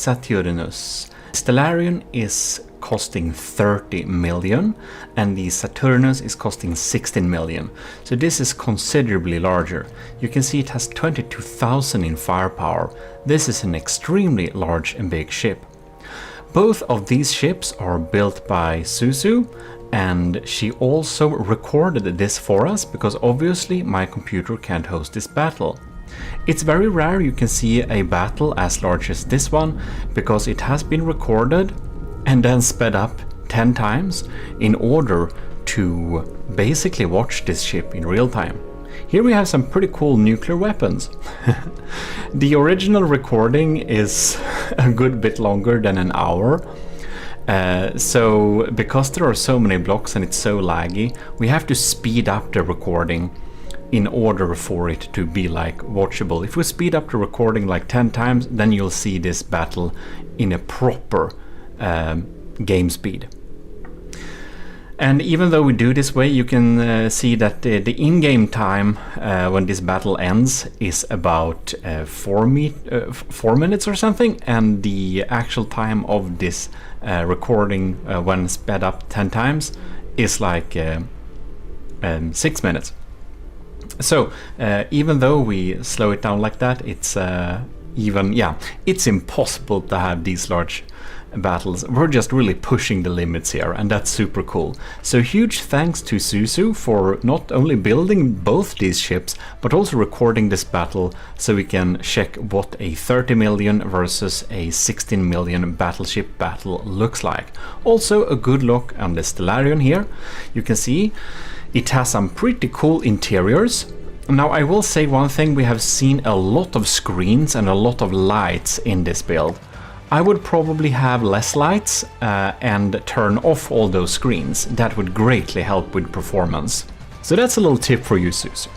Saturnus. Stellarium is costing 30 million and the Saturnus is costing 16 million. So this is considerably larger. You can see it has 22,000 in firepower. This is an extremely large and big ship. Both of these ships are built by Suzu, and she also recorded this for us because obviously my computer can't host this battle. It's very rare you can see a battle as large as this one because it has been recorded and then sped up 10 times in order to basically watch this ship in real time. Here we have some pretty cool nuclear weapons. The original recording is a good bit longer than an hour. So because there are so many blocks and it's so laggy, we have to speed up the recording in order for it to be like watchable. If we speed up the recording like 10 times, then you'll see this battle in a proper game speed. And even though we do this way, you can see that the in-game time when this battle ends is about 4 minutes or something, and the actual time of this recording when sped up 10 times is like 6 minutes. So even though we slow it down like that, it's it's impossible to have these large battles. We're just really pushing the limits here, and that's super cool. So huge thanks to Suzu for not only building both these ships but also recording this battle so we can check what a 30 million versus a 16 million battleship battle looks like. Also a good look on the Stellarium here. You can see it has some pretty cool interiors. Now I will say one thing, we have seen a lot of screens and a lot of lights in this build. I would probably have less lights and turn off all those screens. That would greatly help with performance. So that's a little tip for you, Suzu.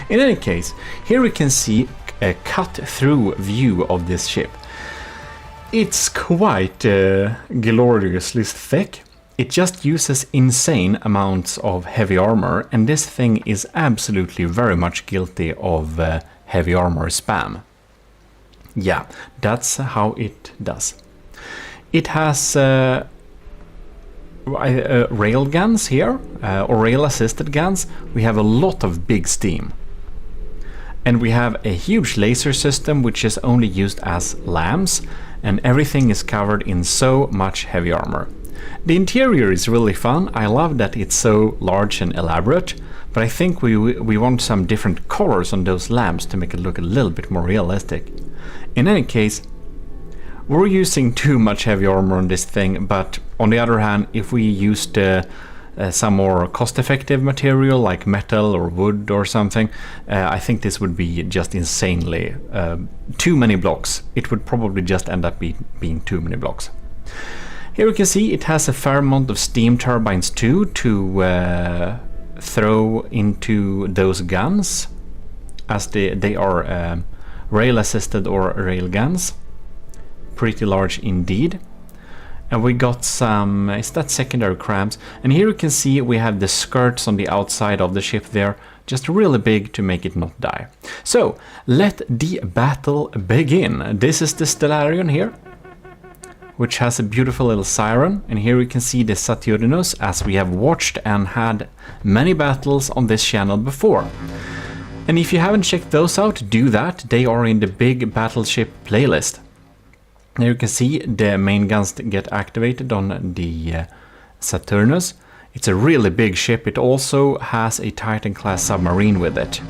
In any case, here we can see a cut-through view of this ship. It's quite gloriously thick. It just uses insane amounts of heavy armor, and this thing is absolutely very much guilty of heavy armor spam. Yeah, that's how it does. It has rail guns here, or rail assisted guns. We have a lot of big steam. And we have a huge laser system which is only used as lamps, and everything is covered in so much heavy armor. The interior is really fun. I love that it's so large and elaborate, but I think we want some different colors on those lamps to make it look a little bit more realistic. In any case, we're using too much heavy armor on this thing, but on the other hand, if we used some more cost-effective material like metal or wood or something, I think this would be just insanely too many blocks. It would probably just end up being too many blocks. Here we can see it has a fair amount of steam turbines too to throw into those guns, as they are rail assisted or rail guns. Pretty large indeed. And we got some, is that secondary crabs? And here you can see we have the skirts on the outside of the ship there, just really big to make it not die. So let the battle begin. This is the Stellarium here, which has a beautiful little siren, and here we can see the Saturnus, as we have watched and had many battles on this channel before. And if you haven't checked those out, do that. They are in the big battleship playlist. There you can see the main guns get activated on the Saturnus. It's a really big ship. It also has a Titan class submarine with it.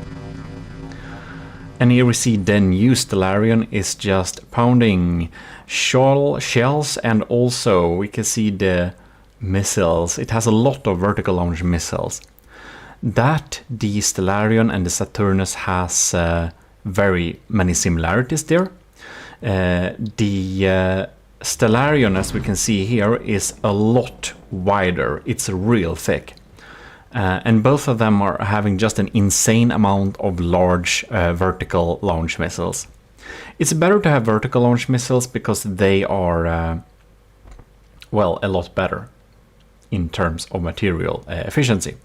And here we see the new Stellarium is just pounding shells, and also we can see the missiles. It has a lot of vertical launch missiles. That the Stellarium and the Saturnus has very many similarities there. The Stellarium, as we can see here, is a lot wider. It's real thick. And both of them are having just an insane amount of large vertical launch missiles. It's better to have vertical launch missiles because they are, well, a lot better in terms of material efficiency.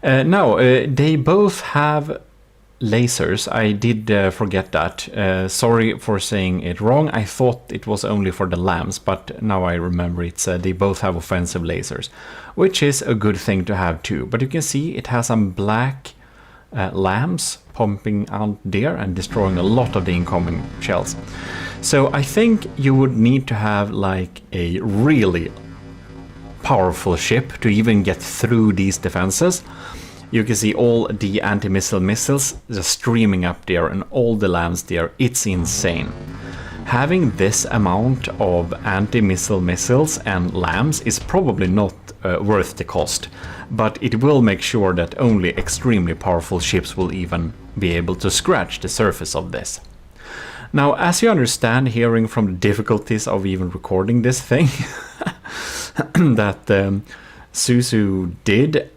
Now, they both have lasers. I did forget that. Sorry for saying it wrong. I thought it was only for the lambs, but now I remember it's they both have offensive lasers, which is a good thing to have too. But you can see it has some black lambs pumping out there and destroying a lot of the incoming shells. So I think you would need to have like a really powerful ship to even get through these defenses. You can see all the anti-missile missiles just streaming up there and all the lambs there. It's insane. Having this amount of anti-missile missiles and lambs is probably not worth the cost, but it will make sure that only extremely powerful ships will even be able to scratch the surface of this. Now, as you understand, hearing from the difficulties of even recording this thing that Susu did,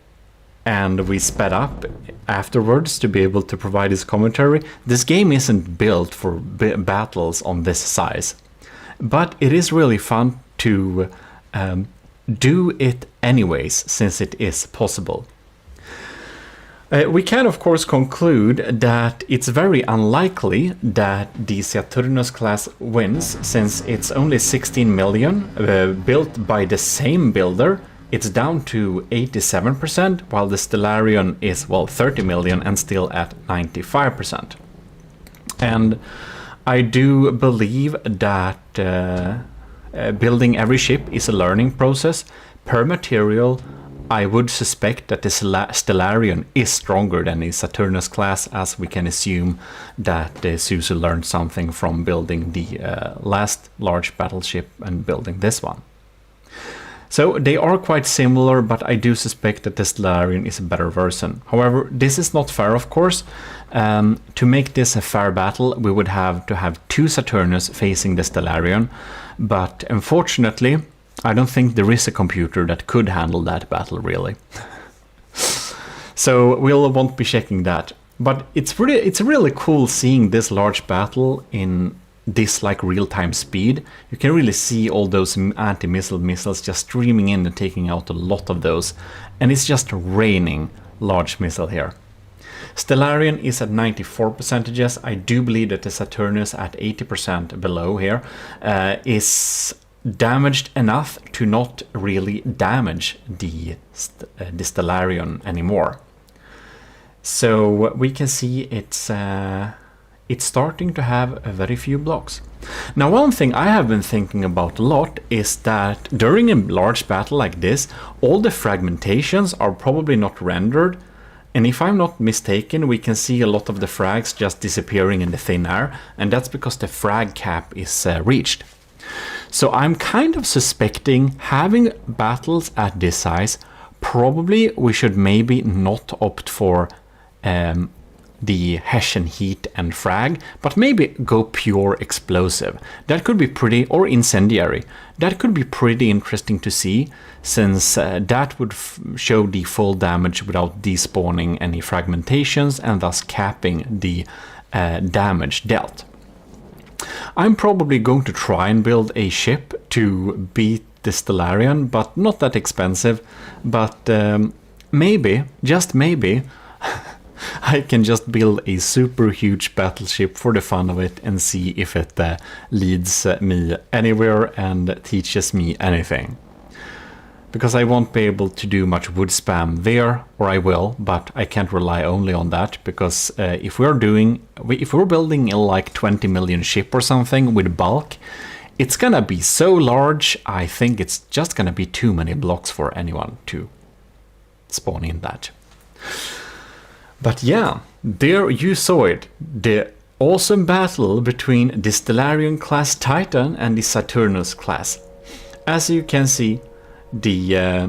and we sped up afterwards to be able to provide his commentary, this game isn't built for battles on this size. But it is really fun to do it anyways, since it is possible. We can of course conclude that it's very unlikely that the Saturnus class wins, since it's only 16 million built by the same builder. It's down to 87%, while the Stellarion is, well, 30 million and still at 95%. And I do believe that building every ship is a learning process. Per material, I would suspect that the Stellarion is stronger than the Saturnus class, as we can assume that Susu learned something from building the last large battleship and building this one. So they are quite similar, but I do suspect that the Stellarion is a better version. However, this is not fair, of course. To make this a fair battle, we would have to have two Saturnus facing the Stellarion, but unfortunately, I don't think there is a computer that could handle that battle, really. So we won't be checking that. But it's really cool seeing this large battle in this like real-time speed. You can really see all those anti-missile missiles just streaming in and taking out a lot of those, and it's just raining large missile here. Stellarion is at 94%. I do believe that the Saturnus at 80% below here is damaged enough to not really damage the Stellarion anymore. So we can see it's starting to have a very few blocks. Now, one thing I have been thinking about a lot is that during a large battle like this, all the fragmentations are probably not rendered. And if I'm not mistaken, we can see a lot of the frags just disappearing in the thin air, and that's because the frag cap is reached. So I'm kind of suspecting, having battles at this size, probably we should maybe not opt for the Hessian heat and frag, but maybe go pure explosive. That could be pretty, or incendiary. That could be pretty interesting to see, since that would show the full damage without despawning any fragmentations and thus capping the damage dealt. I'm probably going to try and build a ship to beat the Stellarion, but not that expensive. But maybe, just maybe, I can just build a super huge battleship for the fun of it and see if it leads me anywhere and teaches me anything. Because I won't be able to do much wood spam there, or I will, but I can't rely only on that, because if we're building a like 20 million ship or something with bulk, it's gonna be so large, I think it's just gonna be too many blocks for anyone to spawn in that. But yeah, there you saw it. The awesome battle between the Stellarion class Titan and the Saturnus class. As you can see, the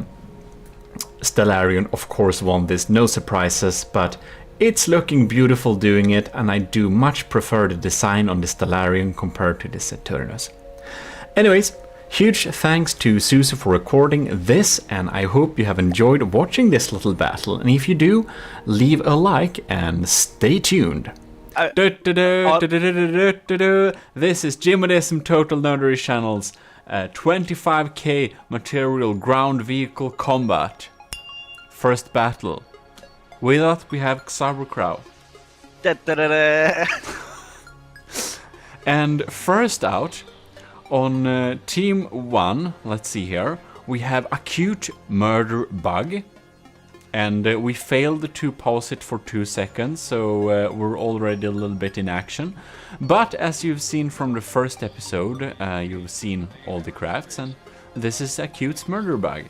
Stellarion of course won this, no surprises, but it's looking beautiful doing it, and I do much prefer the design on the Stellarion compared to the Saturnus. Anyways, huge thanks to Susu for recording this, and I hope you have enjoyed watching this little battle, and if you do, leave a like and stay tuned. This is GMODIST Total Nerdery Channels 25k material ground vehicle combat. First battle. With us we have Xabracrow. Da-da-da-da. And first out on team 1, let's see here, we have acute murder bug. And we failed to pause it for 2 seconds, so we're already a little bit in action. But as you've seen from the first episode, you've seen all the crafts, and this is Acute's murder bug.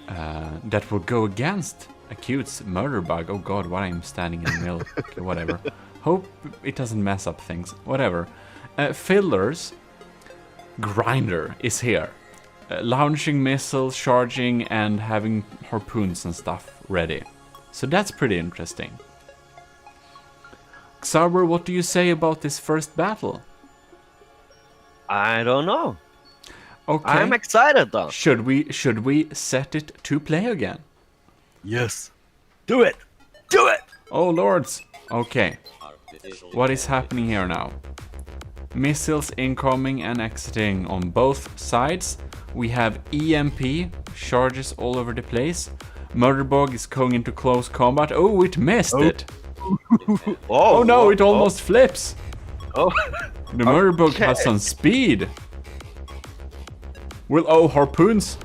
That will go against Acute's murder bug. Oh god, why I'm standing in the middle. Okay, whatever. Hope it doesn't mess up things. Whatever. Fiddler's grinder is here. Launching missiles, charging, and having harpoons and stuff ready. So that's pretty interesting. Xarber, what do you say about this first battle? I don't know. Okay. I'm excited though. Should we set it to play again? Yes. Do it. Do it. Oh lords. Okay. What is happening here now? Missiles incoming and exiting on both sides. We have EMP, charges all over the place. Murderbug is going into close combat. Oh, it missed it. Oh no, it almost flips. Oh. The Murderbug has some speed. Well, harpoons.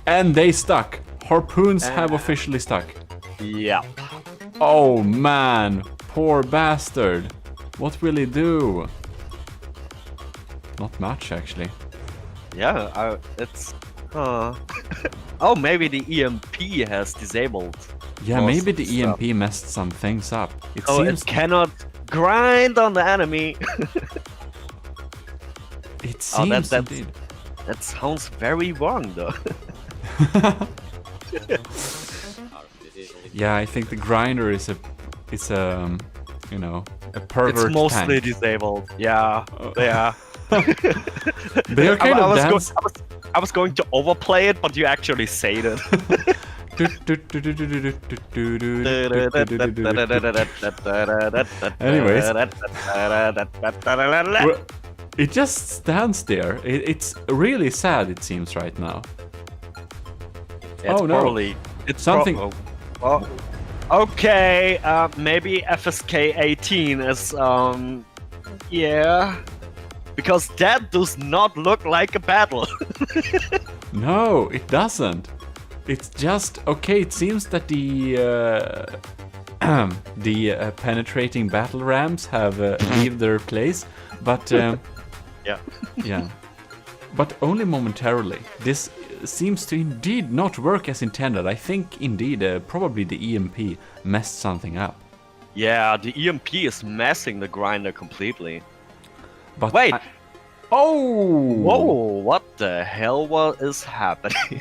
And they stuck. Harpoons have officially stuck. Yep. Oh man, poor bastard. What will he do? Not much, actually. Yeah, it's... oh, maybe the EMP has disabled. Yeah, maybe the EMP messed some things up. It seems it cannot grind on the enemy. It seems indeed. That sounds very wrong, though. Yeah, I think the grinder is a you know, a pervert It's mostly tank. disabled. Yeah, yeah. They are kind of dance. I was going to overplay it, but you actually said it. Anyways, well, it just stands there. It's really sad, it seems, right now. It's oh no! probably, it's something. Okay, maybe FSK 18 is yeah. Because that does not look like a battle. No, it doesn't. It's just okay. It seems that the penetrating battle rams have leave their place, but yeah, yeah, but only momentarily. This seems to indeed not work as intended. I think indeed, probably the EMP messed something up. Yeah, the EMP is messing the grinder completely. But wait. Oh! Whoa, what the hell is happening?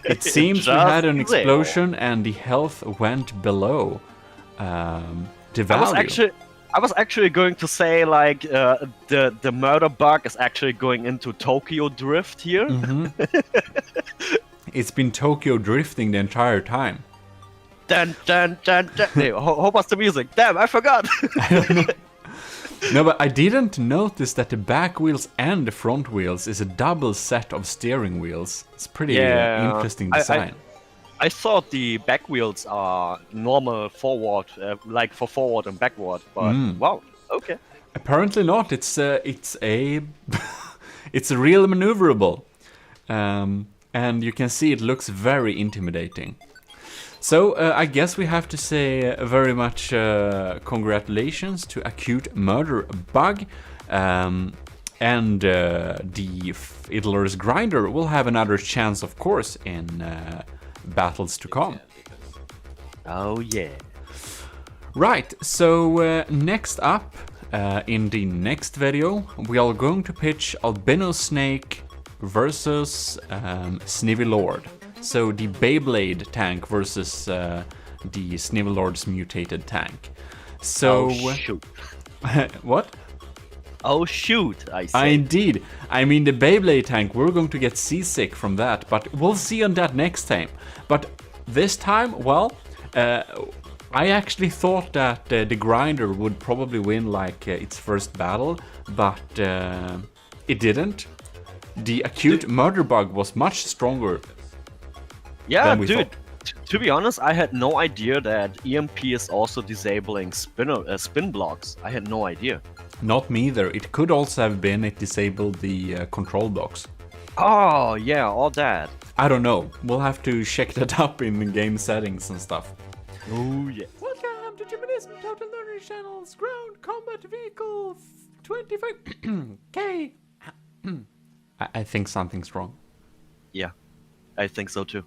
It seems we had an explosion and the health went below the value. I was actually going to say, like, the murder bug is actually going into Tokyo Drift here. Mm-hmm. It's been Tokyo drifting the entire time. Dun dun dun dun. Hey, how was the music? Damn, I forgot. I don't know. No, but I didn't notice that the back wheels and the front wheels is a double set of steering wheels. It's pretty interesting design. I thought the back wheels are normal forward, like for forward and backward, but wow, okay. Apparently not. It's a it's real maneuverable, and you can see it looks very intimidating. So I guess we have to say very much congratulations to Acute Murder Bug, and the Fiddler's Grinder will have another chance, of course, in battles to come. Oh yeah. Right, so next up, in the next video, we are going to pitch Albino Snake versus Snivy Lord. So the Beyblade tank versus the Snivy Lord's mutated tank. So oh, shoot. What? Oh shoot, I see. Indeed. I mean, the Beyblade tank, we're going to get seasick from that, but we'll see on that next time. But this time, well, I actually thought that the Grinder would probably win like its first battle, but it didn't. The Acute Murder Bug was much stronger. Yeah, dude. To be honest, I had no idea that EMP is also disabling spin blocks. I had no idea. Not me either. It could also have been it disabled the control blocks. Oh, yeah, all that. I don't know. We'll have to check that up in the game settings and stuff. Oh, yeah. Welcome to GMODIST Total Learning Channel's Ground Combat Vehicle 25K. I think something's wrong. Yeah, I think so too.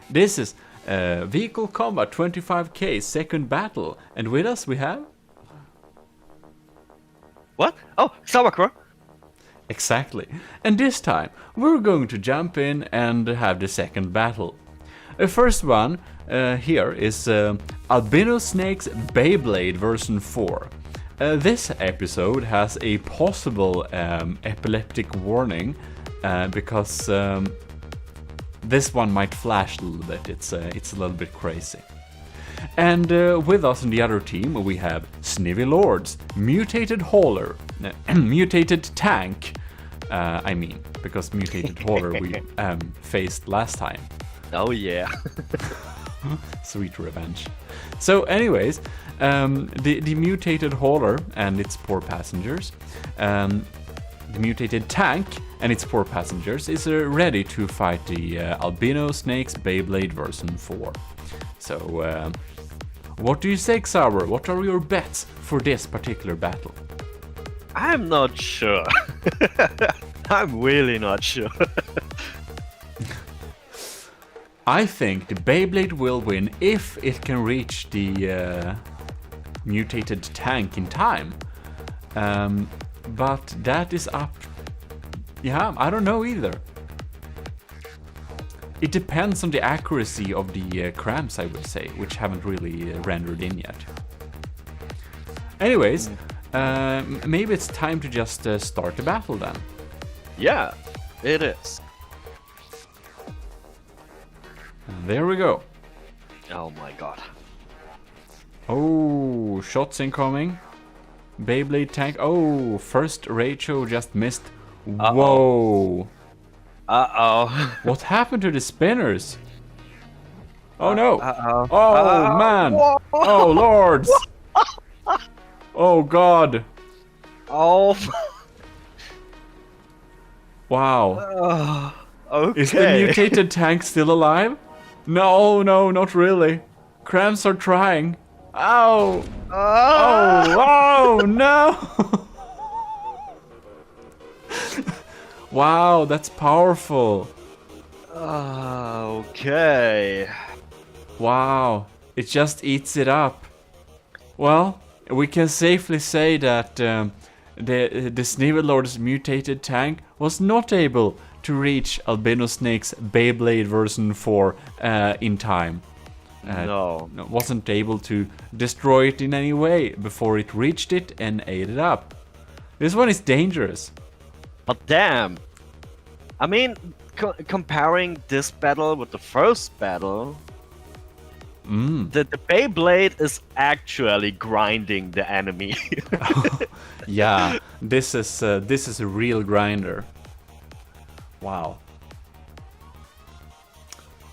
This is Vehicle Combat 25K second battle. And with us we have... What? Oh, Sauerkraut. Exactly. And this time we're going to jump in and have the second battle. The first one here is Albino Snake's Beyblade version 4. This episode has a possible epileptic warning because this one might flash a little bit. It's a little bit crazy. And with us in the other team we have Snivy Lords, Mutated Hauler, Mutated Tank, I mean, because Mutated Hauler we faced last time. Oh yeah. Sweet revenge. So anyways, the Mutated Hauler and its poor passengers, the Mutated Tank and its poor passengers is ready to fight the Albino Snake's Beyblade version 4. So, what do you say, Xaver? What are your bets for this particular battle? I'm not sure. I'm really not sure. I think the Beyblade will win if it can reach the Mutated Tank in time. But that is up... Yeah, I don't know either. It depends on the accuracy of the cramps, I would say, which haven't really rendered in yet. Anyways, maybe it's time to just start the battle then. Yeah, it is. And there we go. Oh my god. Oh, shots incoming. Beyblade tank. Oh, first Rachel just missed. Whoa. Uh-oh. What happened to the spinners? Oh no. Uh-oh. Oh man. Whoa. Oh lords. Oh god. Oh. Wow. Okay. Is the mutated tank still alive? No, no, not really. Cramps are trying. Ow. Oh, oh no. Wow, that's powerful. Okay. Wow, it just eats it up. Well, we can safely say that the Snivelord's mutated tank was not able to reach Albino Snake's Beyblade version 4 in time. No. Wasn't able to destroy it in any way before it reached it and ate it up. This one is dangerous. But damn. I mean, comparing this battle with the first battle, the Beyblade is actually grinding the enemy. Yeah, this is a real grinder. Wow.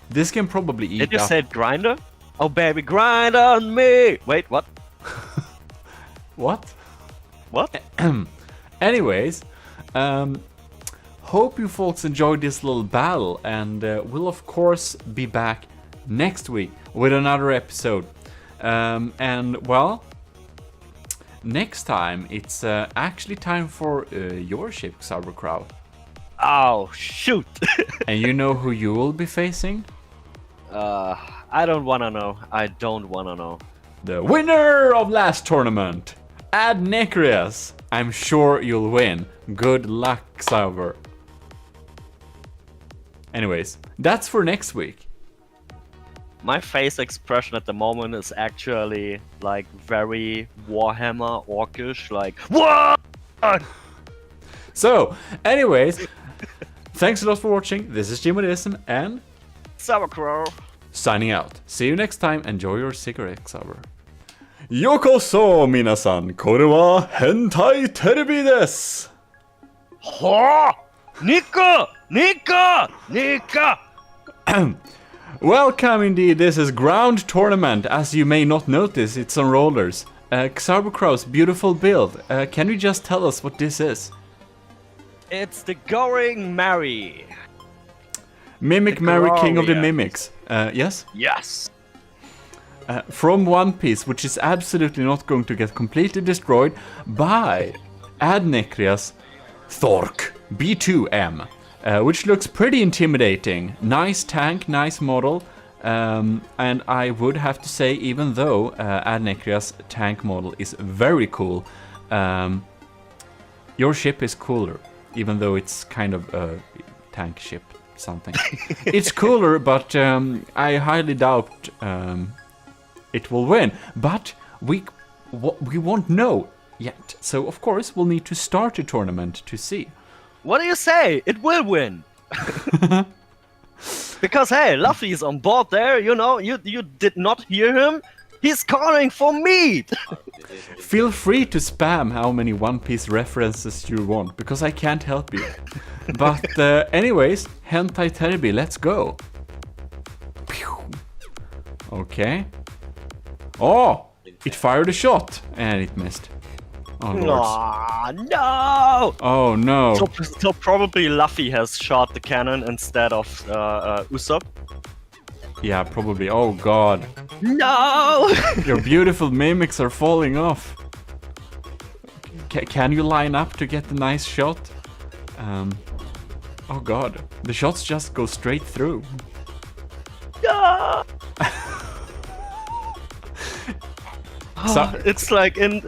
This can probably eat Did you up... say grinder? Oh baby, grind on me! Wait, what? What? What? Anyways, hope you folks enjoyed this little battle, and we'll of course be back next week with another episode. And well, next time it's actually time for your ship, Sauerkraut. Oh shoot! And you know who you will be facing? I don't wanna know. I don't wanna know. The winner of last tournament, Ad Necrius. I'm sure you'll win. Good luck, Sauber. Anyways, that's for next week. My face expression at the moment is actually like very Warhammer orcish, like what? So, anyways, thanks a lot for watching. This is GMODIST and Sauerkraut. signing out. See you next time. Enjoy your cigarette, Sauber. Yokoso, minasan. Kore wa hentai terebi desu. Ha! Nika! Nika! Nika! Welcome indeed, this is Ground Tournament. As you may not notice, it's on rollers. Xarbrocrow's beautiful build. Can you just tell us what this is? It's the Going Mary. Mimic The Mary, King of the Glorious. Mimics. Yes? Yes. From One Piece, which is absolutely not going to get completely destroyed by Adnecrias Thork B2M, which looks pretty intimidating. Nice tank, nice model, and I would have to say, even though Adnecrias tank model is very cool, your ship is cooler, even though it's kind of a tank ship something. It's cooler, but I highly doubt it will win. But we won't know yet, so of course we'll need to start a tournament to see. What do you say? It will win. Because hey, Luffy is on board there. You know, you did not hear him. He's calling for meat. Feel free to spam how many One Piece references you want, because I can't help you. But anyways, Hentai Terbi, let's go. Pew. Okay. Oh, it fired a shot and it missed. Oh, lords. Aw, no! Oh no. So probably Luffy has shot the cannon instead of Usopp. Yeah, probably. Oh god. No! Your beautiful mimics are falling off. Can you line up to get the nice shot? Oh god. The shots just go straight through. No! So- it's like in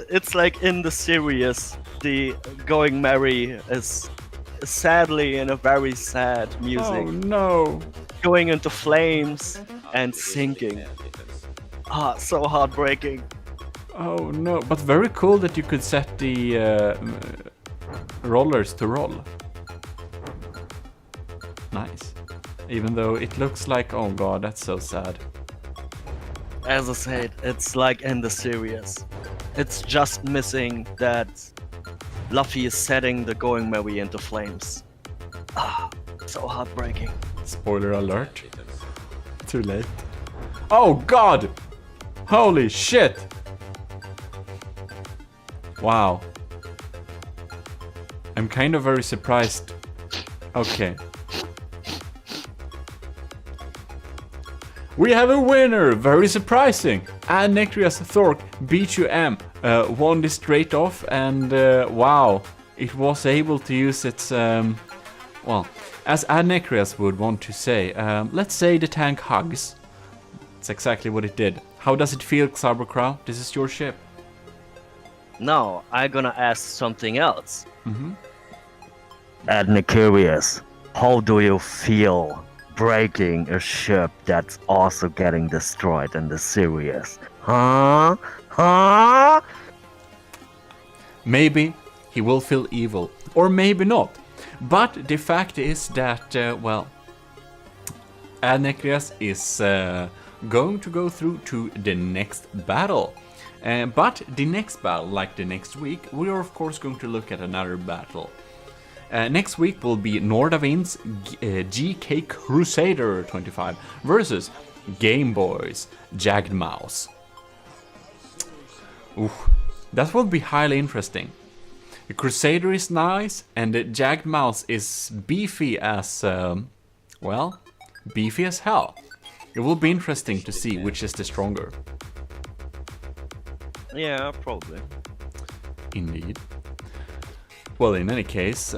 the series, the Going Merry is sadly in a very sad music, Oh no. going into flames and sinking. Ah, so heartbreaking. Oh no. But very cool that you could set the rollers to roll. Nice. Even though it looks like, oh god, that's so sad. As I said, it's like in the series. It's just missing that Luffy is setting the Going Merry into flames. Ah, so heartbreaking. Spoiler alert. Too late. Oh god! Holy shit! Wow. I'm kind of very surprised. Okay. We have a winner! Very surprising! Adnecrias Thork B2M won this straight off, and wow, it was able to use its, well, as Adnecrias would want to say, let's say the tank hugs. That's exactly what it did. How does it feel, Xarbrocrow? This is your ship. Now, I'm gonna ask something else. Mm-hmm. Adnecrias, how do you feel breaking a ship that's also getting destroyed in the series? Huh? Huh? Maybe he will feel evil, or maybe not. But the fact is that, well, Adnecrias is going to go through to the next battle. But the next battle, like the next week, we are of course going to look at another battle. Next week will be Nordavin's GK Crusader 25 versus Game Boy's Jagged Mouse. Oof, that will be highly interesting. The Crusader is nice, and the Jagged Mouse is beefy as, well, beefy as hell. It will be interesting to see which is the stronger. Yeah, probably. Indeed. Well, in any case,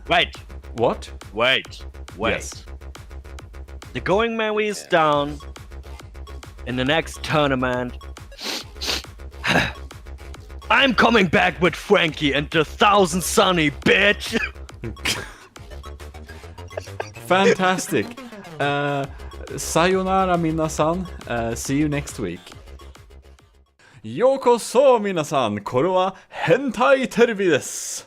Wait, what? wait. Yes. The Going Merry is down. In the next tournament, I'm coming back with Frankie and the 1000 Sunny, bitch! Fantastic. Sayonara, minasan. See you next week. Yokoso, minasan. Kore wa hentai terebi desu.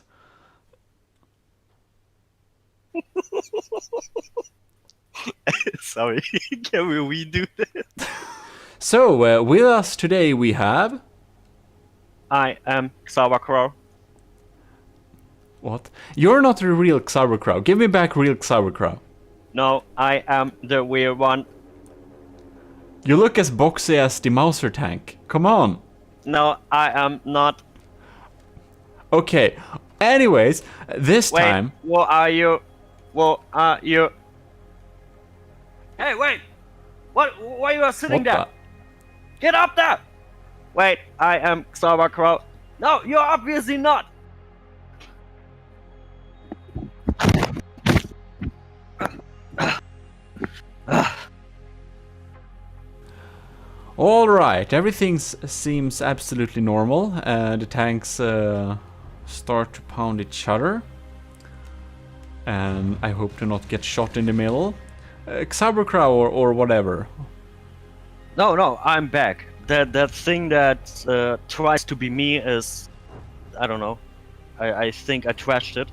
Sorry, can we redo this? So, with us today we have... I am Xarbrocrow. What? You're not a real Xarbrocrow. Give me back real Xarbrocrow. No, I am the weird one. You look as boxy as the Mauser tank. Come on. No, I am not. Okay. Anyways, this Wait, time... what are you? What are you? Hey, wait! Why you are sitting there? Get up there! Wait, I am Sauerkraut. No, you're obviously not. All right, everything seems absolutely normal. The tanks start to pound each other. And I hope to not get shot in the middle. Sauerkraut or whatever. No, I'm back. That thing that tries to be me is... I don't know. I think I trashed it.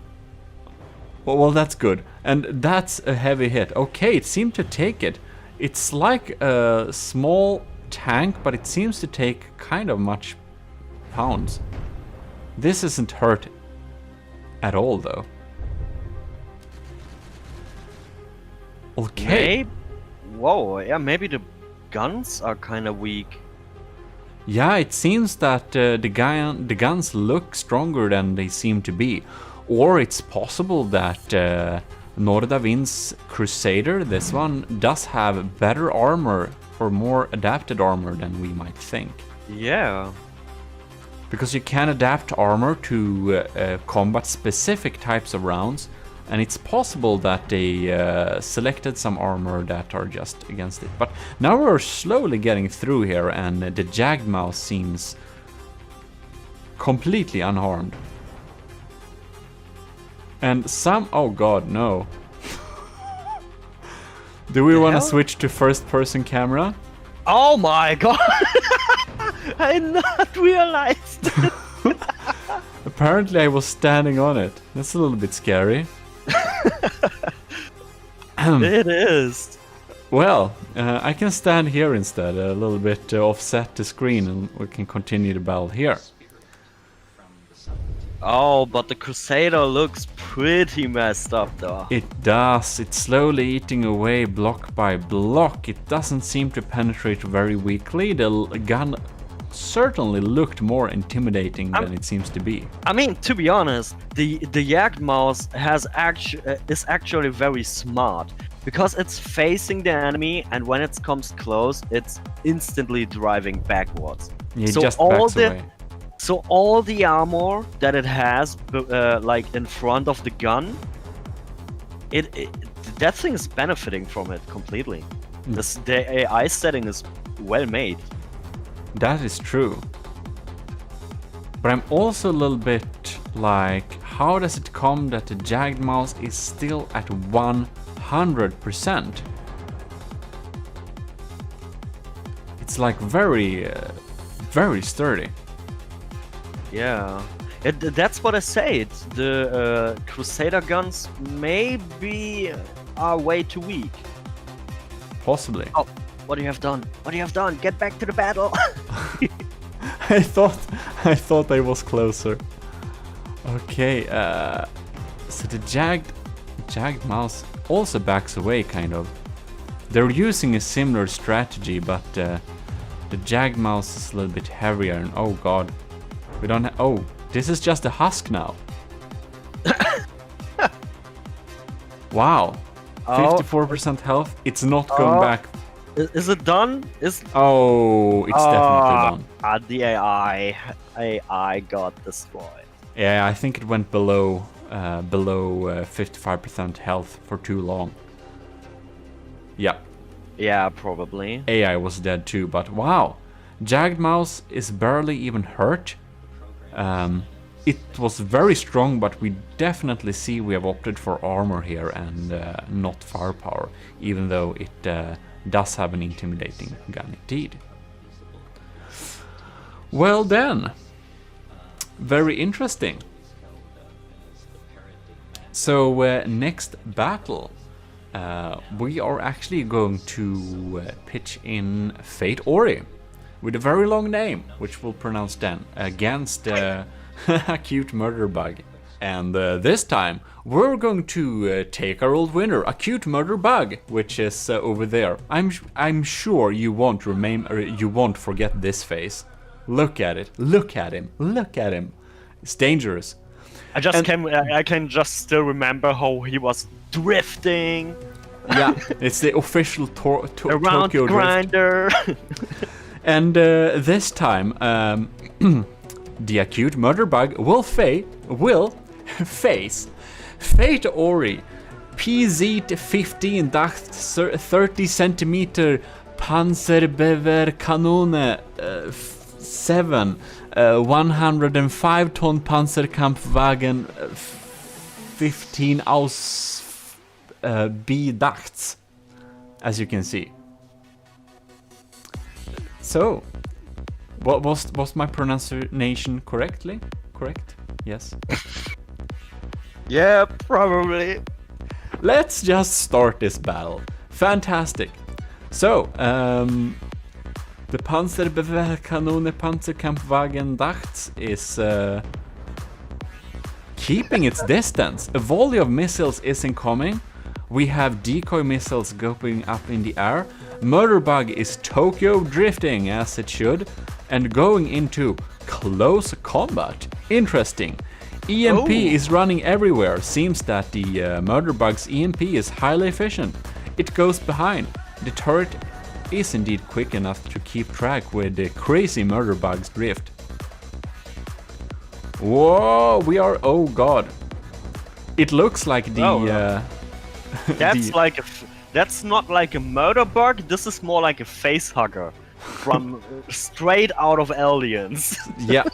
Well, that's good. And that's a heavy hit. Okay, it seemed to take it. It's like a small tank, but it seems to take kind of much pounds. This isn't hurt at all, though. Okay. Whoa, yeah, maybe the guns are kind of weak. Yeah, it seems that the guns look stronger than they seem to be. Or it's possible that Nordavind's Crusader, this one, does have better armor or more adapted armor than we might think. Yeah. Because you can adapt armor to combat specific types of rounds, and it's possible that they selected some armor that are just against it. But now we're slowly getting through here, and the Jagged Mouse seems completely unharmed. And some... oh god, no. Do we want to switch to first-person camera? Oh my god! I not realized. Apparently I was standing on it. That's a little bit scary. It is. Well, I can stand here instead, a little bit offset the screen, and we can continue the battle here. Oh, but the Crusader looks pretty messed up though. It does. It's slowly eating away block by block. It doesn't seem to penetrate very weakly. The gun certainly looked more intimidating than it seems to be. I mean, to be honest, the Jagd Mouse is actually very smart, because it's facing the enemy, and when it comes close, it's instantly driving backwards. Yeah, so just backs away. So all the armor that it has, like in front of the gun, that thing is benefiting from it completely. The AI setting is well made. That is true. But I'm also a little bit like, how does it come that the Jagged Mouse is still at 100%? It's like very sturdy. Yeah, that's what I say. The Crusader guns maybe are way too weak. Possibly. Oh, what you have done? What you have done? Get back to the battle. I thought I was closer. Okay, so the Jagged Mouse also backs away, kind of. They're using a similar strategy, but the Jagged Mouse is a little bit heavier, and oh god. We don't oh, this is just a husk now. Wow. 54% health. It's not going back. Is it done? Oh, it's definitely done. The AI got destroyed. Yeah, I think it went below 55% health for too long. Yeah. Yeah, probably. AI was dead too, but wow. Jagged Mouse is barely even hurt. It was very strong, but we definitely see we have opted for armor here and not firepower, even though it does have an intimidating gun indeed. Well then, very interesting. So next battle, we are actually going to pitch in Fate Ori, with a very long name, which we'll pronounce then, against Acute Murder Bug. And this time, we're going to take our old winner, Acute Murder Bug, which is over there. I'm sure you won't you won't forget this face. Look at it. Look at him. Look at him. It's dangerous. I can just still remember how he was drifting. Yeah, it's the official around Tokyo grinder. And this time, the Acute Murder Bug will face Fate Ori PZ-15 dacht 30 cm Panzerbewehrkanone 7 105 ton Panzerkampfwagen 15 aus B-ducts, as you can see. So, was my pronunciation correct? Yes. Yeah, probably. Let's just start this battle. Fantastic. So, the Panzerbewehrkanone Panzerkampfwagen Dachts is keeping its distance. A volley of missiles is incoming. We have decoy missiles going up in the air. Murderbug is Tokyo drifting as it should and going into close combat. Interesting. EMP is running everywhere. Seems that the Murderbug's EMP is highly efficient. It goes behind. The turret is indeed quick enough to keep track with the crazy Murderbug's drift. Whoa, we are, oh god. It looks like the that's not like a murder bug, this is more like a face hugger from straight out of Aliens. Yeah,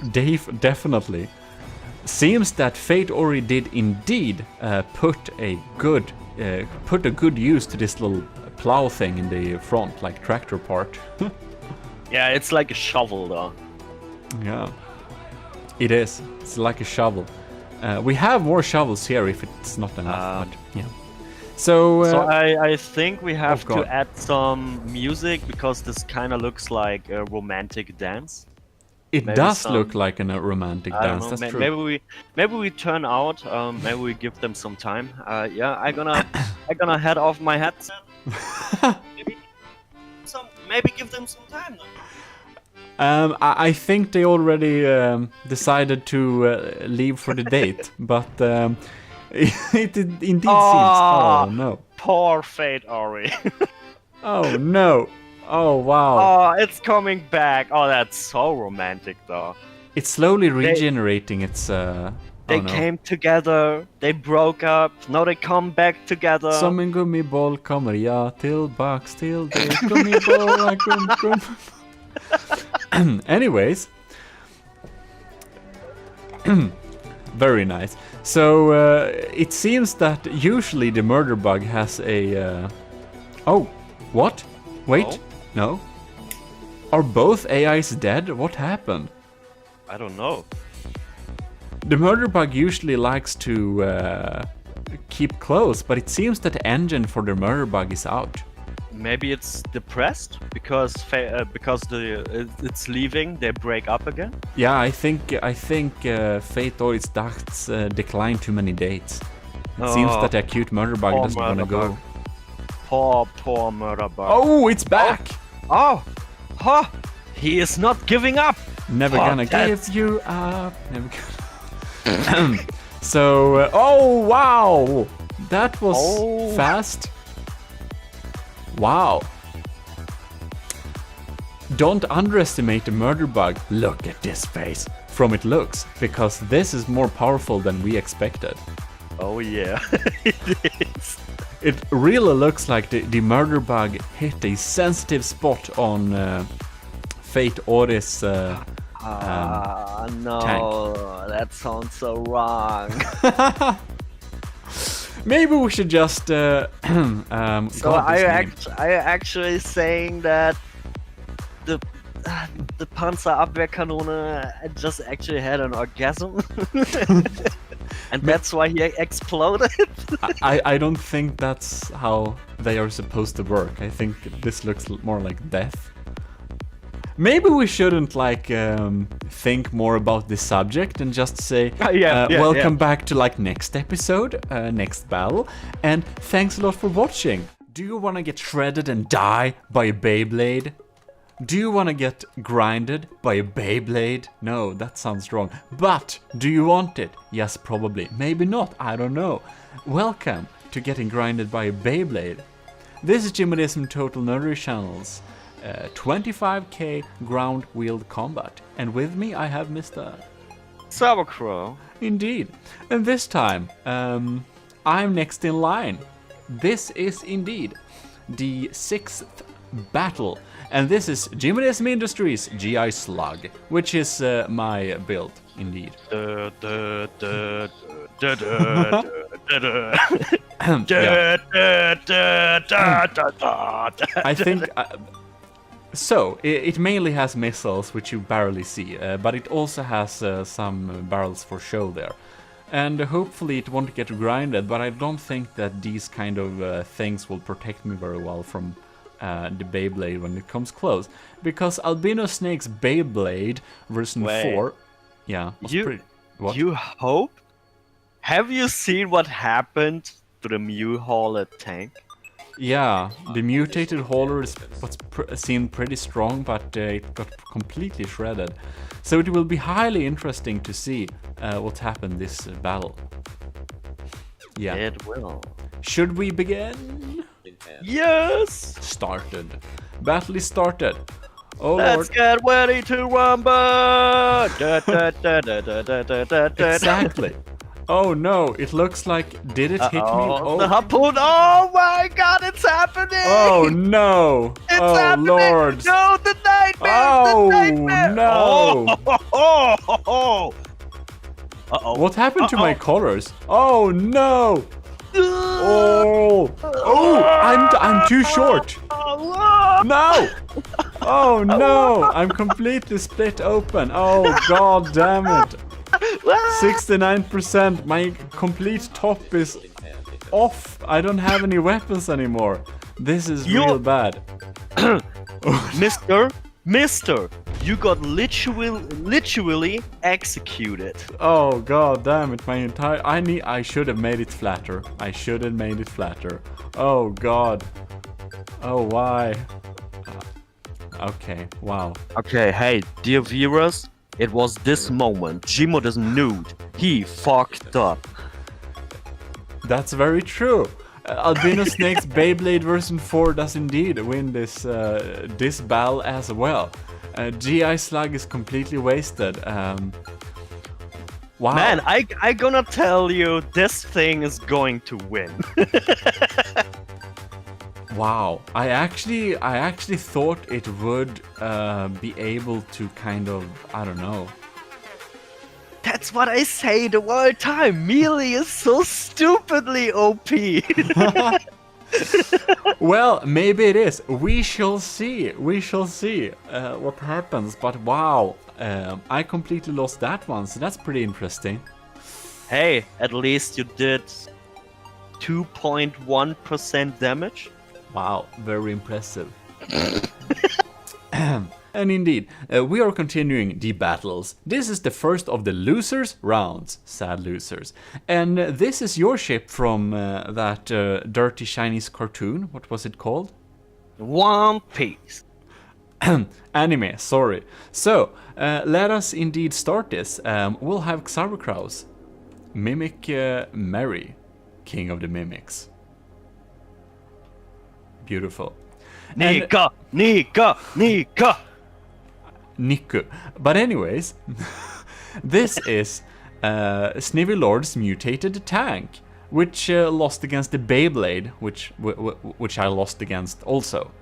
definitely. Seems that Fate Ori did indeed put a good use to this little plow thing in the front, like tractor part. Yeah, it's like a shovel though. Yeah, it is. It's like a shovel. We have more shovels here if it's not enough, but yeah. So I think we have to add some music because this kind of looks like a romantic dance. It does look like a romantic dance. That's true. Maybe we turn out. Maybe we give them some time. Yeah, I'm gonna head off my headset. maybe give them some time. I think they already decided to leave for the date, but it indeed seems. Oh no! Poor Fate Ori. Oh no! Oh wow! Oh, it's coming back. Oh, that's so romantic, though. It's slowly regenerating. They came together. They broke up. Now they come back together. Som en gummiboll kommer jag tillbaks till dig. Gummiboll, Anyways. Very nice. So it seems that usually the murder bug has a. Oh, what? Wait, oh? No. Are both AIs dead? What happened? I don't know. The murder bug usually likes to keep close, but it seems that the engine for the murder bug is out. Maybe it's depressed because it's leaving. They break up again. Yeah, I think Fate Ori's Dachts declined too many dates. It seems that the acute murder bug doesn't want to go. Poor murder bug. Oh, it's back! Oh, he is not giving up. Never gonna give you up. Never gonna. So, oh wow, that was fast. Wow. Don't underestimate the murder bug. Look at this face. From it looks, because this is more powerful than we expected. Oh yeah, it is. It really looks like the murder bug hit a sensitive spot on Fate Ori's no, tank. That sounds so wrong. Maybe we should just. So are you actually saying that the Panzerabwehrkanone just actually had an orgasm, and that's why he exploded? I don't think that's how they are supposed to work. I think this looks more like death. Maybe we shouldn't like think more about this subject and just say welcome back to like next episode, next battle, and thanks a lot for watching. Do you want to get shredded and die by a Beyblade? Do you want to get grinded by a Beyblade? No, that sounds wrong. But do you want it? Yes, probably. Maybe not, I don't know. Welcome to getting grinded by a Beyblade. This is GMODIST Total Nerdery Channels. 25k ground-wheeled combat. And with me I have Mr. Sauerkraut. Indeed. And this time, I'm next in line. This is indeed the 6th battle. And this is GMODIST Industries GI Slug, which is my build, indeed. I think... So, it mainly has missiles, which you barely see, but it also has some barrels for show there. And hopefully it won't get grinded, but I don't think that these kind of things will protect me very well from the Beyblade when it comes close. Because Albino Snake's Beyblade version 4... Yeah, was pretty... What? You hope? Have you seen what happened to the Mew Hauler tank? Yeah, the mutated hauler seemed pretty strong, but it got completely shredded. So it will be highly interesting to see what happened this battle. Yeah. It will. Should we begin? Yes! Started. Battle is started. Oh, Let's get ready to rumble! Exactly. Oh no, it looks like, did it hit me? Oh, the harpoon! Oh my god, it's happening! Oh no! It's happening! Lord! No, the nightmare! Oh the nightmare! No! Uh-oh. What happened to my colors? Oh no! Oh! Oh! I'm too short! No! Oh no! I'm completely split open! Oh god damn it! 69%. My complete top is off. I don't have any weapons anymore. This is real bad. Mister, you got literally executed. Oh god damn it! My entire I should have made it flatter. I should have made it flatter. Oh god. Oh why? Okay. Wow. Okay. Hey, dear viewers. It was this moment GMODIST knew he fucked up. That's very true. Albino Snake's Beyblade version 4 does indeed win this battle as well. GI Slug is completely wasted. Wow. Man, I gonna tell you, this thing is going to win. Wow, I actually thought it would be able to kind of, I don't know. That's what I say the whole time. Melee is so stupidly OP. Well, maybe it is. We shall see. We shall see what happens. But wow, I completely lost that one, so that's pretty interesting. Hey, at least you did 2.1% damage. Wow, very impressive. And indeed, we are continuing the battles. This is the first of the losers rounds, sad losers. And this is your ship from that dirty Chinese cartoon. What was it called? One Piece. Anime, sorry. So, let us indeed start this. We'll have Sauerkraut, Mimic Mary, King of the Mimics. Beautiful. Nika! Niku. But anyways, this is Snivy Lord's mutated tank, which lost against the Beyblade, which I lost against also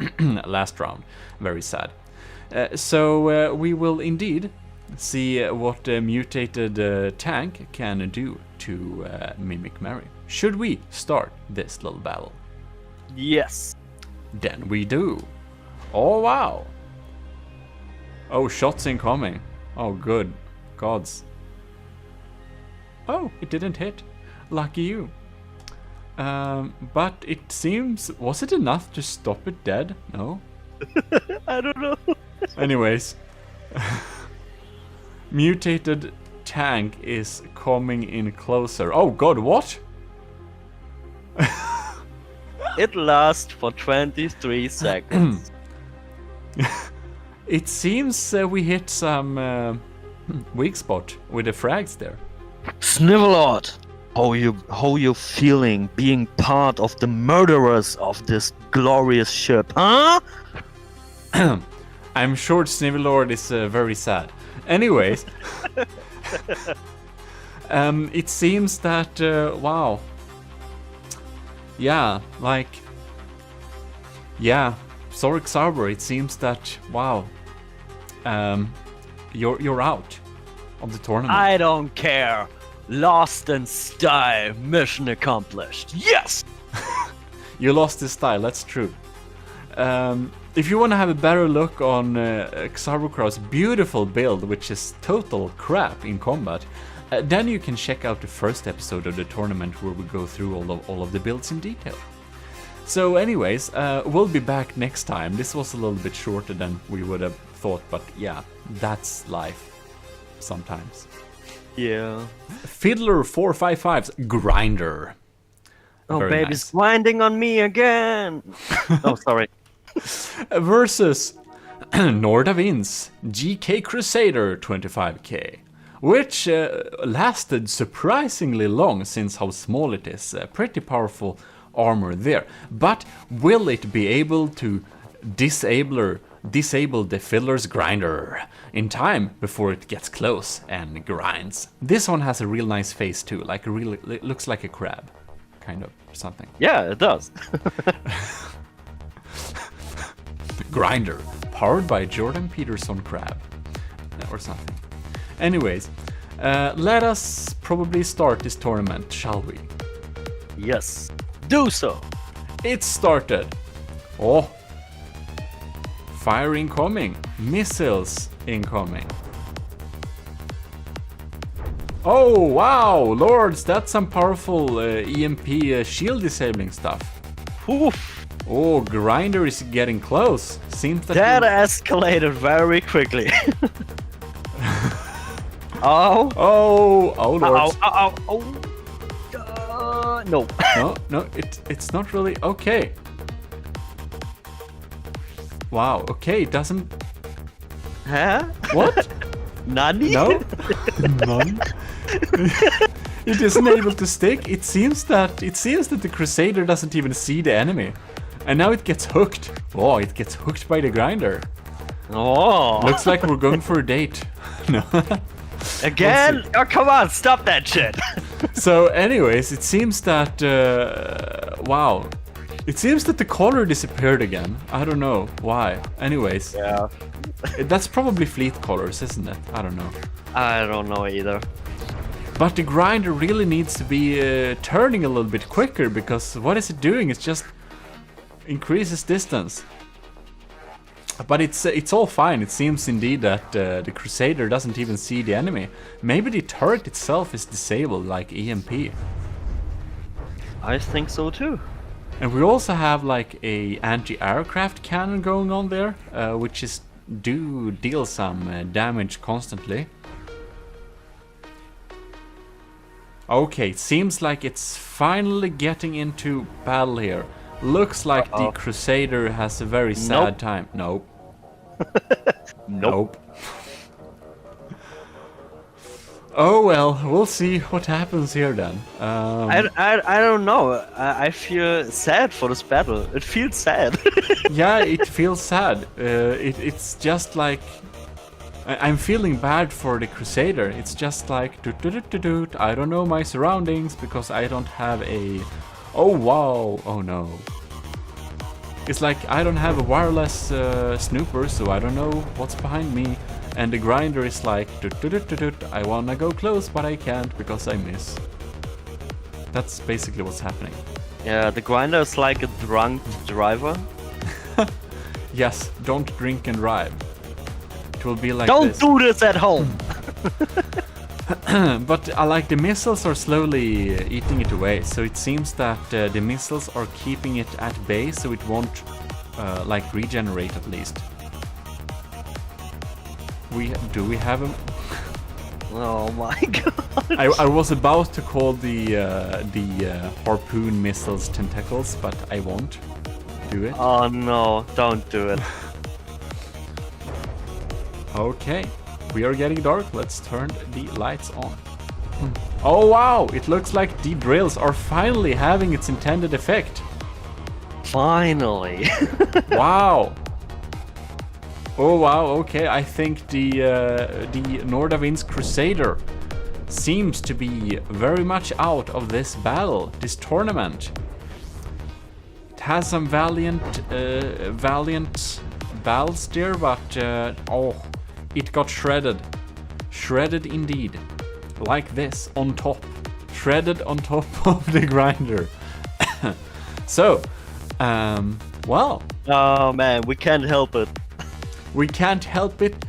last round. Very sad. So we will indeed see what the mutated tank can do to Mimic Mary. Should we start this little battle? Yes. Then we do. Oh wow. Oh, shots incoming. Oh good. Gods. Oh, it didn't hit. Lucky you. But it seems... Was it enough to stop it dead? No? I don't know. Anyways. Mutated tank is coming in closer. Oh god, what? It lasts for 23 seconds. It seems we hit some weak spot with the frags there. Snivelord, how you feeling being part of the murderers of this glorious ship, huh? I'm sure Snivelord is very sad. Anyways, it seems that wow, yeah, like, yeah, Zorik Sauber. It seems that wow, you're out of the tournament. I don't care. Lost in style. Mission accomplished. Yes. You lost the style. That's true. If you want to have a better look on Xarbukrow's beautiful build, which is total crap in combat, then you can check out the first episode of the tournament where we go through all of the builds in detail. So anyways, we'll be back next time. This was a little bit shorter than we would have thought, but yeah, that's life sometimes. Yeah. Fiddler 455's Grinder. Oh, Very baby's nice. grinding on me again. Oh, sorry. Versus Nordavin's GK Crusader 25k, which lasted surprisingly long since how small it is. Pretty powerful armor there. But will it be able to disable the Fiddler's Grinder in time before it gets close and grinds? This one has a real nice face too, like a really, it looks like a crab, kind of, or something. Yeah, it does. Grinder, powered by Jordan Peterson Crab, or something. Anyways, let us probably start this tournament, shall we? Yes. Do so. It started. Oh. Fire incoming. Missiles incoming. Oh, wow, lords, that's some powerful EMP shield disabling stuff. Oof. Oh, Grinder is getting close. Seems That escalated very quickly. Oh. Oh, lords. No. No, it's not really okay. Wow, okay, it doesn't. Huh? What? Nani? No? None? It isn't able to stick. It seems that the Crusader doesn't even see the enemy. And now it gets hooked. Oh, it gets hooked by the Grinder. Oh. Looks like we're going for a date. No. Again? Oh, come on, stop that shit. So anyways, it seems that wow. It seems that the color disappeared again. I don't know why. Anyways. Yeah. That's probably fleet colors, isn't it? I don't know. I don't know either. But the Grinder really needs to be turning a little bit quicker, because what is it doing? It's just increases distance. But it's all fine. It seems indeed that the Crusader doesn't even see the enemy. Maybe the turret itself is disabled like EMP. I think so too. And we also have like a anti-aircraft cannon going on there, which is deal some damage constantly. Okay, it seems like it's finally getting into battle here. Looks like the Crusader has a very sad time. Nope. Nope. Oh well, we'll see what happens here then. I don't know. I feel sad for this battle. It feels sad. Yeah, it feels sad. It's just like I'm feeling bad for the Crusader. It's just like doot. I don't know my surroundings because I don't have a. Oh wow! Oh no! It's like I don't have a wireless snooper, so I don't know what's behind me. And the Grinder is like doot. I wanna go close, but I can't because I miss. That's basically what's happening. Yeah, the Grinder is like a drunk driver. Yes, don't drink and drive. It will be like Don't this. do this at home. But I like the missiles are slowly eating it away. So it seems that the missiles are keeping it at bay, so it won't like regenerate at least. Do we have him? Oh my god. I was about to call the harpoon missiles tentacles, but I won't do it. Oh no, don't do it. Okay, we are getting dark. Let's turn the lights on. Oh wow, it looks like the drills are finally having its intended effect. Finally. Wow. Oh wow, okay, I think the Nordavind's Crusader seems to be very much out of this battle, this tournament. It has some valiant battles there, but oh, it got shredded. Shredded indeed. Like this, on top. Shredded on top of the grinder. So, well. Oh man, we can't help it. We can't help it.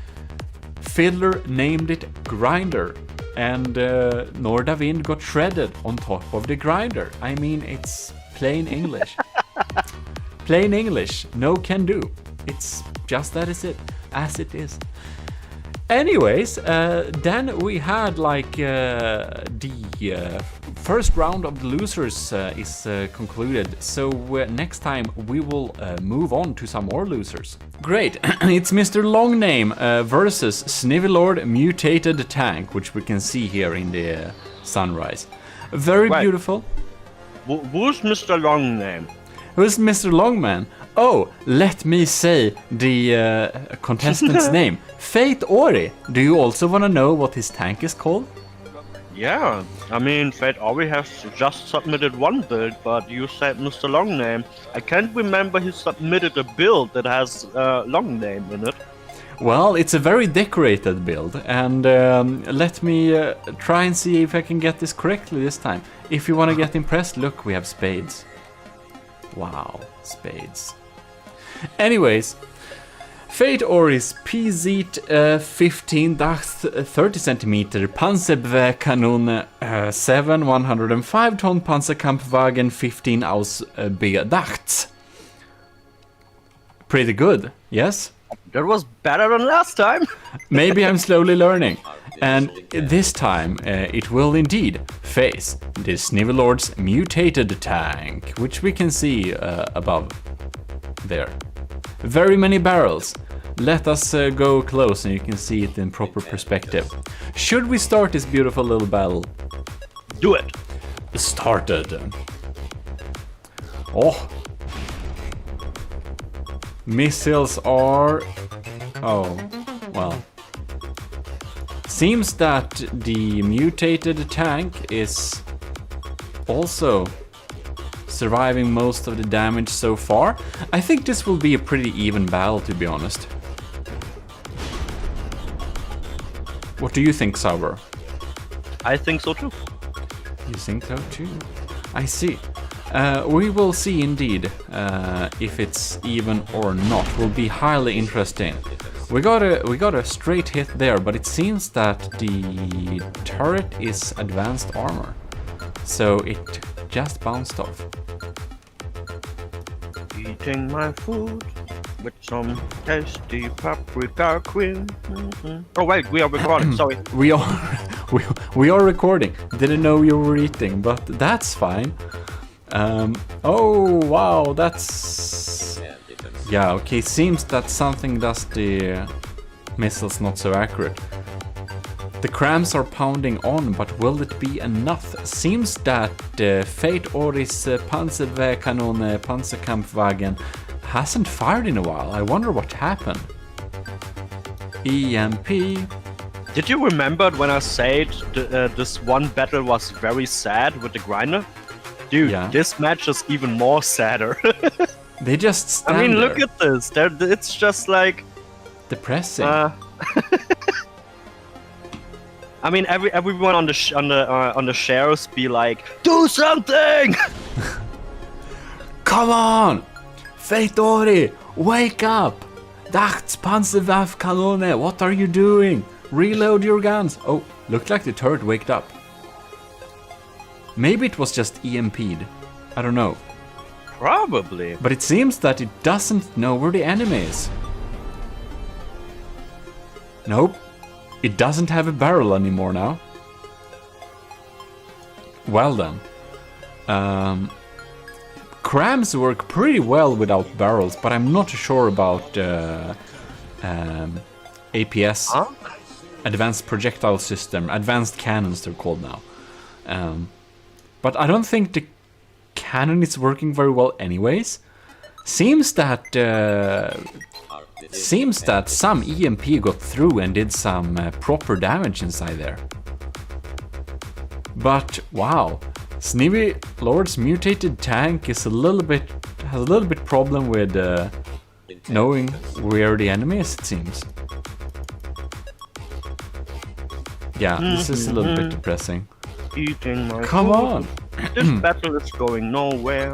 Fiddler named it Grinder, and Nordavind got shredded on top of the grinder. I mean, it's plain English. Plain English, no can do. It's just that is it, as it is. Anyways, then we had like the first round of the losers is concluded. So next time we will move on to some more losers. Great, it's Mr. Longname versus Snivelord Mutated Tank, which we can see here in the sunrise. Very beautiful. Who's Mr. Longname? Who's Mr. Longman? Oh, let me say the contestant's name. Fate Ori. Do you also want to know what his tank is called? Yeah, I mean, Fate Ori has just submitted one build, but you said Mr. Longname. I can't remember he submitted a build that has Longname in it. Well, it's a very decorated build, and let me try and see if I can get this correctly this time. If you want to get impressed, look, we have spades. Wow, spades. Anyways, Fate Ori's PZ 15 30 cm Panzerkanon 7 105 ton Panzerkampfwagen 15 aus bedacht. Pretty good, yes? That was better than last time. Maybe I'm slowly learning. And this time it will indeed face the Snivelord's mutated tank, which we can see above there. Very many barrels. Let us go close and you can see it in proper perspective. Should we start this beautiful little battle? Do it. Started. Oh. Missiles are... Oh, well. Seems that the mutated tank is also surviving most of the damage so far. I think this will be a pretty even battle, to be honest. What do you think, Sauber? I think so too. You think so too? I see. We will see indeed if it's even or not. Will be highly interesting. We got a straight hit there, but it seems that the turret is advanced armor, so it just bounced off. Eating my food with some tasty paprika cream. Oh wait, we are recording. Sorry. We are recording. Didn't know you were eating, but that's fine. Oh wow, that's... Yeah, okay, seems that something does the missiles not so accurate. The crams are pounding on, but will it be enough? Seems that Fate Ori's Panzerkanon Panzerkampfwagen hasn't fired in a while. I wonder what happened. EMP. Did you remember when I said this one battle was very sad with the grinder? Dude, yeah. This match is even more sadder. They just stand I mean, there. look at this. It's just like... depressing. I mean, everyone on the shares be like, do something! Come on! Fate Ori, wake up! Dachts Panzerwaffenkanone, what are you doing? Reload your guns! Oh, looked like the turret waked up. Maybe it was just EMP'd. I don't know. Probably. But it seems that it doesn't know where the enemy is. Nope. It doesn't have a barrel anymore now. Well then. Crams work pretty well without barrels, but I'm not sure about APS. Huh? Advanced Projectile System. Advanced Cannons they're called now. But I don't think the cannon is working very well anyways. Seems that some EMP got through and did some proper damage inside there. But wow, Sneevy Lord's mutated tank is has a little bit problem with knowing where the enemy is, it seems. Yeah, this is a little bit depressing. Eating my Come food. on! This battle is going nowhere.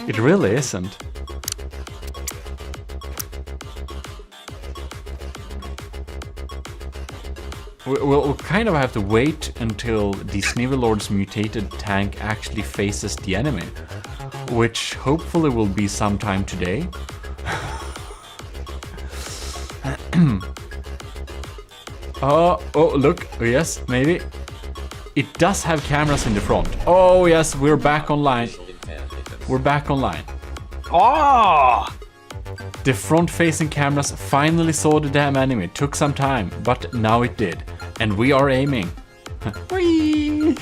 It really isn't. We'll kind of have to wait until the Sneevy Lord's mutated tank actually faces the enemy, which hopefully will be sometime today. Oh, look, yes, maybe. It does have cameras in the front. Oh, yes, we're back online. We're back online. Oh! The front-facing cameras finally saw the damn enemy. Took some time, but now it did. And we are aiming. Whee!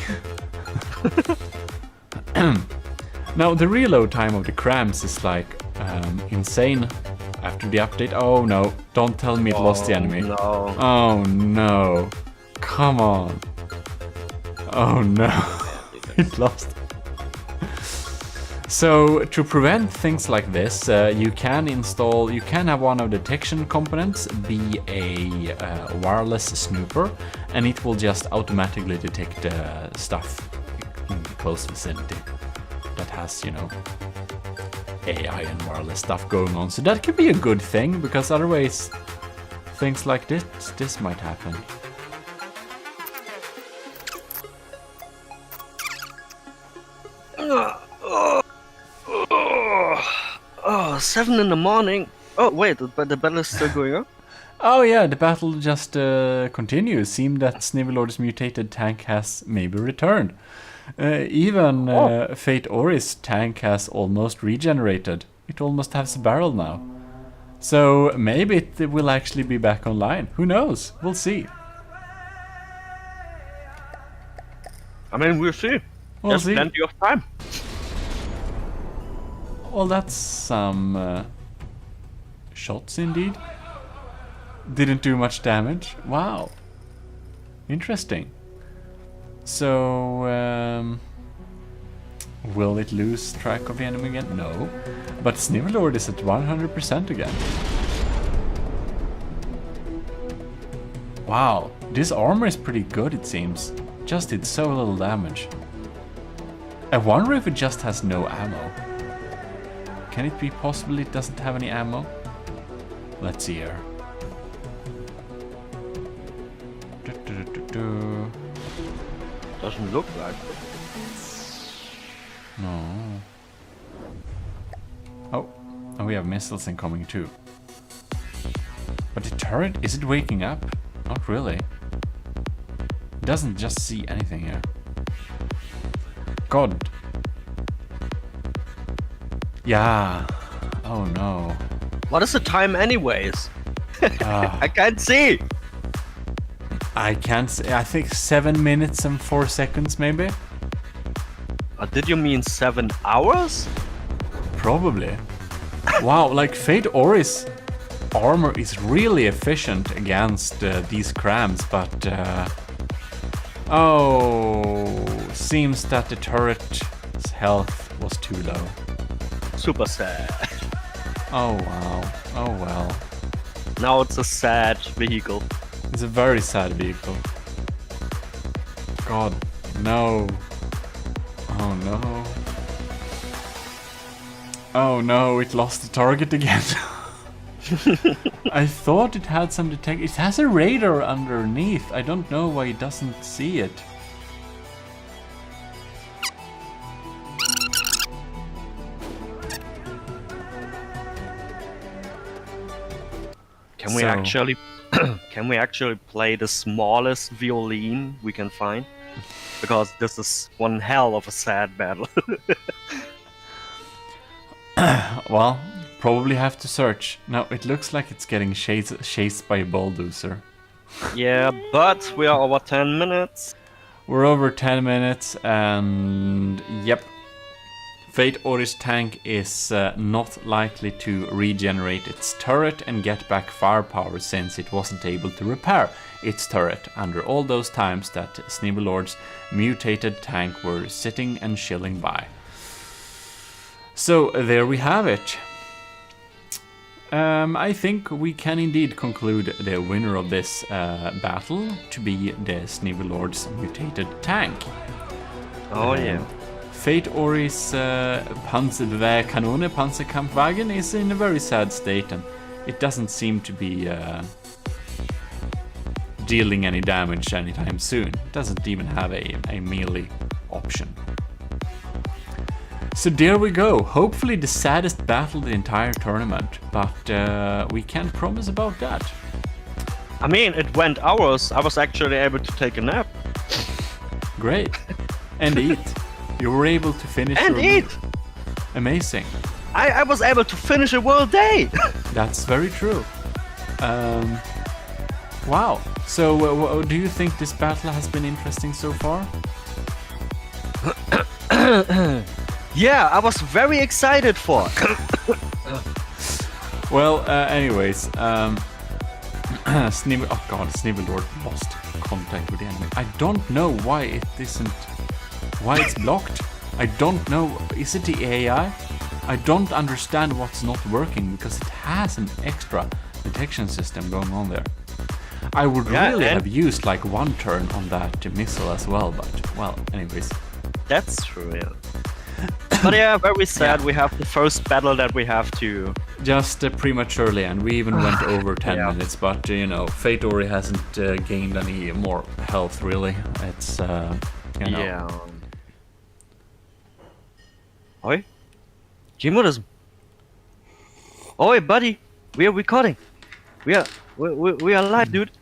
Now, the reload time of the crams is like insane after the update. Oh no, don't tell me it lost the enemy. No. Oh no. Come on. Oh no. It lost. So to prevent things like this, you can have one of the detection components be a wireless snooper, and it will just automatically detect stuff in the close vicinity that has, you know, AI and wireless stuff going on. So that could be a good thing, because otherwise things like this might happen. Oh, 7 in the morning. Oh wait, the battle is still going on? Oh yeah, the battle just continues. Seems that Sneevy Lord's mutated tank has maybe returned. Even Fate Ori's tank has almost regenerated. It almost has a barrel now. So maybe it will actually be back online. Who knows? We'll see. I mean, we'll see. There's plenty of time. Well, that's some shots indeed. Didn't do much damage. Wow. Interesting. So, will it lose track of the enemy again? No. But Sneevy Lord is at 100% again. Wow. This armor is pretty good, it seems. Just did so little damage. I wonder if it just has no ammo. Can it be possible it doesn't have any ammo? Let's see here. Doesn't look like it. No. Oh, and we have missiles incoming too. But the turret, is it waking up? Not really. It doesn't just see anything here. God. Yeah. Oh no. What is the time anyways? I can't see. I can't see. I think 7 minutes and 4 seconds maybe. Did you mean 7 hours? Probably. Wow, like Fate Ori's armor is really efficient against these crams, but seems that the turret's health was too low. Super sad. Oh wow. Oh well. Now it's a sad vehicle. It's a very sad vehicle. God, no. Oh no. Oh no, it lost the target again. I thought it had some detect. It has a radar underneath. I don't know why it doesn't see it. Can we actually can we actually play the smallest violin we can find? Because this is one hell of a sad battle. Well, probably have to search. Now, it looks like it's getting chased by a bulldozer. Yeah, but we are over 10 minutes. We're over 10 minutes, and yep. Fate Ori's tank is not likely to regenerate its turret and get back firepower since it wasn't able to repair its turret under all those times that Snivelord's mutated tank were sitting and chilling by. So there we have it. I think we can indeed conclude the winner of this battle to be the Snivelord's mutated tank. Oh yeah. Fate Ori's Panzerkampfwagen is in a very sad state, and it doesn't seem to be dealing any damage anytime soon. It doesn't even have a melee option. So there we go. Hopefully the saddest battle of the entire tournament, but we can't promise about that. I mean, it went hours. I was actually able to take a nap. Great. And eat. You were able to finish and your eat! meal. Amazing. I was able to finish a world day! That's very true. Wow. So, do you think this battle has been interesting so far? Yeah, I was very excited for it. Well, anyways, Snivelord lost contact with the enemy. I don't know why it isn't... Why it's blocked? I don't know. Is it the AI? I don't understand what's not working because it has an extra detection system going on there. I would really have used like one turn on that missile as well, but well, anyways. That's true, yeah. But yeah, very sad. We have the first battle that we have to... Just prematurely, and we even went over 10 minutes, but you know, Fate Ori hasn't gained any more health really. It's, you know. Yeah. Oi? GMODIST. Oi, buddy. We are recording. We are live, dude.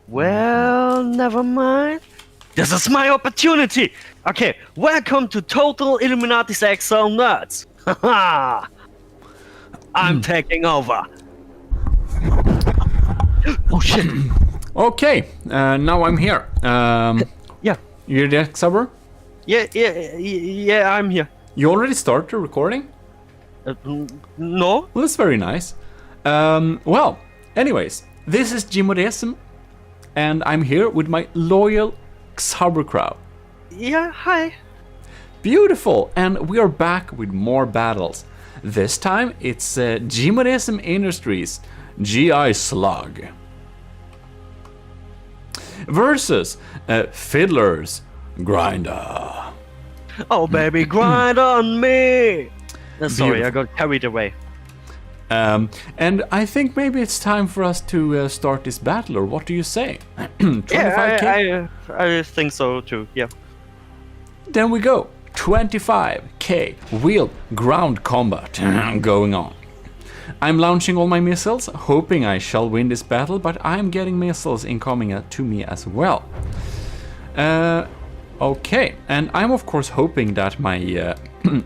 Well, never mind. This is my opportunity. Okay, welcome to Total Illuminati's Excel Nuts. Haha. I'm taking over. Oh shit. Okay, now I'm here. Yeah. You're the Xubber? Yeah, I'm here. You already started recording? No? Well, that's very nice. Well, anyways, this is GMODIST, and I'm here with my loyal Xubber crowd. Yeah, hi. Beautiful, and we are back with more battles. This time it's GMODIST Industries GI Slug versus Fiddler's Grinder. Oh baby, grind on me! Sorry, I got carried away. And I think maybe it's time for us to start this battle, or what do you say? 25K? Yeah, I think so too, yeah. Then we go. 25K wheel ground combat going on. I'm launching all my missiles, hoping I shall win this battle, but I'm getting missiles incoming to me as well. Okay, and I'm of course hoping that my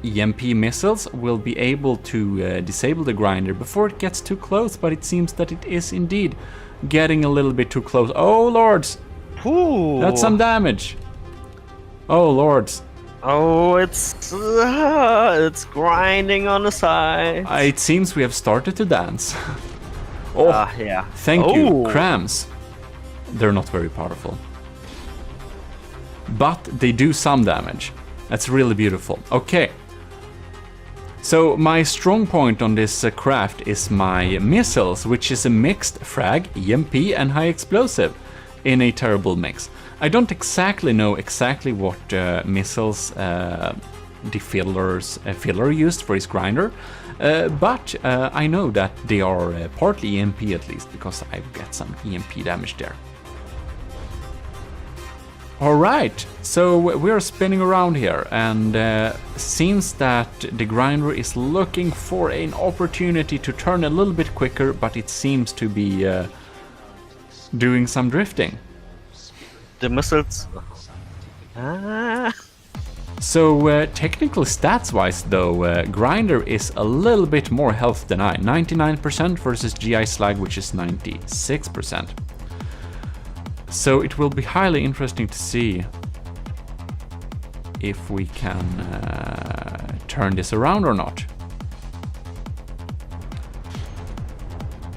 EMP missiles will be able to disable the grinder before it gets too close, but it seems that it is indeed getting a little bit too close. Oh lords! Ooh. That's some damage. Oh lords. Oh, it's grinding on the side. It seems we have started to dance. Oh, yeah. Thank you, crams. They're not very powerful, but they do some damage. That's really beautiful. Okay. So my strong point on this craft is my missiles, which is a mixed frag, EMP, and high explosive in a terrible mix. I don't exactly know what missiles the Fiddler used for his grinder, but I know that they are partly EMP at least, because I get some EMP damage there. Alright, so we're spinning around here, and seems that the grinder is looking for an opportunity to turn a little bit quicker, but it seems to be doing some drifting. The missiles... So technical stats-wise though, grinder is a little bit more health than I, 99% versus GI Slag, which is 96%. So it will be highly interesting to see if we can turn this around or not.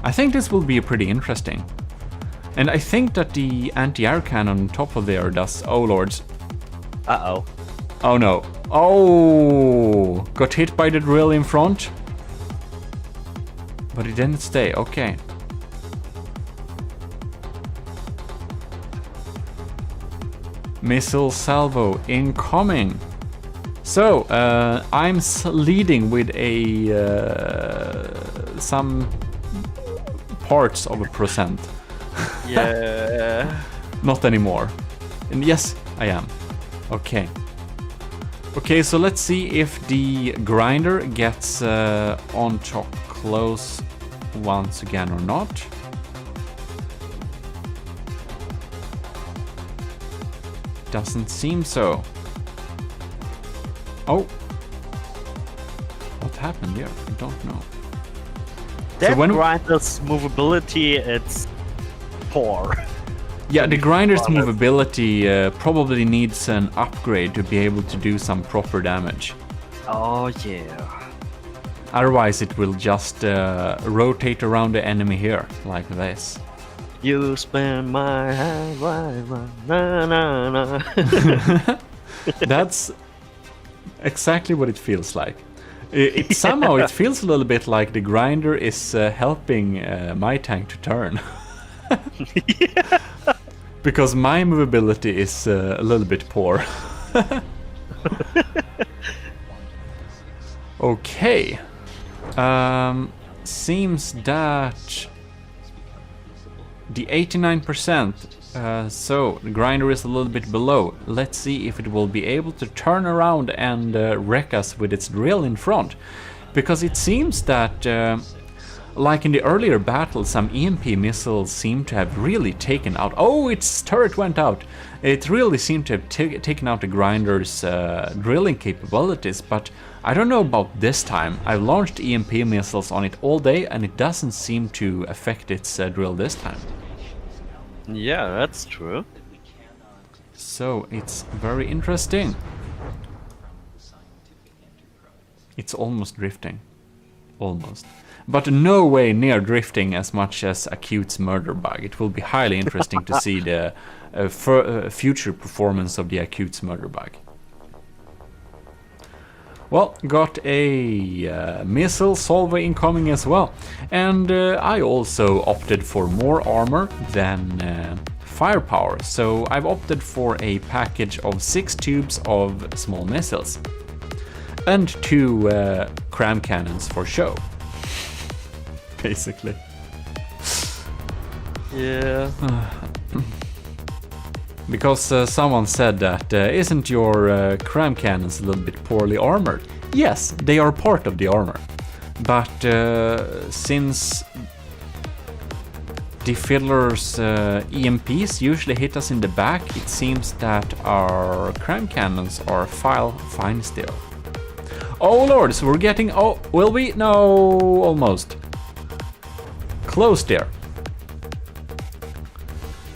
I think this will be pretty interesting. And I think that the anti-air cannon on top of there does... Oh lords. Uh-oh. Oh no. Oh! Got hit by the drill in front. But it didn't stay, okay. Missile salvo incoming. So, I'm leading with a some parts of a percent. Yeah. Not anymore. And yes, I am. Okay. Okay, so let's see if the grinder gets on top close once again or not. Doesn't seem so. Oh. What happened there? I don't know. That grinder's movability, it's poor. Yeah, the grinder's movability probably needs an upgrade to be able to do some proper damage. Oh yeah. Otherwise it will just rotate around the enemy here, like this. You spin my hand, na na na. That's exactly what it feels like. It somehow it feels a little bit like the grinder is helping my tank to turn. Yeah. Because my movability is a little bit poor. Okay. Seems that the 89%, so the grinder is a little bit below. Let's see if it will be able to turn around and wreck us with its drill in front. Because it seems that, like in the earlier battle, some EMP missiles seem to have really taken out... Oh, its turret went out! It really seemed to have taken out the grinder's drilling capabilities, but I don't know about this time. I've launched EMP missiles on it all day and it doesn't seem to affect its drill this time. Yeah, that's true. So, it's very interesting. It's almost drifting. Almost. But no way near drifting as much as Acute's murder bug. It will be highly interesting to see the future performance of the Acute's murder bug. Well, got a missile salvo incoming as well. And I also opted for more armor than firepower. So I've opted for a package of 6 tubes of small missiles. And 2 cram cannons for show. Basically. Yeah. Because someone said that, isn't your cram cannons a little bit poorly armored? Yes, they are part of the armor. But since the Fiddler's EMPs usually hit us in the back, it seems that our cram cannons are fine still. Oh lord, so we're getting... Oh, will we? No, almost. Close there.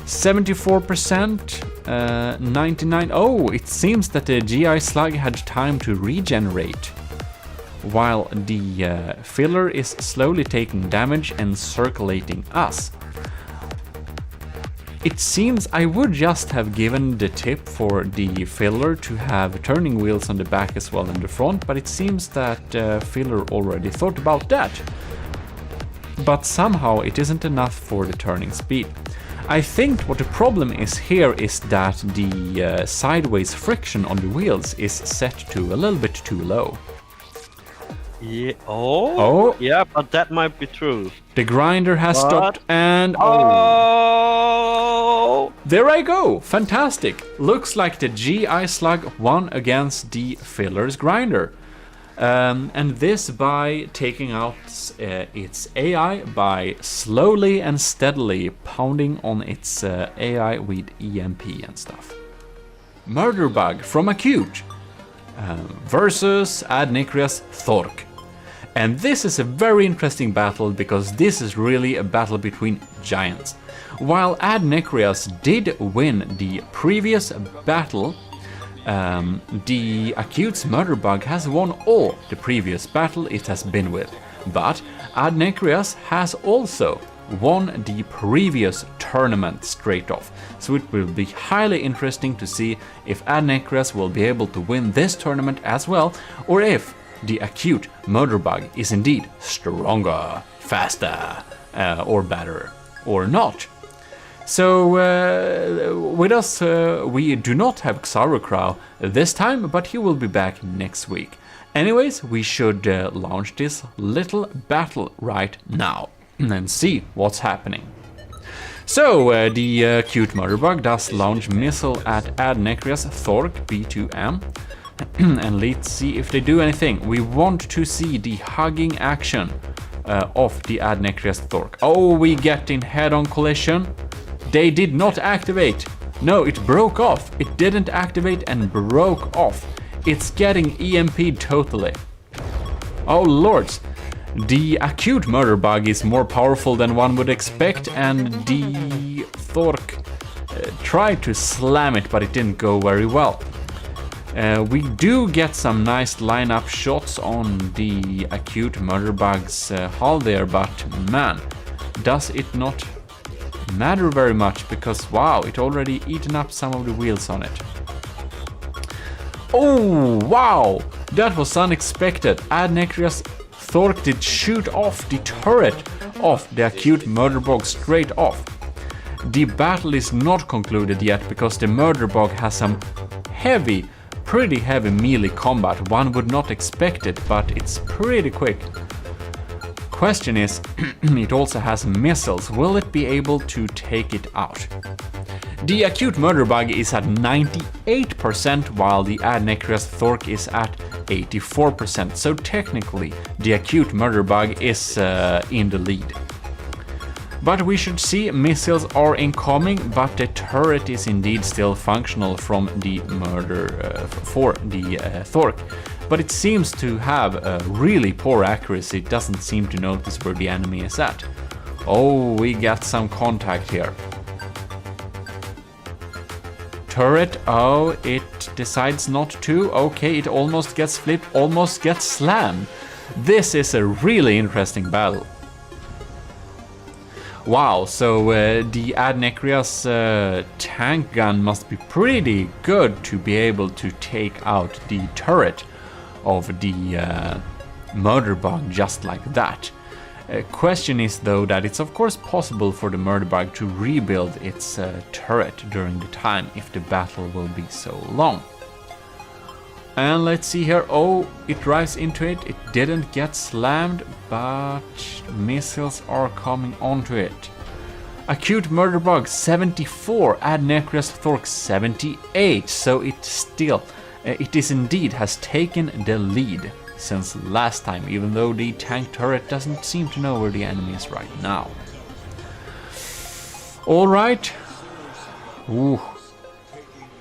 74%, 99. Oh, it seems that the GI Slug had time to regenerate, while the filler is slowly taking damage and circulating us. It seems I would just have given the tip for the filler to have turning wheels on the back as well in the front, but it seems that filler already thought about that. But somehow it isn't enough for the turning speed. I think what the problem is here is that the sideways friction on the wheels is set to a little bit too low. Yeah. Oh. Yeah, but that might be true. The grinder has stopped and... Oh! So there I go, fantastic. Looks like the GI Slug won against the Filler's Grinder. And this by taking out its AI by slowly and steadily pounding on its AI with EMP and stuff. Murderbug from Acute versus Adnecreus Thork. And this is a very interesting battle because this is really a battle between giants. While Adnecreus did win the previous battle, the Acute's Murderbug has won all the previous battle it has been with. But Adnecreus has also won the previous tournament straight off. So it will be highly interesting to see if Adnecreus will be able to win this tournament as well, or if the Acute Murderbug is indeed stronger, faster, or better, or not. So with us, we do not have Xarocrow this time, but he will be back next week. Anyways, we should launch this little battle right now and see what's happening. So the Acute Murderbug does launch missile at Adnecreus Thork B2M. And let's see if they do anything. We want to see the hugging action of the Adnecreus Thork. Oh, we get in head-on collision. They did not activate. No, it broke off. It didn't activate and broke off. It's getting EMP'd totally. Oh lords. The Acute Murderbug is more powerful than one would expect, and the Thork tried to slam it, but it didn't go very well. We do get some nice lineup shots on the Acute Murderbug's hull there, but man, does it not matter very much, because wow, it already eaten up some of the wheels on it. Oh wow, that was unexpected. Adnecreus Thork did shoot off the turret of the Acute Murderbug straight off. The battle is not concluded yet because the Murderbug has some pretty heavy melee combat. One would not expect it, but it's pretty quick. Question is, it also has missiles. Will it be able to take it out? The Acute Murderbug is at 98%, while the Adnecreus Thork is at 84%. So technically, the Acute Murderbug is in the lead. But we should see missiles are incoming, but the turret is indeed still functional from the for the Thork. But it seems to have a really poor accuracy. It doesn't seem to notice where the enemy is at. Oh, we got some contact here. Turret, oh, it decides not to. Okay, it almost gets flipped, almost gets slammed. This is a really interesting battle. Wow, so the Adnecreus tank gun must be pretty good to be able to take out the turret of the Murderbug just like that. Question is though that it's of course possible for the Murderbug to rebuild its turret during the time if the battle will be so long. And let's see here, oh, it drives into it, it didn't get slammed, but missiles are coming onto it. Acute Murderbug 74, Adnecreus Thork 78, so it still, it is indeed has taken the lead since last time, even though the tank turret doesn't seem to know where the enemy is right now. Alright. Ooh.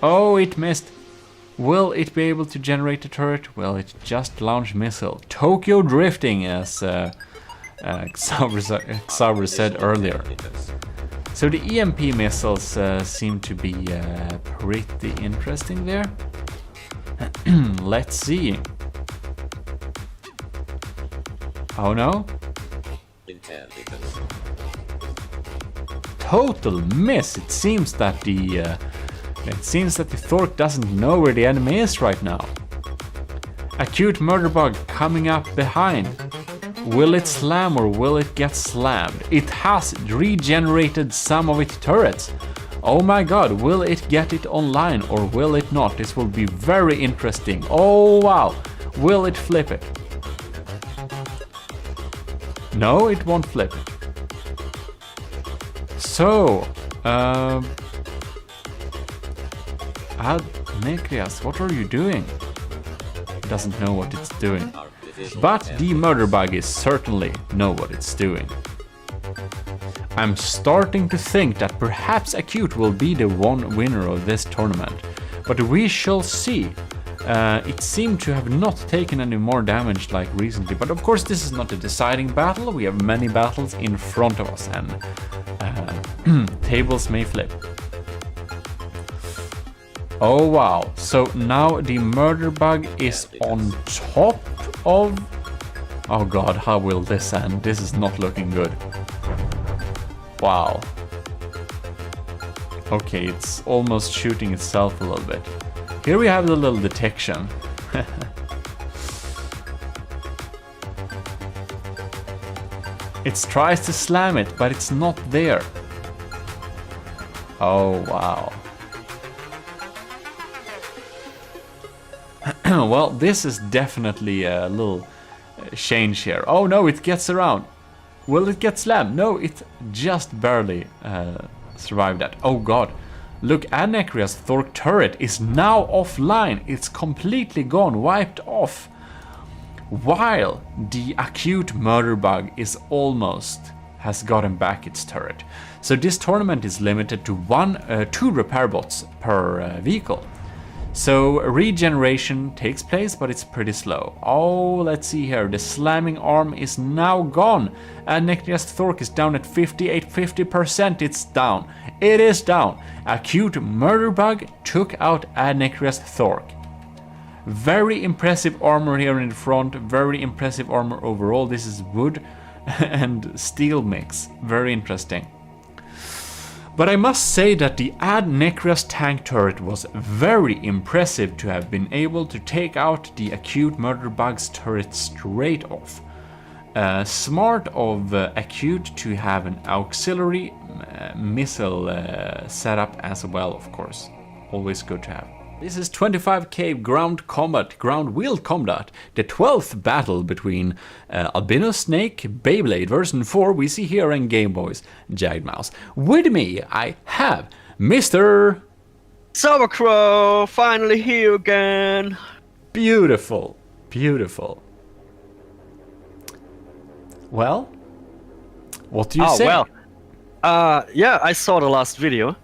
Oh, it missed. Will it be able to generate a turret? Well, it just launched missile. Tokyo drifting, as Xaver said earlier. So the EMP missiles seem to be pretty interesting there. Let's see. Oh no? Total miss. It seems that the Thork doesn't know where the enemy is right now. Acute Murderbug coming up behind. Will it slam or will it get slammed? It has regenerated some of its turrets. Oh my god, will it get it online or will it not? This will be very interesting. Oh wow, will it flip it? No, it won't flip it. So, Adnekrias, what are you doing? It doesn't know what it's doing. But the murder bug is certainly know what it's doing. I'm starting to think that perhaps Acute will be the one winner of this tournament, but we shall see. It seemed to have not taken any more damage like recently, but of course this is not a deciding battle. We have many battles in front of us, and tables may flip. Oh wow, so now the murder bug is on top of... Oh god, how will this end? This is not looking good. Wow. Okay, it's almost shooting itself a little bit. Here we have the little detection. It tries to slam it, but it's not there. Oh, wow. Well, this is definitely a little change here. Oh no, it gets around. Will it get slammed? No, it just barely survived that. Oh god. Look, Adnekrias Thork turret is now offline. It's completely gone, wiped off. While the Acute murder bug is almost has gotten back its turret. So this tournament is limited to 2 repair bots per vehicle. So regeneration takes place, but it's pretty slow. Oh, let's see here. The slamming arm is now gone. Adnekrias Thork is down at 50%. It's down. It is down. Acute murder bug took out Adnekrias Thork. Very impressive armor here in the front. Very impressive armor overall. This is wood and steel mix. Very interesting. But I must say that the Adnekrias tank turret was very impressive to have been able to take out the Acute murder bug's turret straight off. Smart of Acute to have an auxiliary missile setup as well, of course. Always good to have. This is 25k ground wheel combat, the 12th battle between Albino Snake, Beyblade version 4 we see here in Game Boys, Jagged Mouse. With me I have Mr. Sauerkraut, finally here again. Beautiful, beautiful. Well, what do you say? Well, yeah, I saw the last video.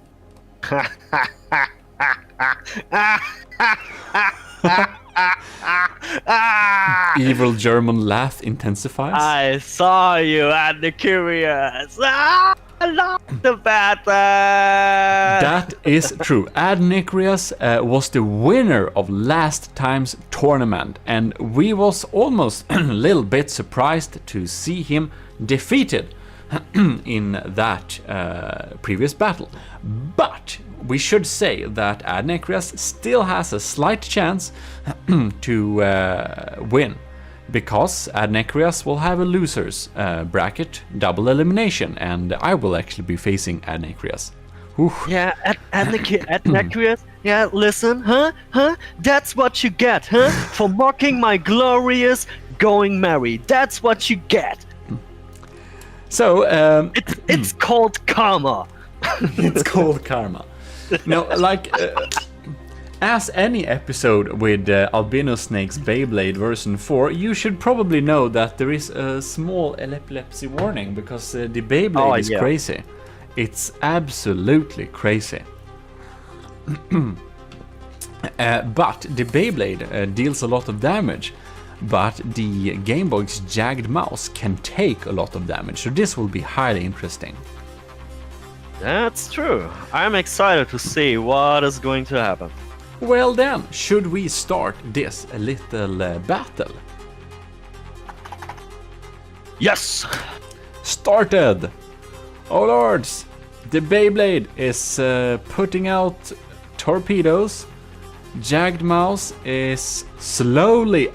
Evil German laugh intensifies. I saw you at the curious. I love the battle. That is true. Adnekrias was the winner of last time's tournament, and we was almost a little bit surprised to see him defeated in that previous battle. But we should say that Adnekrias still has a slight chance to win, because Adnekrias will have a losers bracket double elimination, and I will actually be facing Adnekrias. Yeah, Adnekrias. Yeah, listen, huh? That's what you get, huh? For mocking my glorious going merry. That's what you get. So it's called karma. It's called karma. No, like as any episode with Albino Snake's Beyblade version 4, you should probably know that there is a small epilepsy warning, because the Beyblade is crazy. It's absolutely crazy. But the Beyblade deals a lot of damage, but the Game Boy's Jagged Mouse can take a lot of damage, so this will be highly interesting. That's true. I'm excited to see what is going to happen. Well then, should we start this little battle? Yes! Started! Oh lords! The Beyblade is putting out torpedoes. Jagged Mouse is slowly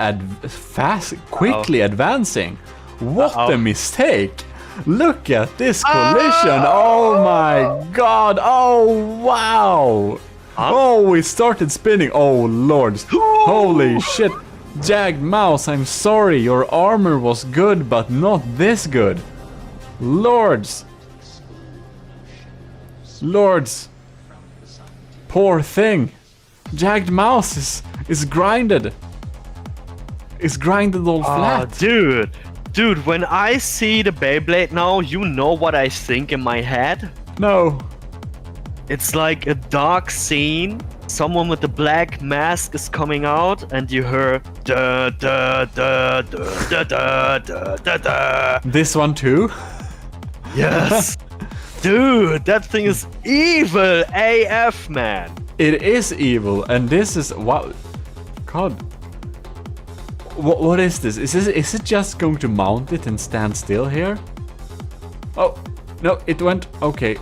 quickly advancing. What a mistake! Look at this collision! Oh my god! Oh wow! Oh, it started spinning! Oh lords! Holy shit! Jagged Mouse, I'm sorry, your armor was good, but not this good. Lords! Lords! Poor thing! Jagged mouse is grinded. It's grinded all flat. Dude, when I see the Beyblade now, you know what I think in my head? No. It's like a dark scene. Someone with a black mask is coming out, and you hear da da da da da da da da. This one too? Yes. Dude, that thing is evil AF, man. It is evil, and this is wow. God. What is this? Is it just going to mount it and stand still here? Oh, no, it went okay.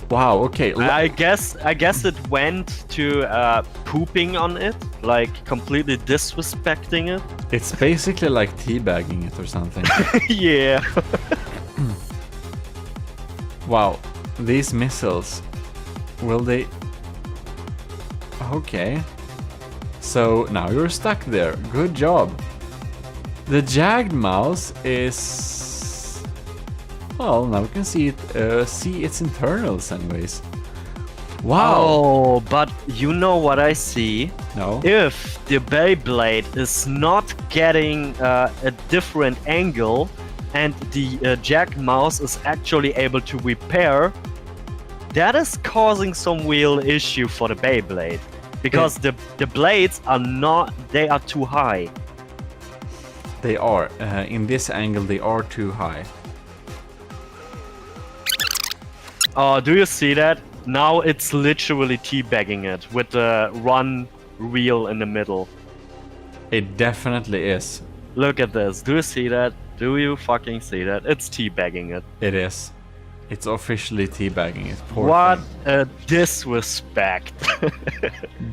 Wow, okay. I guess it went to pooping on it, like completely disrespecting it. It's basically like teabagging it or something. Yeah. Wow, these missiles, will they... Okay. So now you're stuck there. Good job. The jagged mouse is... Well, now we can see it. See its internals, anyways. Wow. Oh, but you know what I see? No. If the Beyblade is not getting a different angle, and the jagged mouse is actually able to repair, that is causing some real issue for the Beyblade. Because the blades are not, they are too high. They are. In this angle, they are too high. Oh, do you see that? Now it's literally teabagging it with the run wheel in the middle. It definitely is. Look at this. Do you see that? Do you fucking see that? It's teabagging it. It is. It's officially teabagging it. Poor what thing. a disrespect.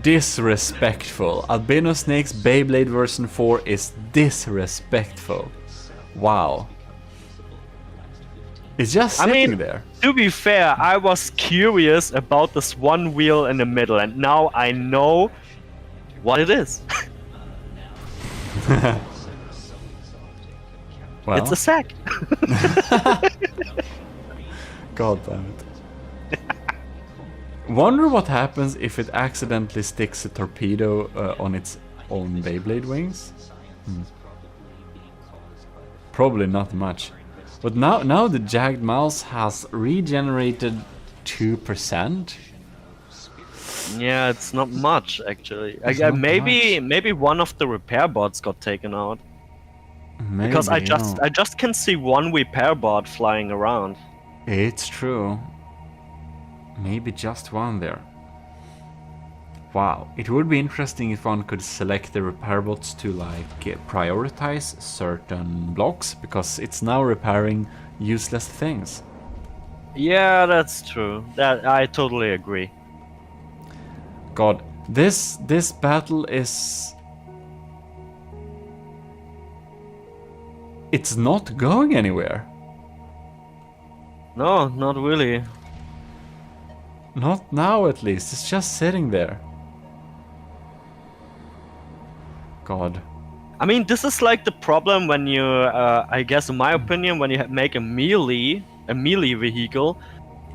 Disrespectful. Albino Snake's Beyblade version 4 is disrespectful. Wow. It's just sitting there. To be fair, I was curious about this one wheel in the middle, and now I know what it is. Well. It's a sack. God damn it. Wonder what happens if it accidentally sticks a torpedo on its own Beyblade wings? Probably not much. But now the jagged mouse has regenerated 2%. Yeah, it's not much actually. Not maybe one of the repair bots got taken out. Maybe, because I just can see one repair bot flying around. It's true. Maybe just one there. Wow, it would be interesting if one could select the repair bots to like prioritize certain blocks, because it's now repairing useless things. Yeah, that's true. That I totally agree. God, this battle is... It's not going anywhere. No, not really. Not now, at least. It's just sitting there. God. I mean, this is like the problem when you, I guess in my opinion, when you make a melee vehicle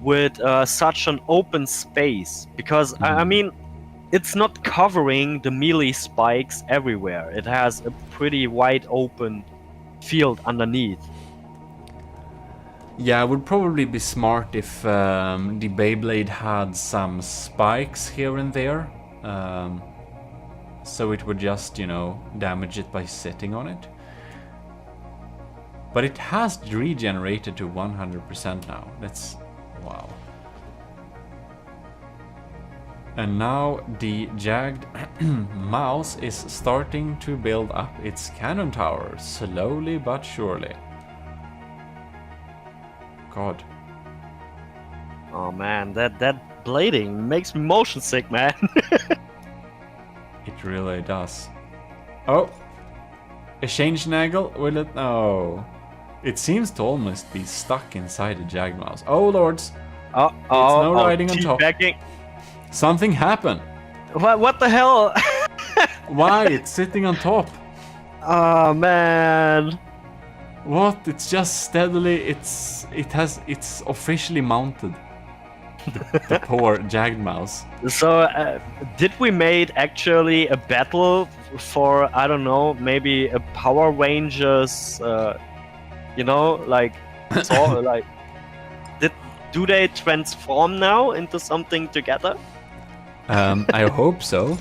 with such an open space. Because, I mean, it's not covering the melee spikes everywhere. It has a pretty wide open field underneath. Yeah, it would probably be smart if the Beyblade had some spikes here and there. So it would just, you know, damage it by sitting on it. But it has regenerated to 100% now. That's... wow. And now the jagged mouse is starting to build up its cannon tower, slowly but surely. God. Oh man, that blading makes me motion sick, man. It really does. Oh! A change naggle? Will it? No. It seems to almost be stuck inside the jagged mouse. Oh lords! It's no riding on top. Something happened! What the hell? Why? It's sitting on top. Oh man. What? It's just steadily, it's officially mounted. The poor jagged mouse. So, did we made actually a battle for, I don't know, maybe a Power Rangers, you know, like, so, like, do they transform now into something together? I hope so.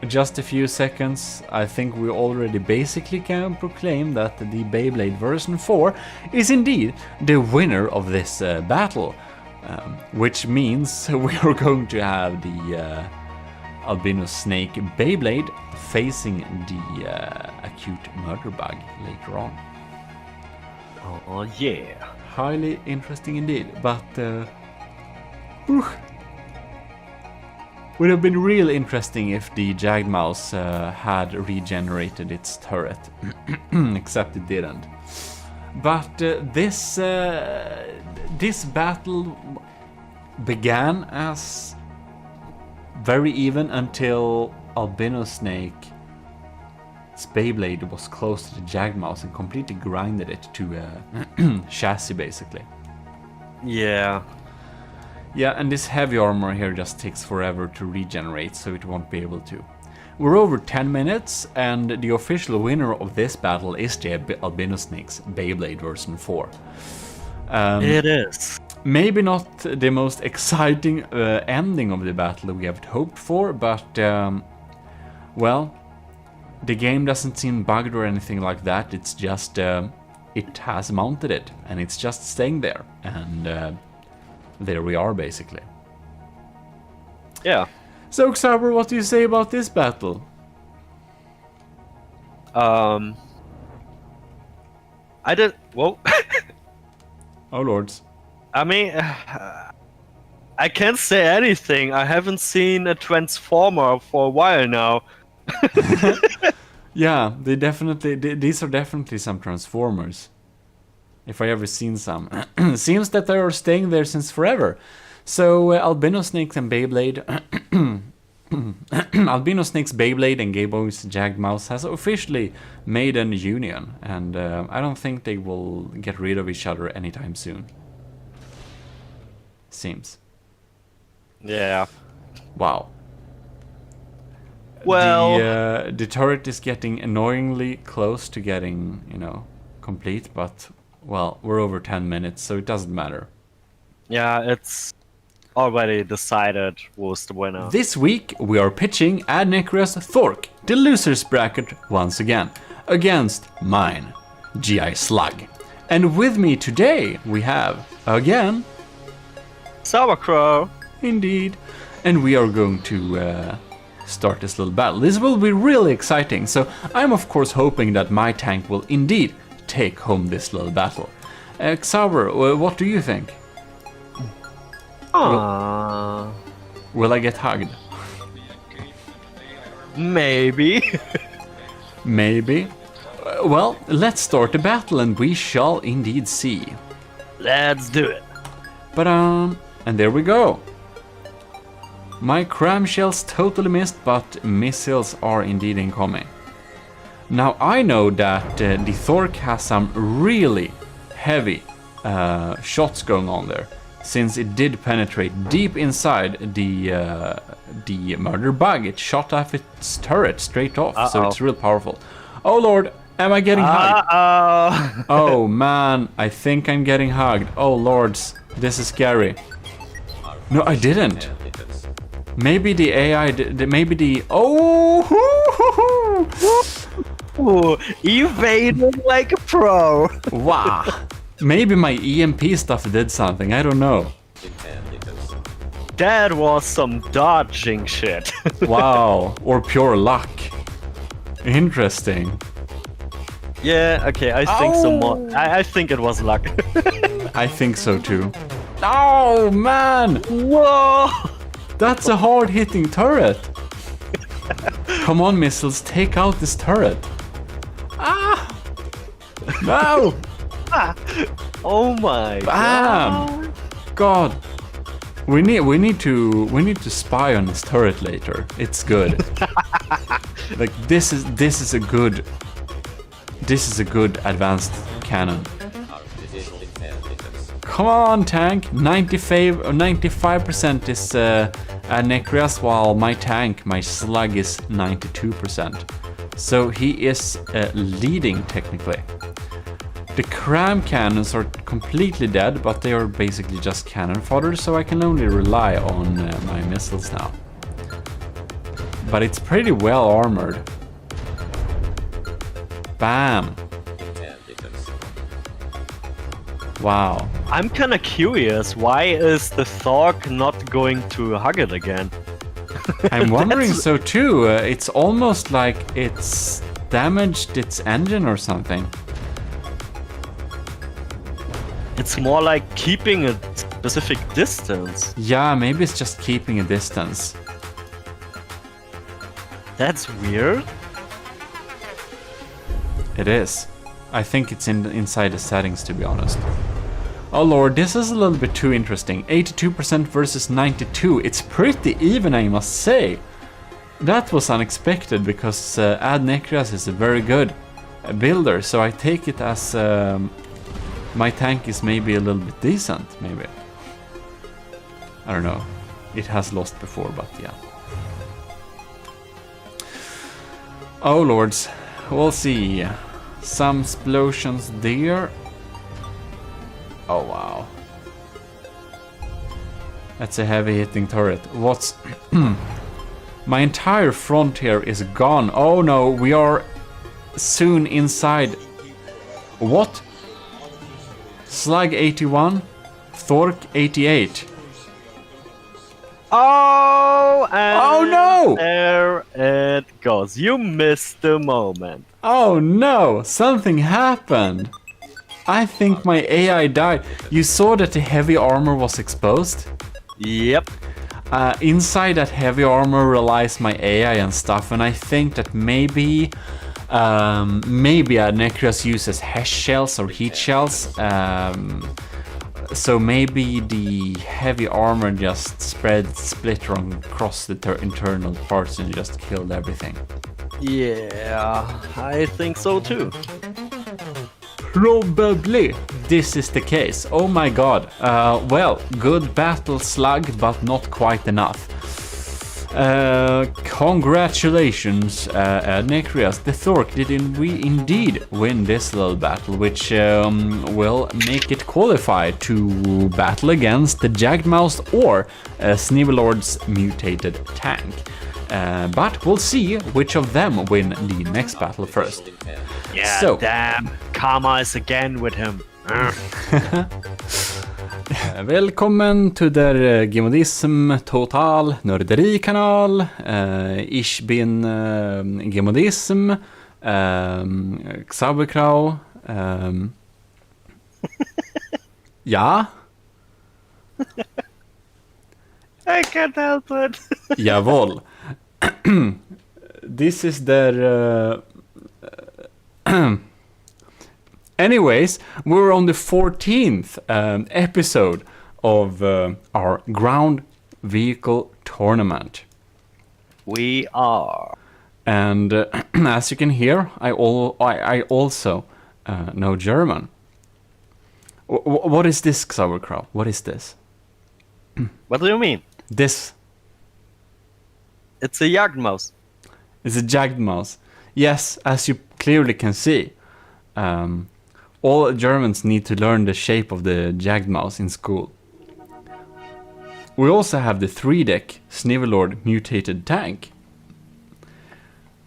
Just a few seconds, I think we already basically can proclaim that the Beyblade version 4 is indeed the winner of this battle, which means we are going to have the albino snake Beyblade facing the acute murder bug later on. Oh yeah. Highly interesting indeed, but would have been really interesting if the jagged mouse had regenerated its turret, except it didn't. But this battle began as very even until albino snake's Beyblade was close to the jagged mouse and completely grinded it to a chassis, basically. Yeah. Yeah, and this heavy armor here just takes forever to regenerate, so it won't be able to. We're over 10 minutes, and the official winner of this battle is the albino snake's Beyblade version 4. It is. Maybe not the most exciting ending of the battle we have hoped for, but well, the game doesn't seem bugged or anything like that. It's just it has mounted it, and it's just staying there, and there we are, basically. Yeah. So, Xaber, what do you say about this battle? I did. Whoa. Oh, lords. I mean, I can't say anything. I haven't seen a Transformer for a while now. Yeah, these are definitely some Transformers. If I ever seen some. Seems that they are staying there since forever. So, albino snakes and Beyblade... albino snake's Beyblade and Game Boy's jagged mouse has officially made an union, and I don't think they will get rid of each other anytime soon. Seems. Yeah. Wow. Well... The turret is getting annoyingly close to getting, you know, complete, but... Well, we're over 10 minutes, so it doesn't matter. Yeah, it's already decided who's the winner. This week, we are pitching Adnecrus Thork, the loser's bracket, once again, against mine, GI Slug. And with me today, we have, again... Sauerkraut! Indeed. And we are going to start this little battle. This will be really exciting, so I'm of course hoping that my tank will indeed take home this little battle. Xaver, what do you think? Will I get hugged? Maybe. Maybe. Well, let's start the battle and we shall indeed see. Let's do it. And there we go. My cramshells totally missed, but missiles are indeed incoming. Now I know that the Thork has some really heavy shots going on there, since it did penetrate deep inside the murder bug. It shot off its turret straight off, so it's real powerful. Oh lord, am I getting hugged? Oh man, I think I'm getting hugged. Oh lords, this is scary. No, I didn't. Maybe the AI, maybe the... Oh! Ooh, evaded like a pro. Wow. Maybe my EMP stuff did something, I don't know. That was some dodging shit. Wow, or pure luck. Interesting. Yeah, okay, I think some more. I think it was luck. I think so too. Oh man! Whoa! That's a hard-hitting turret. Come on, missiles, take out this turret. Ah! No! Oh my Bam! God. We need to spy on his turret later. It's good. Like this is a good advanced cannon. Come on, tank. 95% is Necreas, while my slug is 92%. So he is leading technically. The cram cannons are completely dead, but they are basically just cannon fodder, so I can only rely on my missiles now. But it's pretty well armored. Bam! Wow. I'm kinda curious, why is the Thork not going to hug it again? I'm wondering so too. It's almost like it's damaged its engine or something. It's more like keeping a specific distance. Yeah, maybe it's just keeping a distance. That's weird. It is. I think it's inside the settings, to be honest. Oh lord, this is a little bit too interesting. 82% versus 92. It's pretty even, I must say. That was unexpected because Ad Necreas is a very good builder, so I take it as my tank is maybe a little bit decent, maybe. I don't know. It has lost before, but yeah. Oh lords, we'll see. Some explosions there. Oh wow. That's a heavy hitting turret. What's... My entire front here is gone. Oh no, we are soon inside. What? Slug 81, Thork 88. Oh, and oh no! There it goes. You missed the moment. Oh no, something happened. I think my AI died. You saw that the heavy armor was exposed? Yep. Inside that heavy armor relies my AI and stuff, and I think that maybe Necreas uses HESH shells or heat shells. So maybe the heavy armor just split across the internal parts and just killed everything. Yeah, I think so too. Probably this is the case. Oh my god. Well, good battle slug, but not quite enough. Congratulations, Necreas. The Thork did indeed win this little battle, which will make it qualify to battle against the Jagged Mouse or Snivelord's mutated tank. But we'll see which of them win the next battle first. Yeah, so, damn. Karma is again with him. Välkommen till der GMODISM total nörderi-kanal. Ich bin GMODISM. Xaberkrau. Ja. I can't help it. Jawohl. This is their... Anyways, we're on the 14th episode of our ground vehicle tournament. We are. And as you can hear, I also know German. What is this, Sauerkraut? What is this? What do you mean? This. It's a Jagged Mouse. It's a Jagged Mouse. Yes, as you clearly can see. All Germans need to learn the shape of the Jagged Mouse in school. We also have the 3-deck Snivelord mutated tank,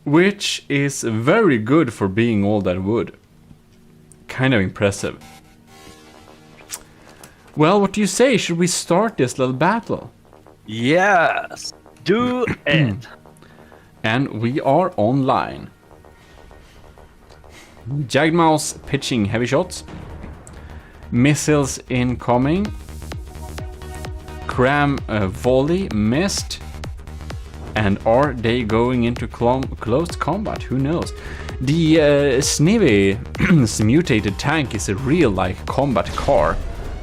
which is very good for being all that wood. Kind of impressive. Well, what do you say? Should we start this little battle? Yes, do it. And we are online. Jagged Mouse pitching heavy shots. Missiles incoming. Cram volley missed. And are they going into close combat? Who knows? The Snivvy's mutated tank is a real like combat car,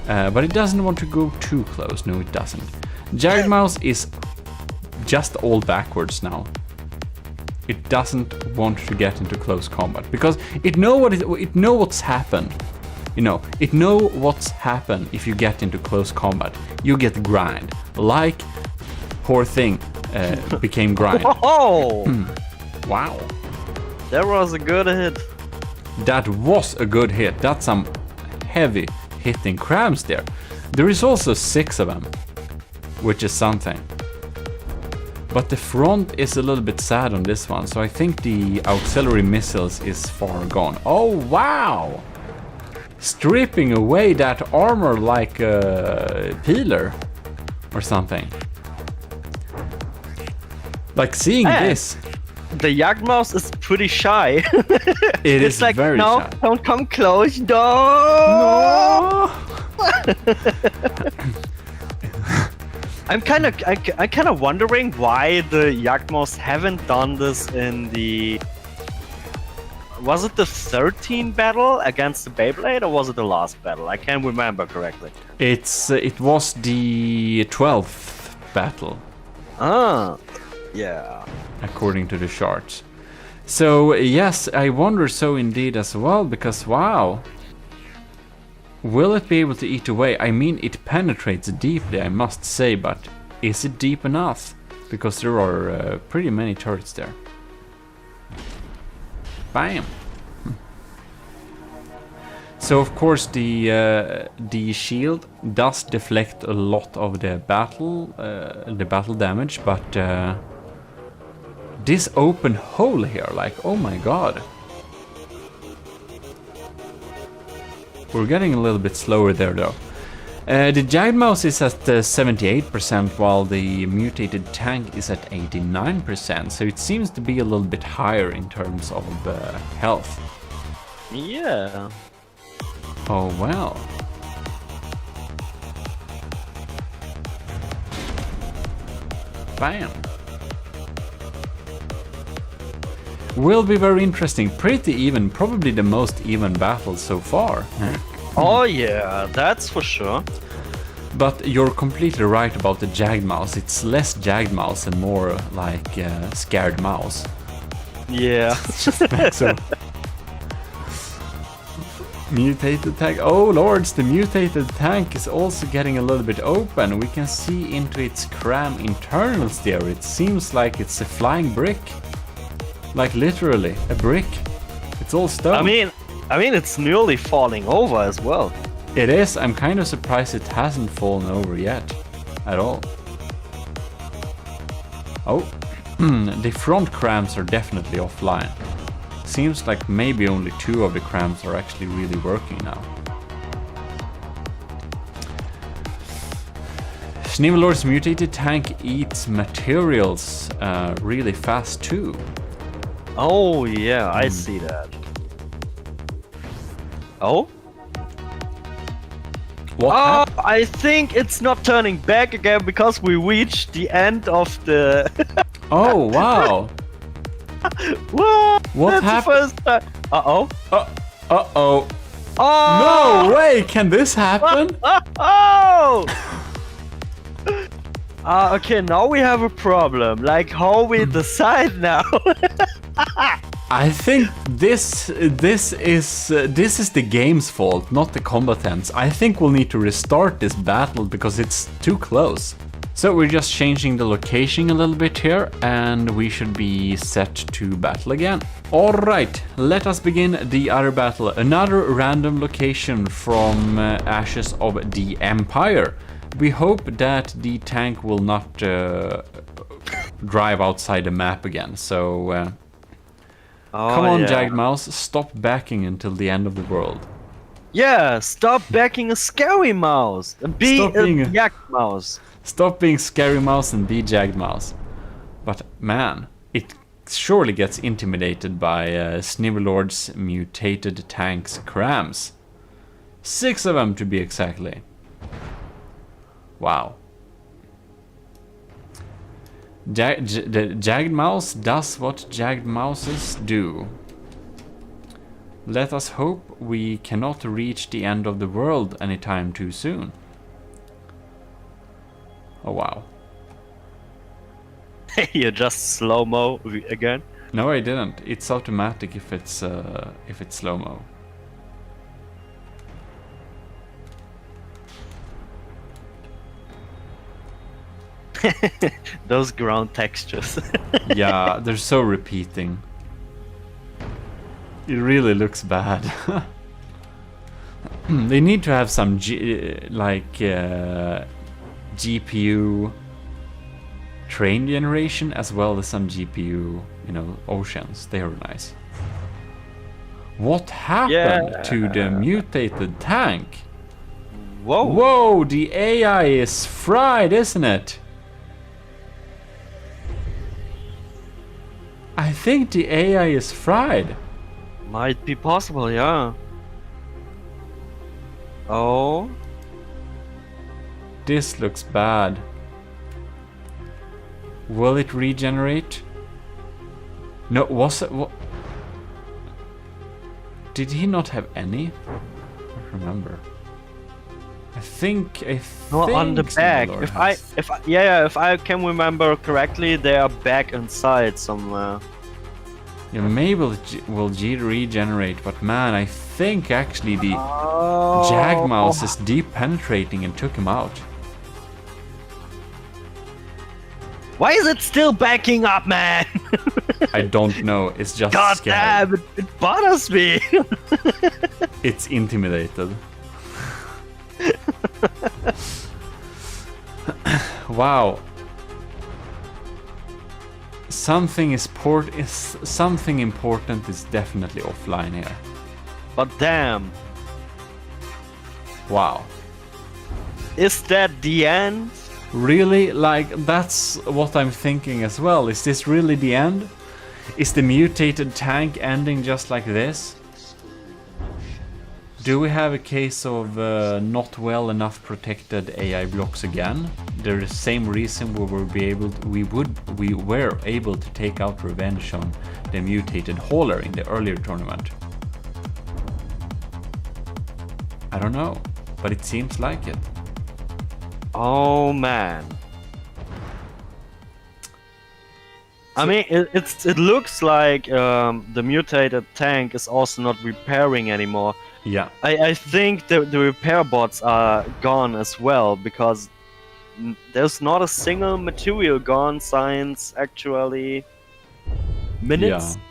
but it doesn't want to go too close. No, it doesn't. Jagged Mouse is just all backwards now. It doesn't want to get into close combat because it know what's happened. You know, it know what's happened if you get into close combat. You get grind, like poor thing became grind. Whoa! Wow. That was a good hit. That was a good hit. That's some heavy hitting crabs there. There is also 6 of them, which is something. But the front is a little bit sad on this one, so I think the auxiliary missiles is far gone. Oh wow! Stripping away that armor like a peeler or something. Like seeing this. The Jagdmaus is pretty shy. It is like, very no, shy. Don't come close, no! I'm kind of wondering why the Jagdmaus haven't done this in the... Was it the 13th battle against the Beyblade, or was it the last battle? I can't remember correctly. It was the 12th battle. Ah, yeah. According to the charts. So yes, I wonder so indeed as well, because wow. Will it be able to eat away? I mean, it penetrates deeply, I must say, but is it deep enough? Because there are pretty many turrets there. Bam! So of course the shield does deflect a lot of the battle damage, but this open hole here, like, oh my god. We're getting a little bit slower there though. The Jagged Mouse is at 78%, while the mutated tank is at 89%, so it seems to be a little bit higher in terms of health. Yeah. Oh well. Bam. Will be very interesting. Pretty even, probably the most even battle so far. Oh yeah, that's for sure. But you're completely right about the Jagged Mouse. It's less Jagged Mouse and more like Scared Mouse. Yeah. So mutated tank. Oh lords, the mutated tank is also getting a little bit open. We can see into its cram internals there. It seems like it's a flying brick. Like literally, a brick. It's all stone. I mean, it's nearly falling over as well. It is. I'm kind of surprised it hasn't fallen over yet. At all. Oh. The front crams are definitely offline. Seems like maybe only 2 of the crams are actually really working now. Snivelord's mutated tank eats materials really fast too. Oh yeah, I see that. Oh? What I think it's not turning back again because we reached the end of the... Oh, wow. What happened? The first time. Uh-oh. Uh-oh. Oh! No way, can this happen? Oh! Okay, now we have a problem. Like, how we decide now? I think this is the game's fault, not the combatants. I think we'll need to restart this battle because it's too close. So we're just changing the location a little bit here, and we should be set to battle again. Alright, let us begin the other battle. Another random location from Ashes of the Empire. We hope that the tank will not drive outside the map again, so... come on, yeah. Jagged Mouse, stop backing until the end of the world. Yeah, stop backing a scary mouse and be a Jagged Mouse. Stop being Scary Mouse and be Jagged Mouse. But man, it surely gets intimidated by Snivelord's mutated tank's crams. 6 of them to be exactly. Wow. The Jagged Mouse does what Jagged Mouses do. Let us hope we cannot reach the end of the world anytime too soon. Oh wow. You just slow-mo again? No, I didn't. It's automatic if it's slow-mo. Those ground textures. Yeah, they're so repeating. It really looks bad. They need to have some GPU train generation as well as some GPU, oceans. They are nice. What happened to the mutated tank? Whoa! Whoa, the AI is fried, isn't it? I think the AI is fried. Might be possible, yeah. Oh. This looks bad. Will it regenerate? No, was it? What? Did he not have any? I don't remember. I think. No, on the back. If I can remember correctly, they are back inside somewhere. Yeah, maybe will G regenerate, but man, I think actually the Jagmouse is deep penetrating and took him out. Why is it still backing up, man? I don't know. It's just God scary. damn, it bothers me. It's intimidated. Wow. Something important is definitely offline here. But damn. Wow. Is that the end? Really? Like, that's what I'm thinking as well. Is this really the end? Is the mutated tank ending just like this? Do we have a case of not well enough protected AI blocks again? The same reason we were able to take out revenge on the mutated hauler in the earlier tournament. I don't know, but it seems like it. Oh man. I mean, it looks like the mutated tank is also not repairing anymore. Yeah. I think the repair bots are gone as well, because there's not a single material gone since actually minutes. Yeah.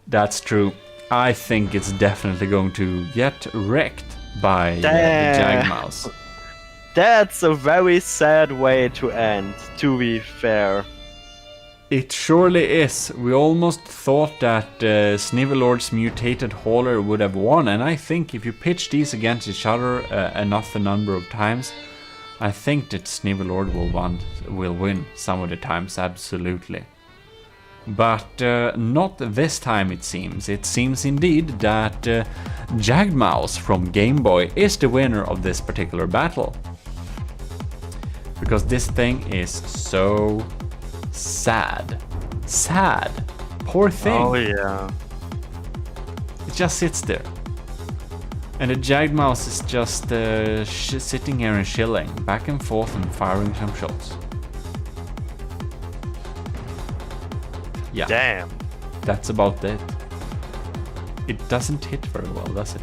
That's true. I think it's definitely going to get wrecked by the Jagmouse. That's a very sad way to end, to be fair. It surely is. We almost thought that Snivelord's mutated hauler would have won, and I think if you pitch these against each other enough a number of times, I think that Snivelord will win some of the times, absolutely. But not this time, it seems. It seems indeed that Jagmouse from Game Boy is the winner of this particular battle. Because this thing is so sad. Sad. Poor thing. Oh yeah. It just sits there. And the Jagmouse is just sitting here and chilling, back and forth and firing some shots. Yeah. Damn. That's about it. It doesn't hit very well, does it?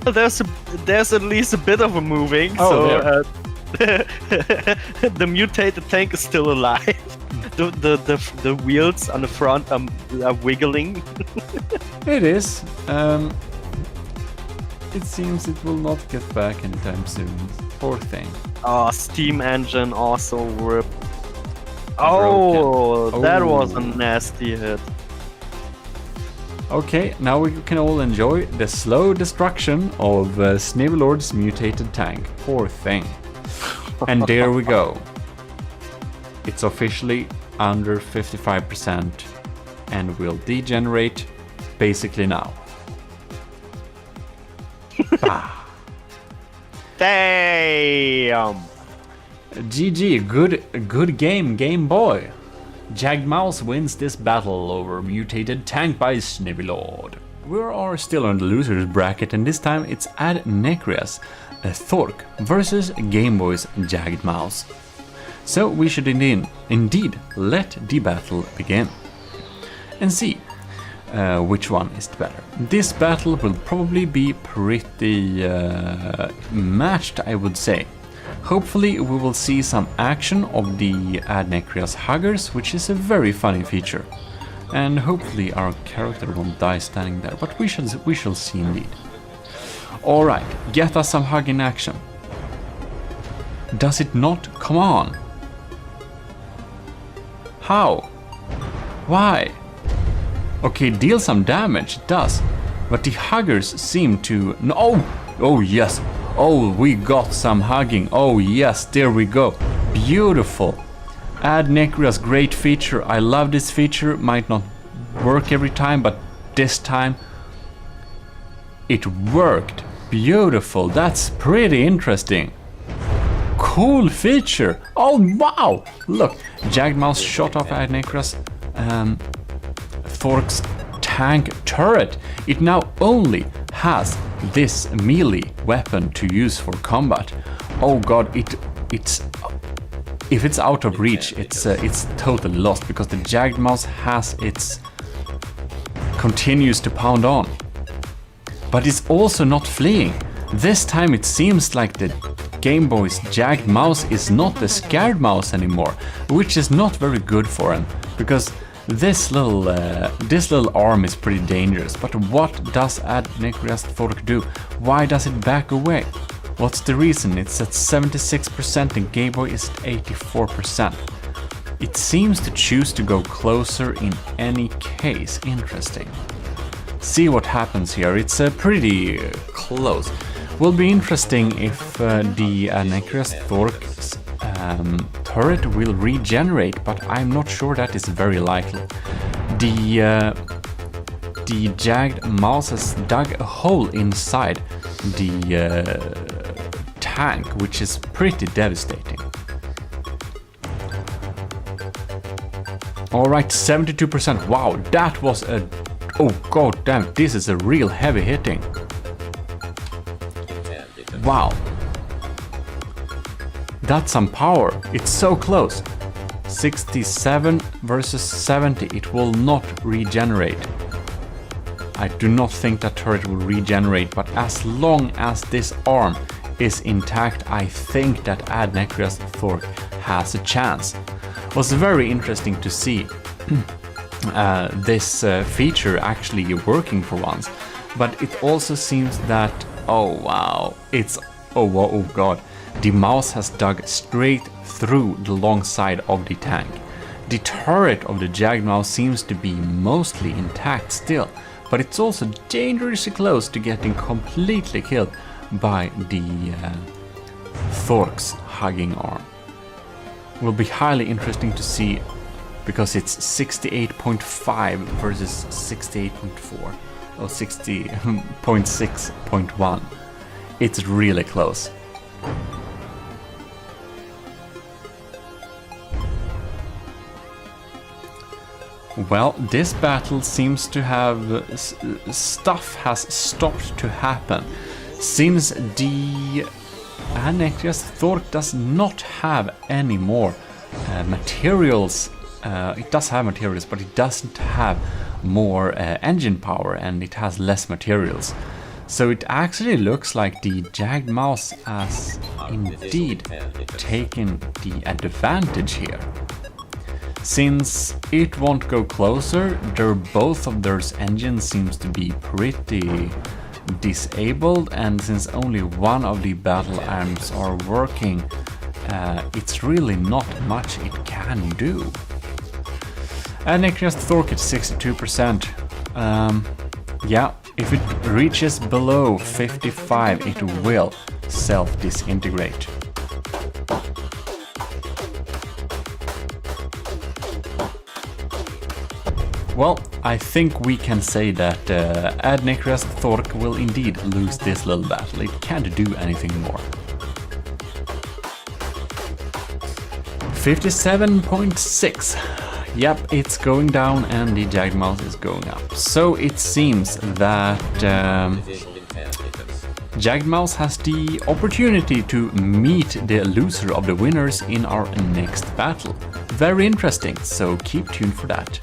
There's at least a bit of a moving, oh, so the mutated tank is still alive. The wheels on the front are wiggling. It is. It seems it will not get back anytime soon. Poor thing. Oh, steam engine also ripped. Oh, that was a nasty hit. Okay, now we can all enjoy the slow destruction of Snivelord's mutated tank. Poor thing. And there we go. It's officially under 55% and will degenerate basically now. Bah. Damn! GG, good game, Game Boy. Jagged Mouse wins this battle over mutated tank by Snivelord. We are still on the losers bracket, and this time it's Ad Necrias, Thork versus Game Boy's Jagged Mouse. So we should indeed let the battle begin and see which one is the better. This battle will probably be pretty matched, I would say. Hopefully we will see some action of the Ad Necrias huggers, which is a very funny feature. And hopefully our character won't die standing there, but we shall see indeed. Alright, get us some hugging action. Does it not? Come on. How? Why? Okay, deal some damage, it does. But the huggers seem to... No! Oh yes! Oh, we got some hugging. Oh yes, there we go. Beautiful. Ad Necrias, great feature. I love this feature. Might not work every time, but this time it worked. Beautiful. That's pretty interesting. Cool feature. Oh wow! Look, Jagged Mouse shot off Ad Necrias Thork's tank turret. It now only has this melee weapon to use for combat. Oh god, it's if it's out of reach, it's totally lost, because the Jagged Mouse continues to pound on. But it's also not fleeing. This time it seems like the Game Boy's Jagged Mouse is not the scared mouse anymore, which is not very good for him, because this little arm is pretty dangerous. But what does Ad Necrias Thork do? Why does it back away? What's the reason? It's at 76% and Game Boy is at 84%. It seems to choose to go closer in any case. Interesting. See what happens here. It's pretty close. Will be interesting if the Ad Necrias Thork's turret will regenerate, but I'm not sure that is very likely. The Jagged Mouse has dug a hole inside the tank, which is pretty devastating. Alright, 72%. Wow, that was a... Oh god damn, this is a real heavy hitting. Wow. That's some power. It's so close. 67 versus 70. It will not regenerate. I do not think that turret will regenerate, but as long as this arm is intact, I think that Ad Necrias Thork has a chance. It was very interesting to see this feature actually working for once, but it also seems that, oh wow, oh god, the mouse has dug straight through the long side of the tank. The turret of the Jagged Mouse seems to be mostly intact still, but it's also dangerously close to getting completely killed by the Thork's hugging arm. Will be highly interesting to see, because it's 68.5 versus 68.4 or 60.6.1. It's really close. Well, this battle seems to have... stuff has stopped to happen, since the Ad Necrias Thork does not have any more materials. It does have materials, but it doesn't have more engine power, and it has less materials. So it actually looks like the Jagged Mouse has indeed taken the advantage here. Since it won't go closer, both of their engines seems to be pretty disabled, and since only one of the battle arms are working, it's really not much it can do. Ad Necrias Thork at 62%. Yeah, if it reaches below 55, it will self-disintegrate. Well, I think we can say that Ad Necrias Thork will indeed lose this little battle. It can't do anything more. 57.6. Yep, it's going down and the jagged mouse is going up. So it seems that Jagged Mouse has the opportunity to meet the loser of the winners in our next battle. Very interesting, so keep tuned for that.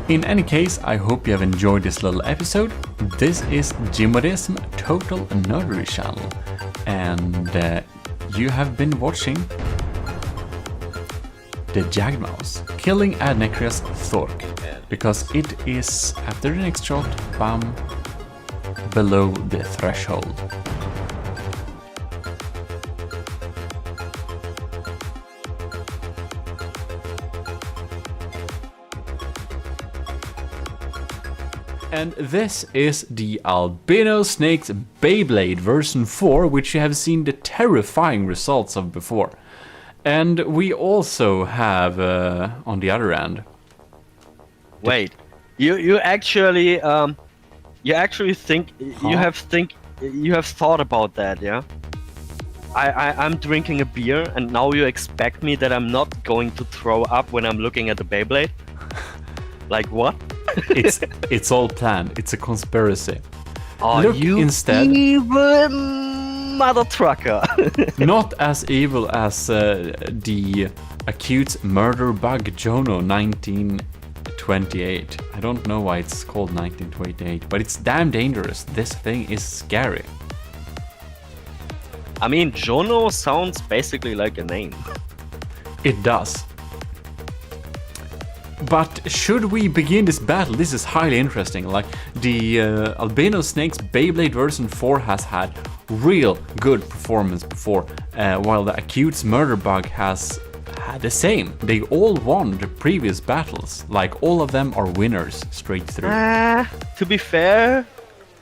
In any case, I hope you have enjoyed this little episode. This is GMODIST Total Nerdery channel, and you have been watching the Jagged Mouse killing Adnecrius Thork, because it is, after the next shot, bam, below the threshold. And this is the Albino Snakes Beyblade version 4, which you have seen the terrifying results of before. And we also have, on the other end... Wait, you actually think you have thought about that, yeah? I'm drinking a beer, and now you expect me that I'm not going to throw up when I'm looking at the Beyblade? Like what? it's all planned. It's a conspiracy. Oh, Look you instead, evil mother trucker! not as evil as the acute murder bug Jono 1928. I don't know why it's called 1928, but it's damn dangerous. This thing is scary. I mean, Jono sounds basically like a name. It does. But should we begin this battle? This is highly interesting. Like, the Albino Snakes Beyblade version 4 has had real good performance before, while the Acute's Murder Bug has had the same. They all won the previous battles. Like, all of them are winners straight through. To be fair,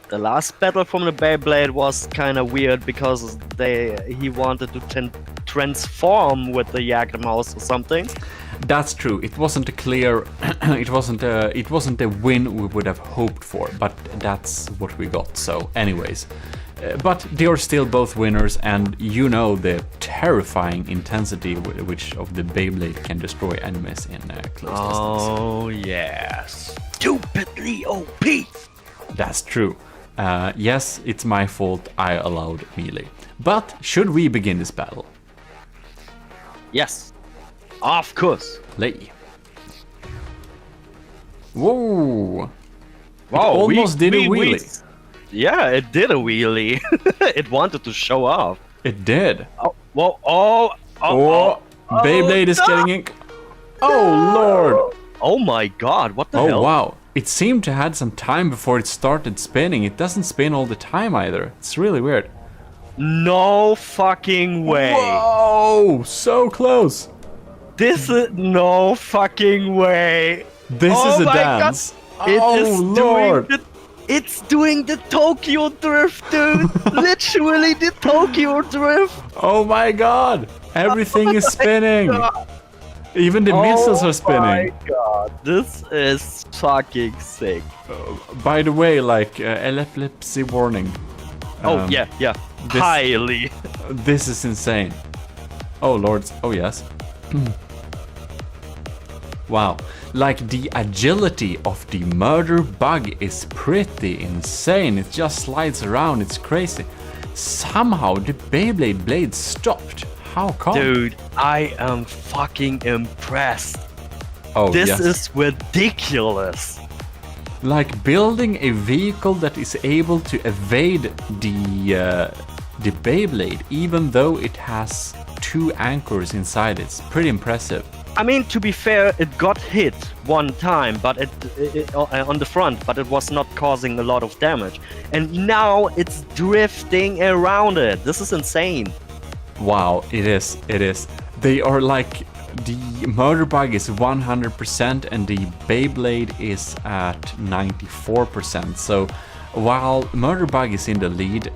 the last battle from the Beyblade was kind of weird because he wanted to transform with the Jagged Mouse or something. That's true. It wasn't a clear. it wasn't a win we would have hoped for, but that's what we got. So, anyways, but they are still both winners, and you know the terrifying intensity which of the Beyblade can destroy enemies in close distance. Oh yes, stupidly OP. That's true. Yes, it's my fault. I allowed melee. But should we begin this battle? Yes. Of course. Lay. Whoa! Wow! Almost did a wheelie. Yeah, it did a wheelie. It wanted to show off. It did. Oh! Whoa! Beyblade is getting in. Oh lord! Oh my god! What the hell? Oh wow! It seemed to had some time before it started spinning. It doesn't spin all the time either. It's really weird. No fucking way! Whoa! So close. This is no fucking way. This is a dance. God. It's doing the Tokyo Drift, dude. Literally the Tokyo Drift. Oh my god. Everything is spinning. God. Even the missiles are spinning. Oh my god. This is fucking sick. By the way, like, epilepsy warning. Yeah. Highly. This is insane. Oh lords. Oh yes. Wow, like the agility of the murder bug is pretty insane. It just slides around, it's crazy. Somehow the Beyblade blade stopped. How come? Dude, I am fucking impressed. Oh, this yes. is ridiculous. Like building a vehicle that is able to evade the Beyblade, even though it has 2 anchors inside. It's pretty impressive. I mean, to be fair, it got hit one time, but it on the front, but it was not causing a lot of damage. And now it's drifting around it. This is insane. Wow, it is. They are like, the murder bug is 100% and the Beyblade is at 94%. So while murder bug is in the lead,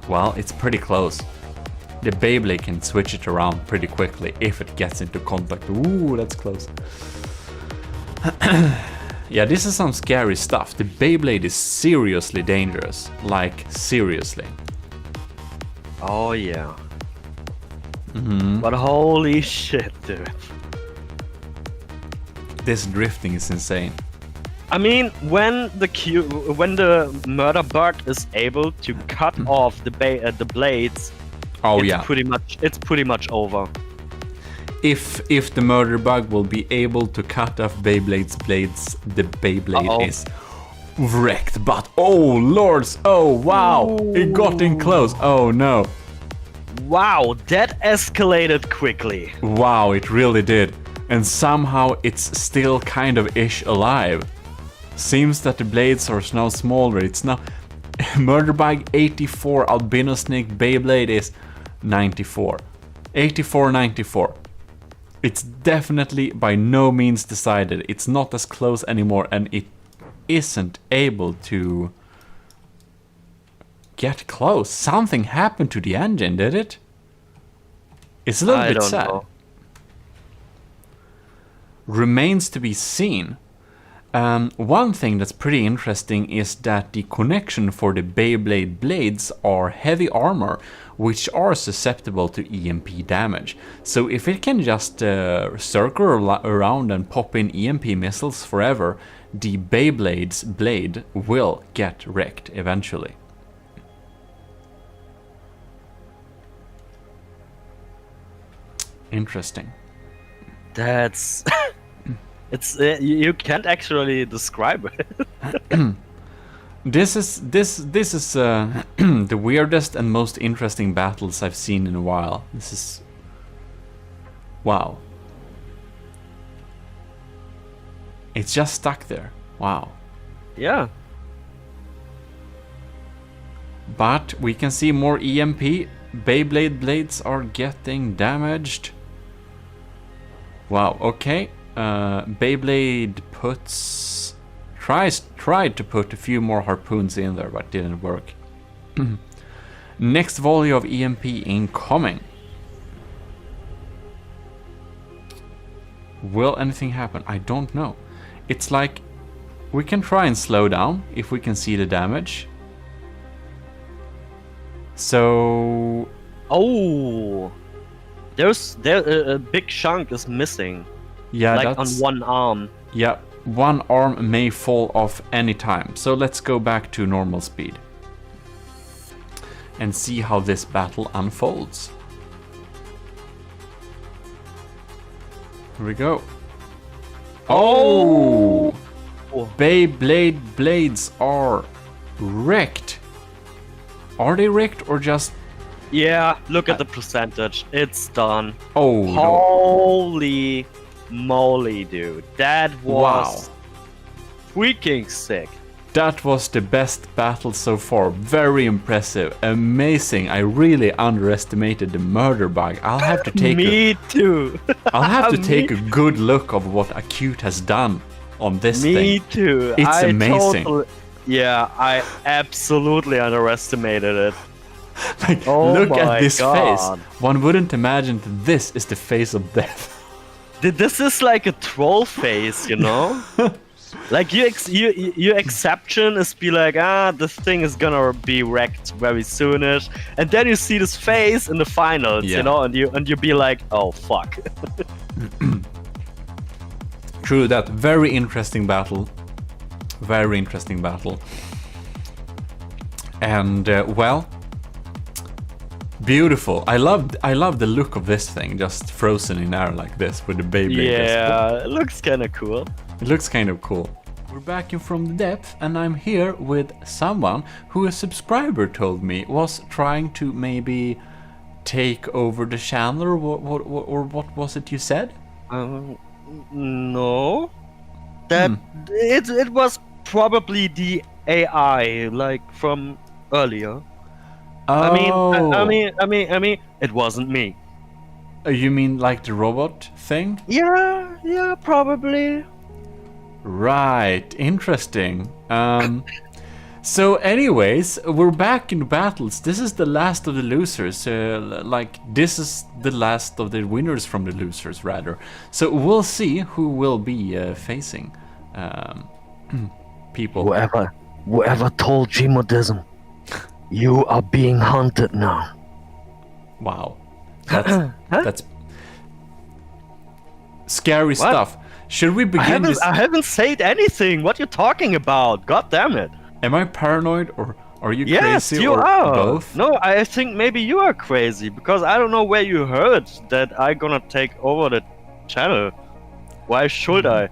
well, it's pretty close. The Beyblade can switch it around pretty quickly if it gets into contact. Ooh, that's close. Yeah, this is some scary stuff. The Beyblade is seriously dangerous. Like, seriously. Oh yeah. Mm-hmm. But holy shit, dude. This drifting is insane. I mean, when the murder bug is able to cut off the blades, it's pretty much over. If the murder bug will be able to cut off Beyblade's blades, the Beyblade is wrecked. But oh lords, oh wow, it got in close. Oh no. Wow, that escalated quickly. Wow, it really did. And somehow it's still kind of ish alive. Seems that the blades are now smaller. It's now Murderbug 84, Albino Snake Beyblade is 94. 84, 94. It's definitely by no means decided. It's not as close anymore, and it isn't able to get close. Something happened to the engine, did it? It's a little bit sad. Know. Remains to be seen. One thing that's pretty interesting is that the connection for the Beyblade blades are heavy armor, which are susceptible to EMP damage. So if it can just circle around and pop in EMP missiles forever, the Beyblade's blade will get wrecked eventually. Interesting. That's... It's you can't actually describe it. This is the weirdest and most interesting battles I've seen in a while. This is wow. It's just stuck there. Wow. Yeah. But we can see more EMP. Beyblade blades are getting damaged. Wow. Okay. Beyblade tried to put a few more harpoons in there, but didn't work. Next volley of EMP incoming. Will anything happen? I don't know. It's like we can try and slow down if we can see the damage. So there's a big chunk is missing. Yeah, like on one arm. Yeah, one arm may fall off anytime. So let's go back to normal speed and see how this battle unfolds. Here we go. Oh! Beyblade blades are wrecked. Are they wrecked or just... Yeah, look at the percentage. It's done. Oh, holy moly, dude. That was freaking sick. That was the best battle so far. Very impressive. Amazing. I really underestimated the murder bug. I'll have to take Me too. I'll have to take a good look of what Acute has done on this thing. Me too. It's amazing. I absolutely underestimated it. Like, look at this face. One wouldn't imagine that this is the face of death. This is like a troll face, you know? Like your exception is be like, this thing is gonna be wrecked very soonish, and then you see this face in the finals, you know, and you be like, oh fuck. True that. Very interesting battle. Very interesting battle. And well, beautiful. I love the look of this thing, just frozen in air like this with the baby. Yeah, it looks kind of cool. It looks kind of cool. We're back in from the depth, and I'm here with someone who a subscriber told me was trying to maybe take over the channel, or what was it you said? No. That it was probably the AI, like from earlier. Oh. I mean, it wasn't me. You mean like the robot thing? Yeah, probably. Right, interesting. So anyways, we're back in battles. This is the last of the losers. This is the last of the winners from the losers, rather. So we'll see who will be facing people. Whoever told GMODISM, you are being hunted now. Wow. That's scary stuff. Should we begin this? I haven't said anything. What you talking about? God damn it. Am I paranoid or are you Yes, crazy you or are. both? No, I think maybe you are crazy because I don't know where you heard that I'm gonna take over the channel. Why should I?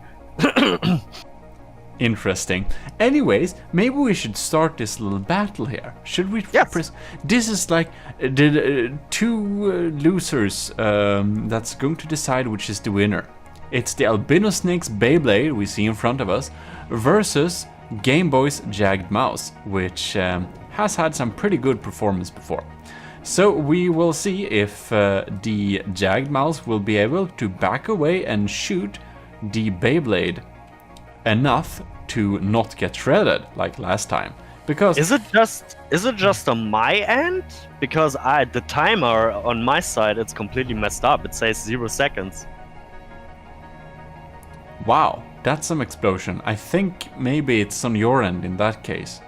Interesting. Anyways, maybe we should start this little battle here. Should we? Yes. This is like the two losers that's going to decide which is the winner. It's the Albino Snake's Beyblade we see in front of us versus Game Boy's Jagged Mouse, which has had some pretty good performance before. So we will see if the Jagged Mouse will be able to back away and shoot the Beyblade enough to not get shredded like last time. Because is it just on my end? Because the timer on my side it's completely messed up. It says 0 seconds. wow, that's some explosion. I think maybe it's on your end in that case.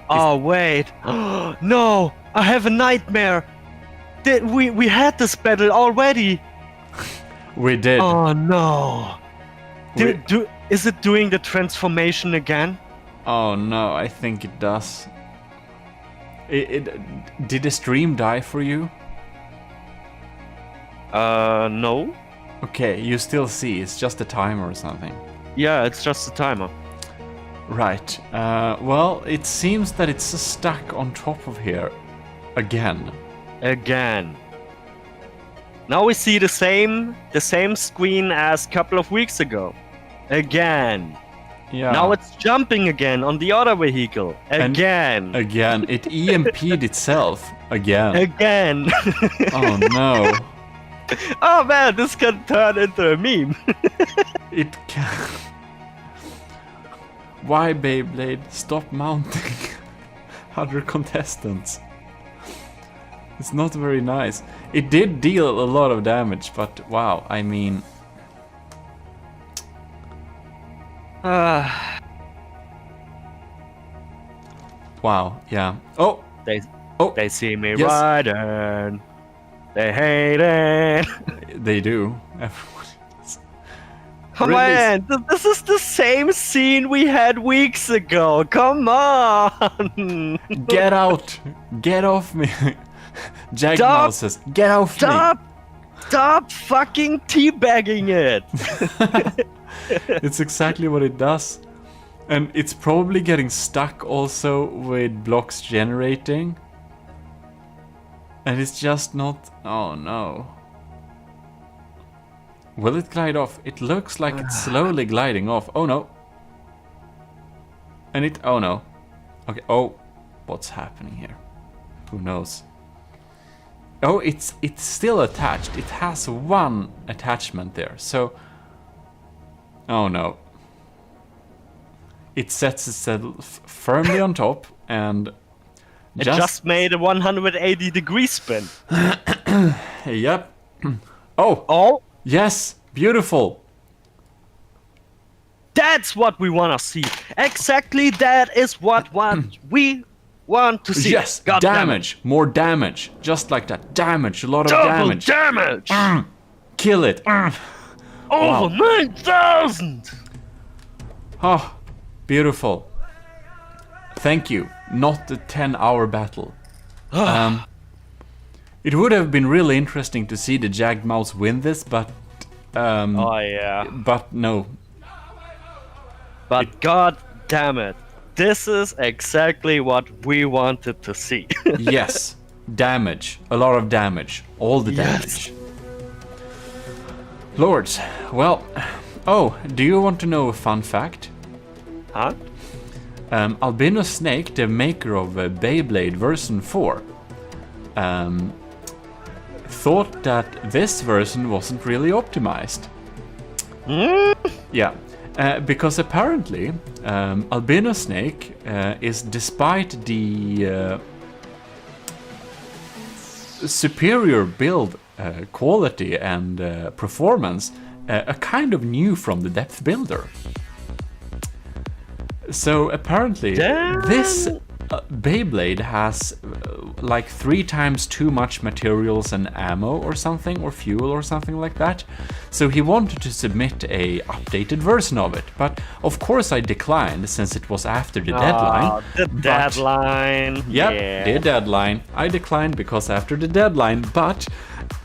Oh wait. No, I have a nightmare. We had this battle already. We did. Oh no. Is it doing the transformation again? Oh no, I think it does. Did the stream die for you? No. Okay, you still see, it's just a timer or something. Yeah, it's just a timer. Right. Well, it seems that it's stuck on top of here again. Again. Now we see the same screen as a couple of weeks ago. Again. Yeah. Now it's jumping again on the other vehicle. Again. Again. It EMP'd itself. Again. Again. Oh no. Oh man, this can turn into a meme. It can. Why, Beyblade? Stop mounting other contestants. It's not very nice. It did deal a lot of damage, but wow, I mean... Wow, yeah. Oh! They see me Yes. riding. They hate it. They do. Everyone is. Come on, this is the same scene we had weeks ago. Come on. Get out! Get off me! Jagged Stop. Mouses, get off me! Stop fucking teabagging it. It's exactly what it does. And it's probably getting stuck also with blocks generating. And it's just not... Oh no. Will it glide off? It looks like it's slowly gliding off. Oh no. And it... Oh no. Okay, oh. What's happening here? Who knows? Oh, it's still attached. It has one attachment there. So... Oh no. It sets itself firmly on top and... It just made a 180-degree spin. Yep. Oh! Oh! Yes! Beautiful! That's what we want to see. Exactly that is what we want to see. Yes! God damage! More damage! Just like that. Damage! A lot of Double damage! damage! Kill it! Over 9,000! Oh, beautiful. Thank you. Not the 10-hour battle. It would have been really interesting to see the Jagged Mouse win this, but... oh yeah. But no. But god damn it. This is exactly what we wanted to see. Yes. Damage. A lot of damage. All the damage. Yes. Lords. Well... Oh, do you want to know a fun fact? Huh? Albino Snake, the maker of Beyblade version 4, thought that this version wasn't really optimized. Yeah, because apparently Albino Snake is, despite the superior build quality and performance, a kind of new from the depth builder. So apparently, this Beyblade has like 3 times too much materials and ammo or something, or fuel or something like that. So he wanted to submit a updated version of it, but of course I declined since it was after the deadline. Deadline. Yep, yeah. the deadline. I declined because after the deadline, but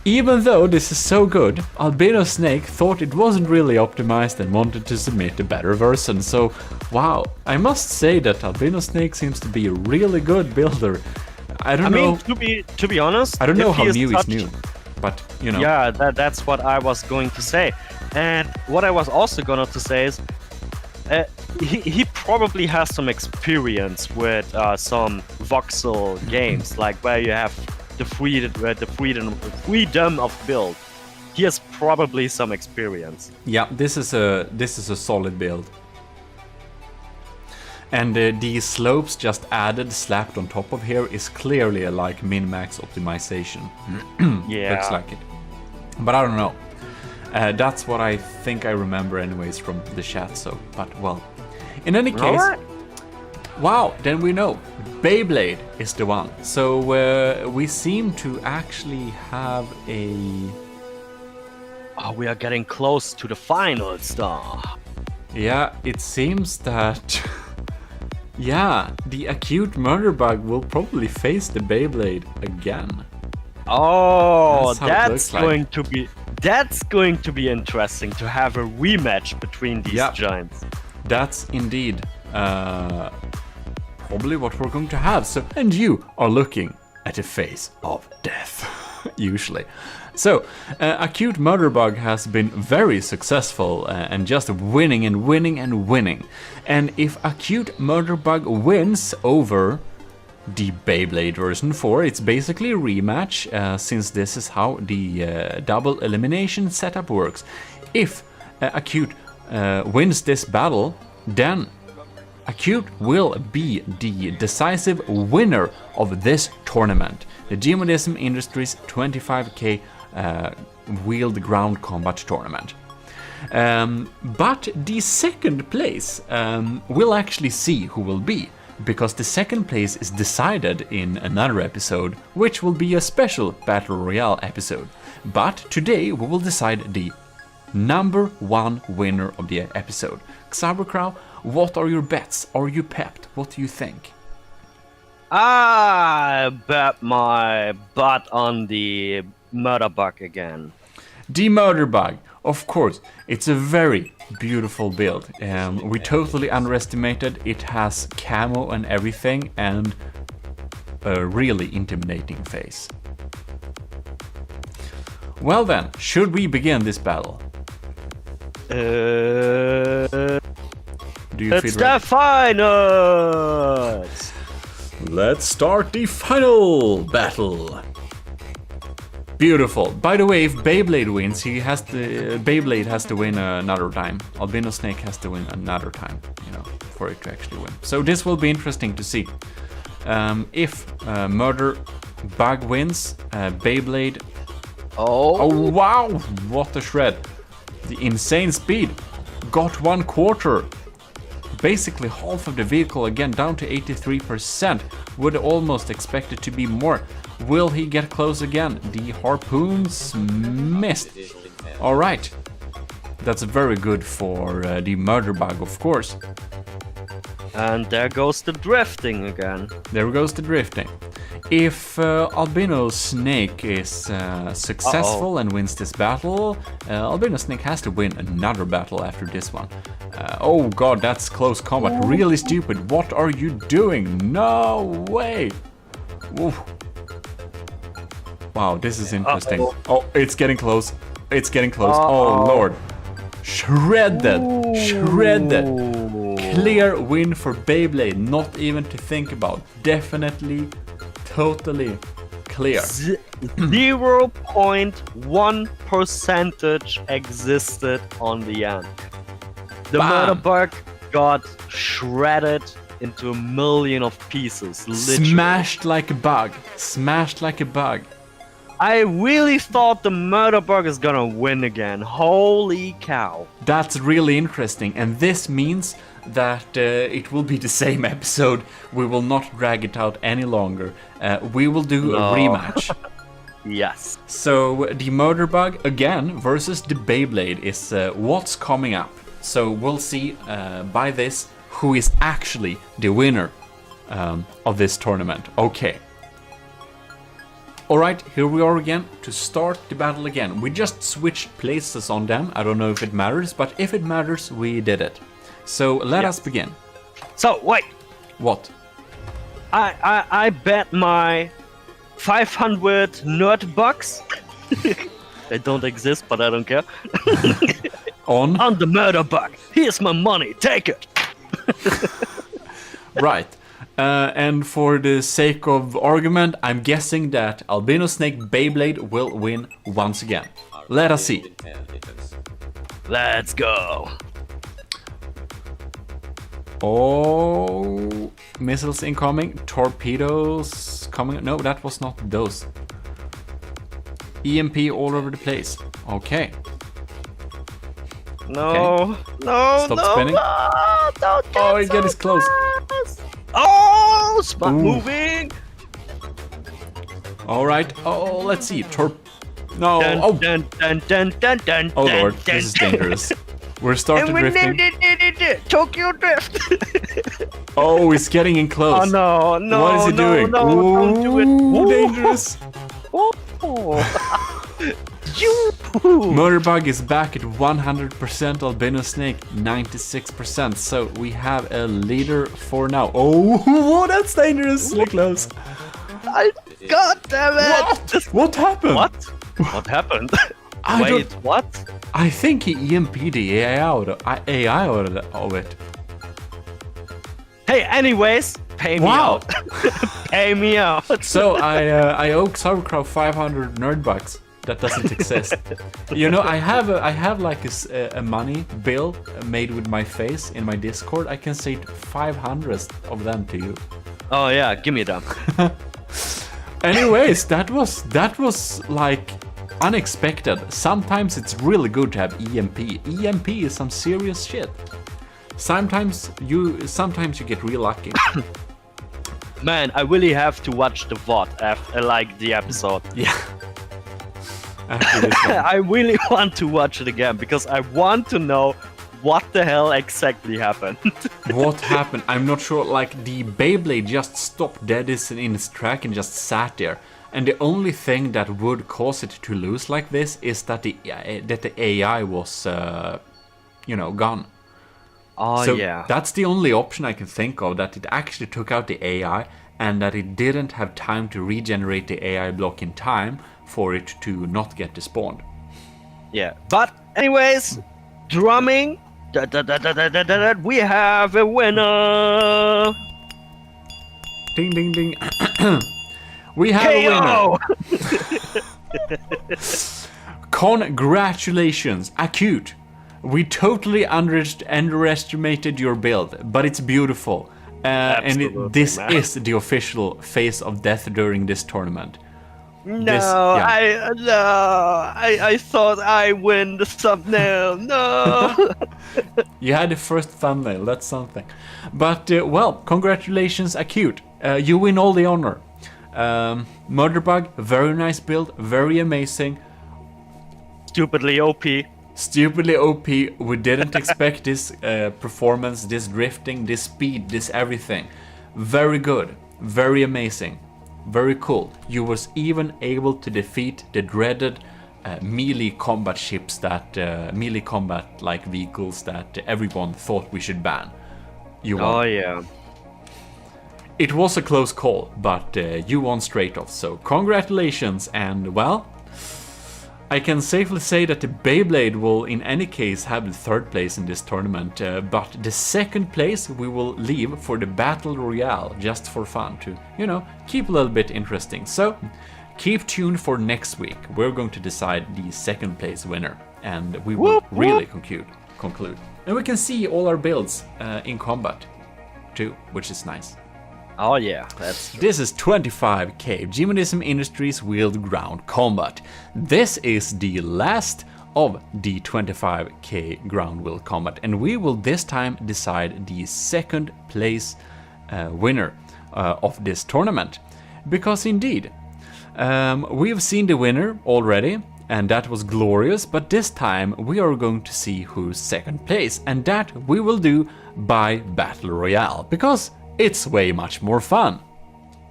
even though this is so good, Albino Snake thought it wasn't really optimized and wanted to submit a better version. So, wow, I must say that Albino Snake seems to be a really good builder. I mean, to be honest, I don't know how new is new, but you know. Yeah, that's what I was going to say. And what I was also going to say is, he probably has some experience with some voxel games, like where you have the freedom of build. He has probably some experience. Yeah, this is a solid build. And the slopes just added, slapped on top of here is clearly a like min-max optimization. Yeah. Looks like it. But I don't know. That's what I think I remember anyways from the chat, so, but well. In any case, wow, then we know. Beyblade is the one. So we seem to actually have a... Oh, we are getting close to the final star. Yeah, it seems that... yeah, the acute murder bug will probably face the Beyblade again. Oh, that's going to be interesting to have a rematch between these giants. That's indeed probably what we're going to have. So, and you are looking at a face of death, usually. So, Acute Murderbug has been very successful and just winning and winning and winning. And if Acute Murderbug wins over the Beyblade version 4, it's basically a rematch, since this is how the double elimination setup works. If Acute wins this battle, then Acute will be the decisive winner of this tournament, the GMODISM Industries 25k wheeled ground combat tournament. But the second place, we'll actually see who will be, because the second place is decided in another episode, which will be a special Battle Royale episode. But today we will decide the number 1 winner of the episode. Xabercrow, what are your bets? Are you pepped? What do you think? I bet my butt on the murder bug again. The murder bug, of course, it's a very beautiful build. We totally underestimated. It has camo and everything, and a really intimidating face. Well then, should we begin this battle? Do you it's the finals! Let's start the final battle. Beautiful. By the way, if Beyblade wins, Beyblade has to win another time. Albino Snake has to win another time, you know, for it to actually win. So this will be interesting to see. If Murder Bug wins, Beyblade. Oh wow! What a shred! The insane speed got 1/4. Basically half of the vehicle again, down to 83%. Would almost expect it to be more. Will he get close again? The harpoons missed. Alright. That's very good for the murder bug, of course. And there goes the drifting again. There goes the drifting. If Albino Snake is successful and wins this battle, Albino Snake has to win another battle after this one. Oh god, that's close combat. Really stupid. What are you doing? No way! Oof. Wow, this is interesting. Oh, it's getting close. It's getting close. Oh lord. Shredded! Shredded! Clear win for Beyblade. Not even to think about. Definitely, totally clear. 0.1% existed on the end. The murder bug got shredded into a million of pieces. Literally. Smashed like a bug. Smashed like a bug. I really thought the murder bug is gonna win again. Holy cow. That's really interesting, and this means that it will be the same episode. We will not drag it out any longer. We will do a rematch. Yes. So the murder bug again versus the Beyblade is what's coming up. So we'll see by this who is actually the winner of this tournament. Okay. Alright, here we are again to start the battle again. We just switched places on them. I don't know if it matters, but if it matters, we did it. So let us begin. So, wait. What? I bet my 500 nerd bucks. They don't exist, but I don't care. On the murder bug. Here's my money. Take it. Right. And for the sake of argument, I'm guessing that Albino Snake Beyblade will win once again. Let us see. Let's go. Oh, missiles incoming, torpedoes coming. No, that was not those. EMP all over the place. Okay. No, no, Stop no, spinning. no, don't get Oh, it so gets close. Oh, spot Ooh. moving. All right. Oh, let's see. No. Dun, Oh. dun, dun, dun, dun, dun, Oh dun, lord, dun, this is dun. dangerous. We're starting drifting. Tokyo Drift. Oh, it's getting in close. Oh no, no, What is it no, doing? no, don't do it. Ooh, dangerous. Murderbug is back at 100%, Albino Snake 96%, so we have a leader for now. Oh, that's dangerously close. God damn it! What happened? What? What happened? I Wait, don't- what? I think he EMP'd the AI out of it. Hey, anyways, pay me Wow. out. Pay me out. So I owe Sauerkraut 500 nerd bucks. That doesn't exist. You know, I have like a money bill made with my face in my Discord. I can say 500 of them to you. Oh yeah, give me them. Anyways, that was like unexpected. Sometimes it's really good to have EMP. EMP is some serious shit. Sometimes you get real lucky. Man, I really have to watch the VOD after like the episode. Yeah. After this one. I really want to watch it again because I want to know what the hell exactly happened. What happened? I'm not sure. Like the Beyblade just stopped dead in its track and just sat there. And the only thing that would cause it to lose like this is that the AI was, gone. Oh So yeah. that's the only option I can think of, that it actually took out the AI and that it didn't have time to regenerate the AI block in time for it to not get despawned. Yeah. But anyways, drumming. We have a winner. Ding, ding, ding. We have a winner. Congratulations, Acute. We totally underestimated your build, but it's beautiful. Absolutely, This man. is the official face of death during this tournament. No, yeah. I thought I win the thumbnail. No. You had the first thumbnail, that's something. But, well, congratulations, Acute. You win all the honor. Murderbug, very nice build, very amazing. Stupidly OP. Stupidly OP, we didn't expect this performance, this drifting, this speed, this everything. Very good, very amazing, very cool. You was even able to defeat the dreaded melee combat ships, that melee combat like vehicles that everyone thought we should ban. You won. Oh yeah. It was a close call, but you won straight off, so congratulations. And well, I can safely say that the Beyblade will in any case have the third place in this tournament, but the second place we will leave for the Battle Royale, just for fun, to, keep a little bit interesting. So keep tuned for next week. We're going to decide the second place winner, and we will really conclude. And we can see all our builds in combat too, which is nice. Oh yeah, that's true. This is 25k GMODISM Industries Wheeled Ground Combat. This is the last of the 25k ground wheel combat, and we will this time decide the second place winner of this tournament. Because indeed, we've seen the winner already, and that was glorious, but this time we are going to see who's second place, and that we will do by Battle Royale, because it's way much more fun.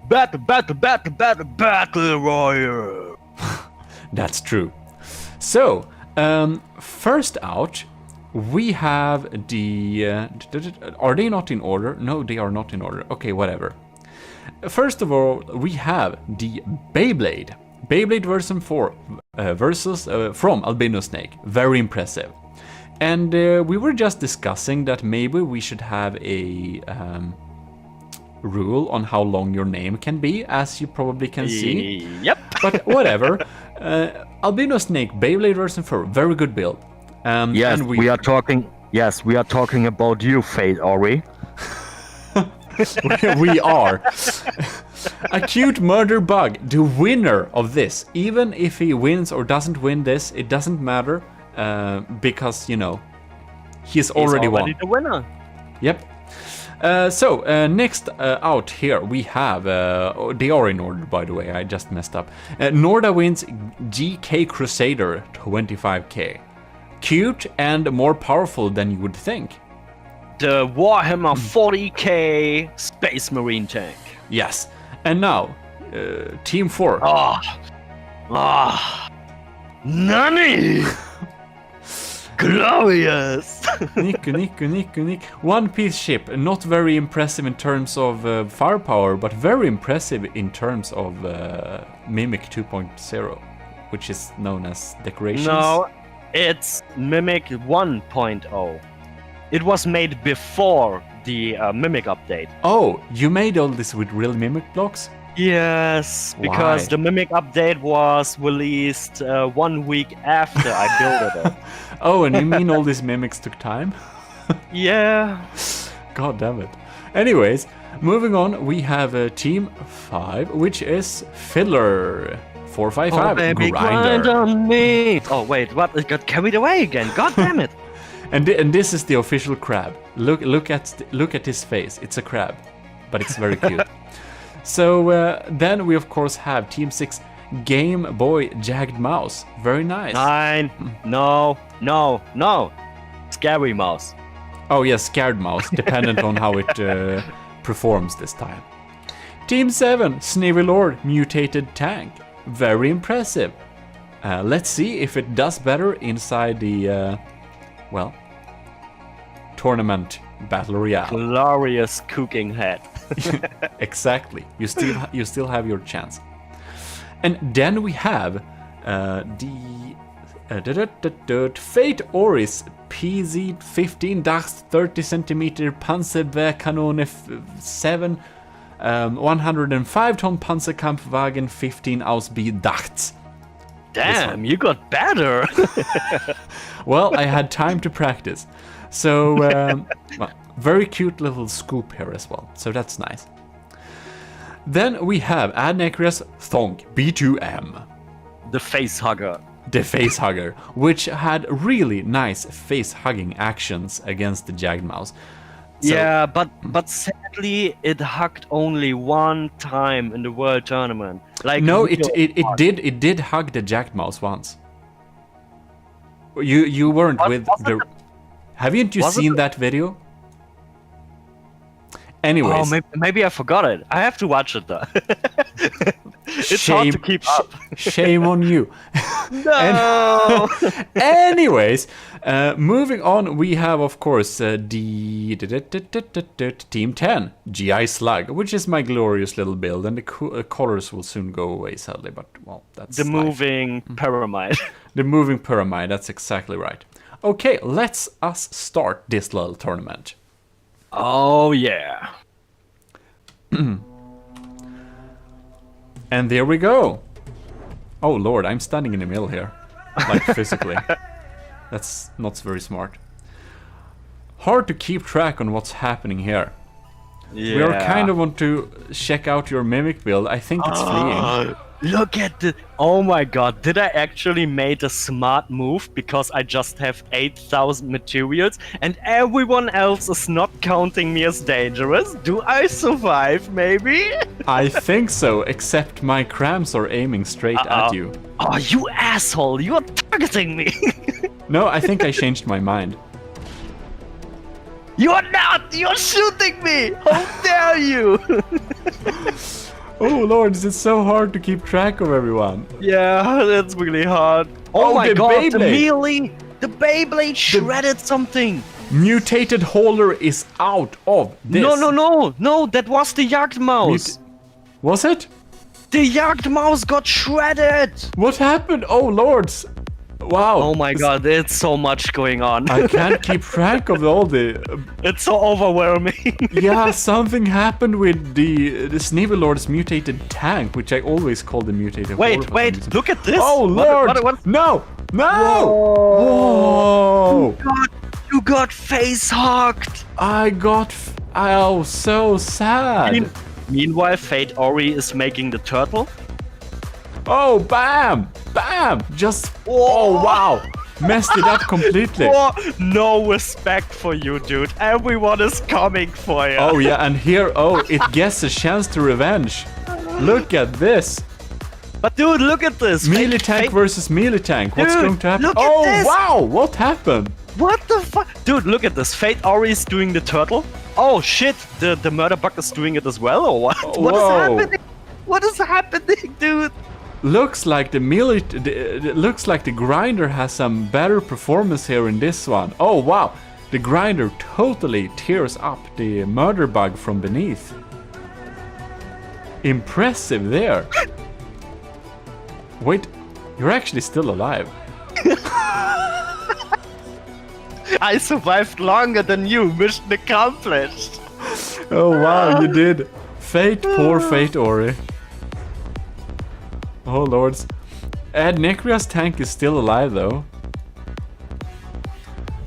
Battle Royale. That's true. So, first out, we have the... are they not in order? No, they are not in order. Okay, whatever. First of all, we have the Beyblade. Beyblade version 4 versus from Albino Snake. Very impressive. And we were just discussing that maybe we should have a rule on how long your name can be, as you probably can see. Yep. But whatever. Albino Snake, Beyblade version 4, very good build. Yes, and we are talking. Yes, we are talking about you, Fate, are we? We are. Acute Murder Bug, the winner of this. Even if he wins or doesn't win this, it doesn't matter, because, you know, he's already won. The winner. Yep. So, next out here we have, they are in order, by the way, I just messed up. Norda wins GK Crusader 25k. Cute and more powerful than you would think. The Warhammer 40k Space Marine tank. Yes. And now, Team 4. Nani! Glorious! Nick. One Piece ship, not very impressive in terms of firepower, but very impressive in terms of Mimic 2.0, which is known as decorations. No, it's Mimic 1.0. It was made before the Mimic update. Oh, you made all this with real Mimic blocks? Yes, because Why? the Mimic update was released 1 week after I built it. Oh, and you mean all these Mimics took time? Yeah. God damn it. Anyways, moving on, we have Team 5, which is Fiddler 455 baby, Grinder. grind on me. Oh wait, what? It got carried away again. God damn it. And this is the official crab. Look at his face. It's a crab, but it's very cute. So then we of course have Team 6 Game Boy Jagged Mouse. Very nice. 9. No. Scary mouse. Oh yes, Scared Mouse, dependent on how it performs this time. Team 7 Snivy Lord Mutated Tank. Very impressive. Let's see if it does better inside the well, tournament Battle Royale. Glorious cooking head. Exactly. You still have your chance. And then we have the Fate Oris PZ-15 Dachs 30 cm Panzerwehrkanone 7 105 ton Panzerkampfwagen 15 aus B Dachs. Damn, you got better. Well, I had time to practice. So, well, very cute little scoop here as well. So that's nice. Then we have Adnecrius Thonk B2M. The face hugger. The face hugger, which had really nice face hugging actions against the Jagged Mouse. So, yeah, but sadly it hugged only one time in the World Tournament. Like no, it did hug the Jagged Mouse once. You weren't with the. Haven't you seen that video? Anyways. Oh, maybe I forgot it. I have to watch it though. It's hard to keep up. Shame on you. No. Anyways, moving on, we have of course the Team 10 GI Slug, which is my glorious little build, and the colors will soon go away sadly, but well, that's the life. moving pyramid. The moving pyramid, that's exactly right. Okay, let's start this little tournament. Oh yeah. And there we go. Oh lord, I'm standing in the middle here. Like physically. That's not very smart. Hard to keep track on what's happening here. Yeah. We are kind of want to check out your mimic build. I think it's fleeing. Look at the... Oh my god, did I actually made a smart move because I just have 8,000 materials and everyone else is not counting me as dangerous? Do I survive, maybe? I think so, except my crams are aiming straight at you. Oh, you asshole, you're targeting me! No, I think I changed my mind. You're not! You're shooting me! How dare you! Oh lord, it's so hard to keep track of everyone. Yeah, that's really hard. Oh my the god, Beyblade. the melee! The Beyblade shredded something! Mutated holder is out of this. No, that was the Jagdmaus! Was it? The Jagdmaus got shredded! What happened? Oh lords. Wow. Oh my god, there's so much going on. I can't keep track of all the... It's so overwhelming. Yeah, something happened with the Sneevelord's mutated tank, which I always call the mutated holder for some Wait, reason. look at this! Oh lord! What? No! Whoa! You got face hacked! Oh, so sad. Meanwhile, Fate Ori is making the turtle. Oh, bam! Bam! Just... Oh, wow! Messed it up completely. Oh, no respect for you, dude. Everyone is coming for you. Oh, yeah, and here, it gets a chance to revenge. Look at this. But dude, look at this. Melee tank versus melee tank. What's Dude, going to happen? look at Oh, this. wow! What happened? What the fuck? Dude, look at this. Fate Ori is doing the turtle. Oh shit, the murder bug is doing it as well, or what? What is happening? What is happening, dude? Looks like the melee... looks like the grinder has some better performance here in this one. Oh, wow! The grinder totally tears up the murder bug from beneath. Impressive there. Wait, you're actually still alive. I survived longer than you. Mission accomplished. Oh wow, you did. Fate, poor Fate Ori. Oh lords. Necria's tank is still alive though.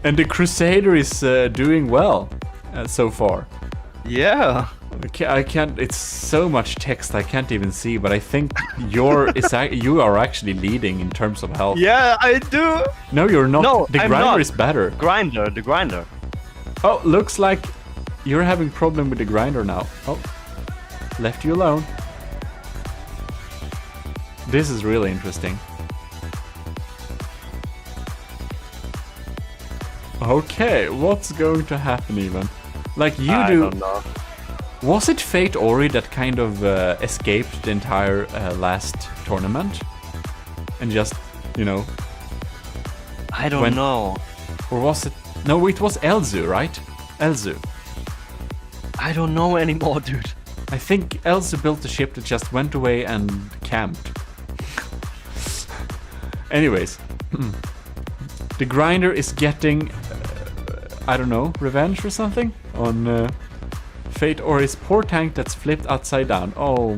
And the Crusader is doing well so far. Yeah. I can't. It's so much text I can't even see. But I think you are actually leading in terms of health. Yeah, I do. No, you're not. No, the I'm grinder not. is better. The grinder. Oh, looks like you're having problem with the grinder now. Oh, left you alone. This is really interesting. Okay, what's going to happen even? Like you I do. don't know. Was it Fate Ori that kind of escaped the entire last tournament? And just, you know... I don't know. Or was it... No, it was Elzu, right? Elzu. I don't know anymore, dude. I think Elzu built a ship that just went away and camped. Anyways. The grinder is getting... I don't know, revenge or something? On... Fate Ori's poor tank that's flipped upside down. Oh,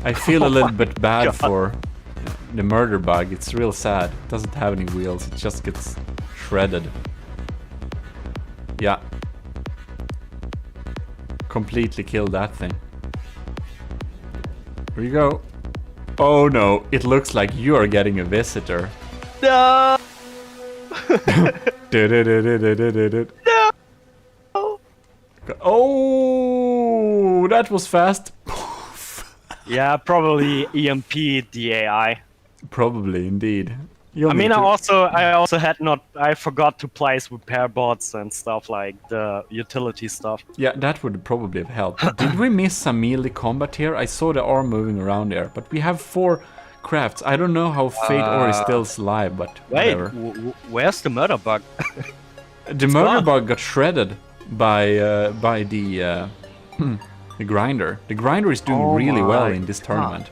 I feel a little bit bad for the murder bug. It's real sad. It doesn't have any wheels. It just gets shredded. Yeah. Completely killed that thing. Here you go. Oh no, it looks like you are getting a visitor. No. Oh, that was fast. Yeah, probably EMP the AI. Probably, indeed. I forgot to place repair bots and stuff like the utility stuff. Yeah, that would probably have helped. Did we miss some melee combat here? I saw the arm moving around there, but we have 4 crafts. I don't know how Fate Ori still alive, but whatever. Where's the murder bug? The murder bug got shredded by the grinder. The grinder is doing really well in this tournament.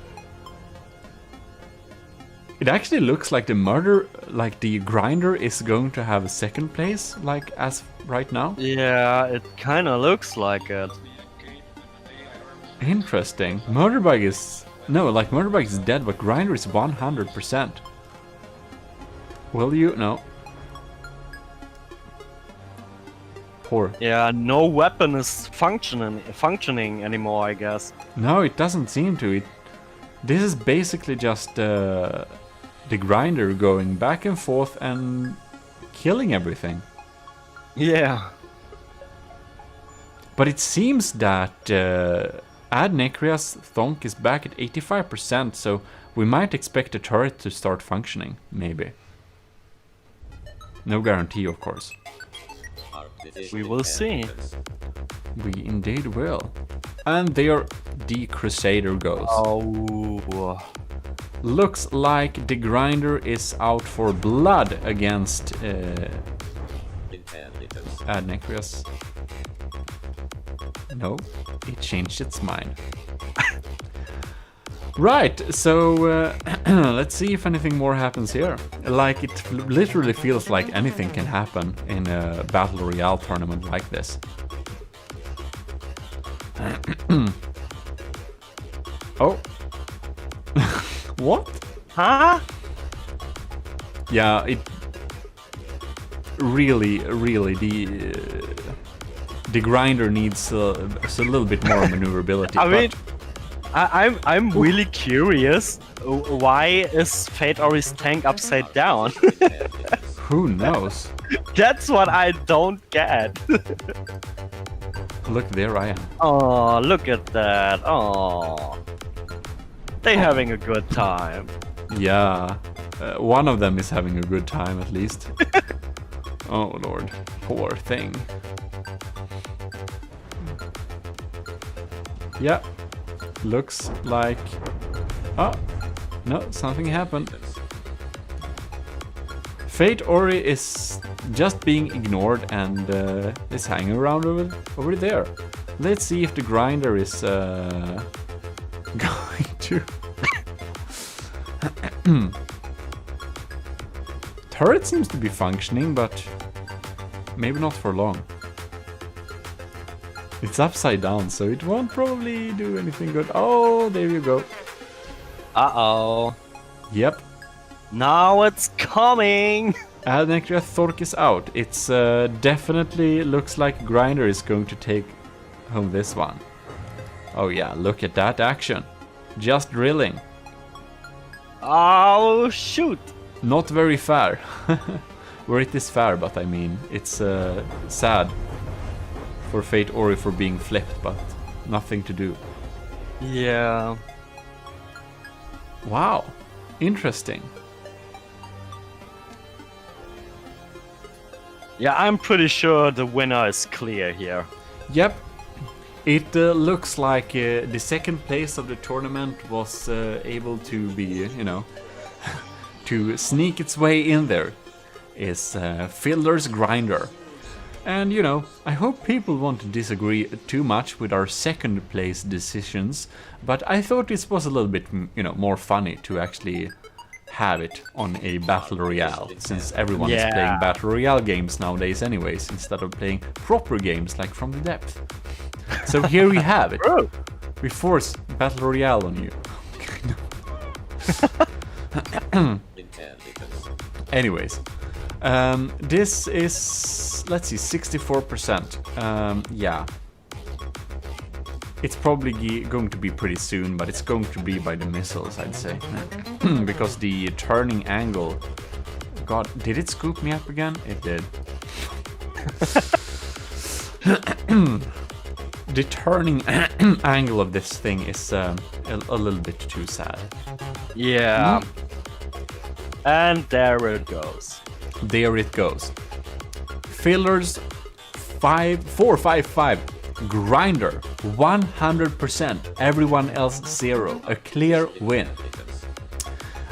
It actually looks like the grinder is going to have a second place, like as right now. Yeah, it kind of looks like it. Interesting. Murderbug is dead, but grinder is 100%. Will you? No. before. Yeah, no weapon is functioning anymore, I guess. No, it doesn't seem to. This is basically just the grinder going back and forth and killing everything. Yeah. But it seems that Adnecria's thonk is back at 85%, so we might expect the turret to start functioning, maybe. No guarantee, of course. We will see. We indeed will. And there the Crusader goes. Oh. Looks like the grinder is out for blood against Adnecrias. No, it changed its mind. Right, so let's see if anything more happens here. Like, it literally feels like anything can happen in a Battle Royale tournament like this. Oh. What? Huh? Yeah, it really, the grinder needs a little bit more maneuverability. I mean, I'm really curious. Why is Fate Ori's tank upside down? Who knows? That's what I don't get. Look, there I am. Oh, look at that. Oh. They're having a good time. Yeah, one of them is having a good time at least. Oh lord, poor thing. Yeah, looks like... Oh, no, something happened. Fate Ori is just being ignored and is hanging around over there. Let's see if the grinder is going to... Turret seems to be functioning, but maybe not for long. It's upside down, so it won't probably do anything good. Oh, there you go. Uh-oh. Yep. Now it's coming! Adnecria Thork is out. It's definitely looks like Grinder is going to take home this one. Oh yeah, look at that action. Just drilling. Oh, shoot! Not very fair. Or it is fair, but I mean, it's sad for Fate Ori for being flipped, but nothing to do. Yeah. Wow, interesting. Yeah, I'm pretty sure the winner is clear here. Yep. It looks like the second place of the tournament was able to be, you know, to sneak its way in there. Is Fiddler's Grinder. And, you know, I hope people won't disagree too much with our second place decisions, but I thought this was a little bit, you know, more funny to actually have it on a Battle Royale, since everyone is playing Battle Royale games nowadays anyways, instead of playing proper games like From the Depth. So here we have it. We force Battle Royale on you. Anyways, this is, let's see, 64%. Yeah. It's probably going to be pretty soon, but it's going to be by the missiles, I'd say. Because the turning angle... God, did it scoop me up again? It did. The turning angle of this thing is a little bit too sad. Yeah. And there it goes. There it goes. Fillers 455. Grinder 100%. Everyone else 0. A clear win.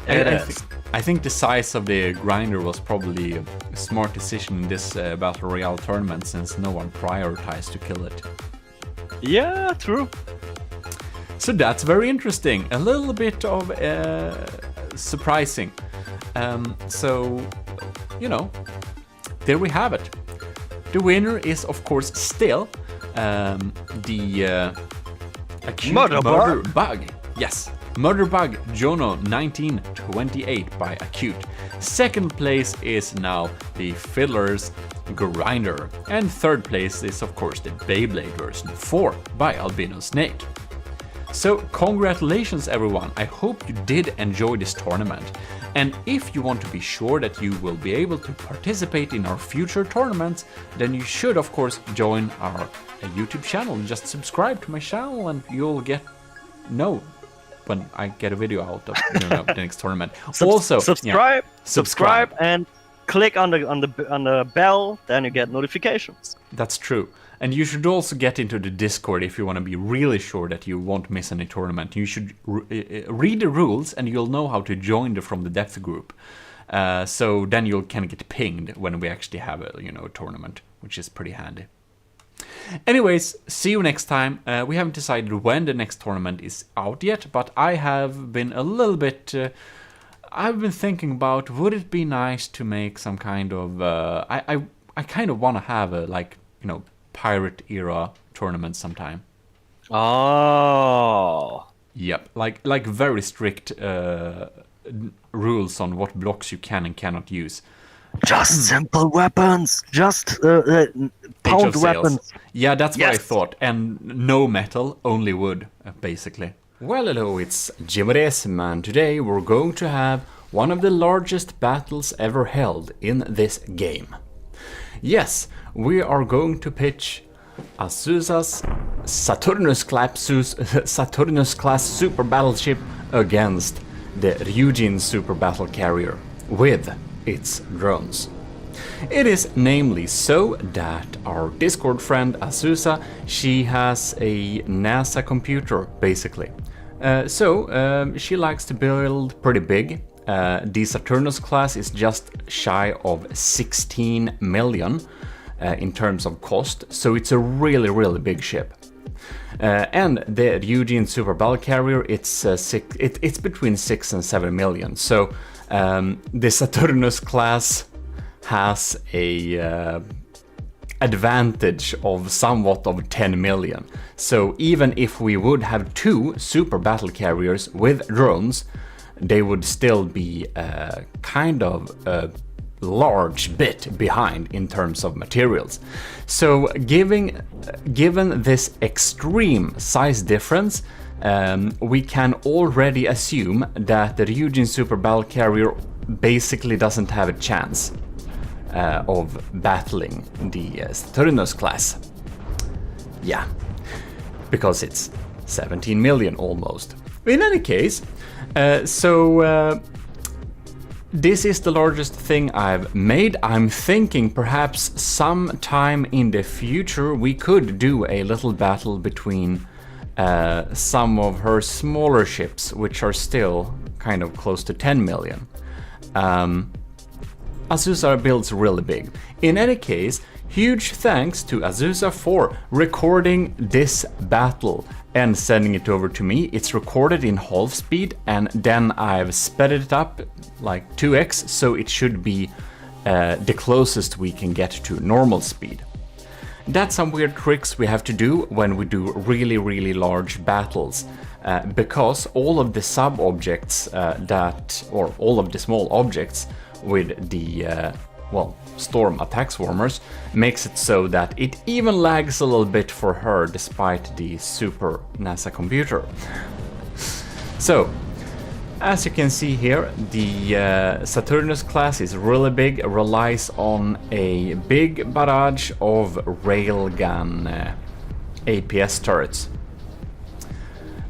I think the size of the grinder was probably a smart decision in this Battle Royale tournament, since no one prioritized to kill it. Yeah, true. So that's very interesting. A little bit of surprising. So, you know, there we have it. The winner is, of course, still the acute murder bug. Yes, murder bug Jono 1928 by Acute. Second place is now the Fiddler's Grinder. And third place is of course the Beyblade version 4 by Albino Snake. So congratulations everyone, I hope you did enjoy this tournament. And if you want to be sure that you will be able to participate in our future tournaments, then you should of course join our YouTube channel and just subscribe to my channel and you'll know when I get a video out of the next tournament. Also, subscribe and click on the bell, then you get notifications. That's true. And you should also get into the Discord if you want to be really sure that you won't miss any tournament. You should read the rules and you'll know how to join From the Depth group. So then you'll kind of get pinged when we actually have a tournament, which is pretty handy. Anyways, see you next time. We haven't decided when the next tournament is out yet, but I have been a little bit... I've been thinking about, would it be nice to make some kind of... I kind of want to have a, pirate era tournament sometime. Oh. Yep, like very strict rules on what blocks you can and cannot use. Just simple weapons, just pound weapons. Yeah, that's what I thought. And no metal, only wood, basically. Well, hello, it's GMODIST, and today we're going to have one of the largest battles ever held in this game. Yes, we are going to pitch Azusa's Saturnus class super battleship against the Ryujin super battle carrier with its drones. It is namely so that our Discord friend Azusa, she has a NASA computer basically. So she likes to build pretty big. The Saturnus class is just shy of 16 million in terms of cost, so it's a really big ship. And the Ryujin super battle carrier, it's between 6 and 7 million. So the Saturnus class has a advantage of somewhat of 10 million. So even if we would have 2 super battle carriers with drones, they would still be kind of a large bit behind in terms of materials. So given this extreme size difference, we can already assume that the Ryujin super battle carrier basically doesn't have a chance of battling the Saturnus class. Yeah, because it's 17 million almost. In any case, this is the largest thing I've made. I'm thinking perhaps sometime in the future we could do a little battle between some of her smaller ships, which are still kind of close to 10 million. Azusa builds really big. In any case, huge thanks to Azusa for recording this battle and sending it over to me. It's recorded in half speed and then I've sped it up like 2x, so it should be the closest we can get to normal speed. That's some weird tricks we have to do when we do really large battles, because all of the sub-objects or all of the small objects with the storm attack swarmers makes it so that it even lags a little bit for her despite the super NASA computer. So, as you can see here, the Saturnus class is really big, relies on a big barrage of railgun APS turrets.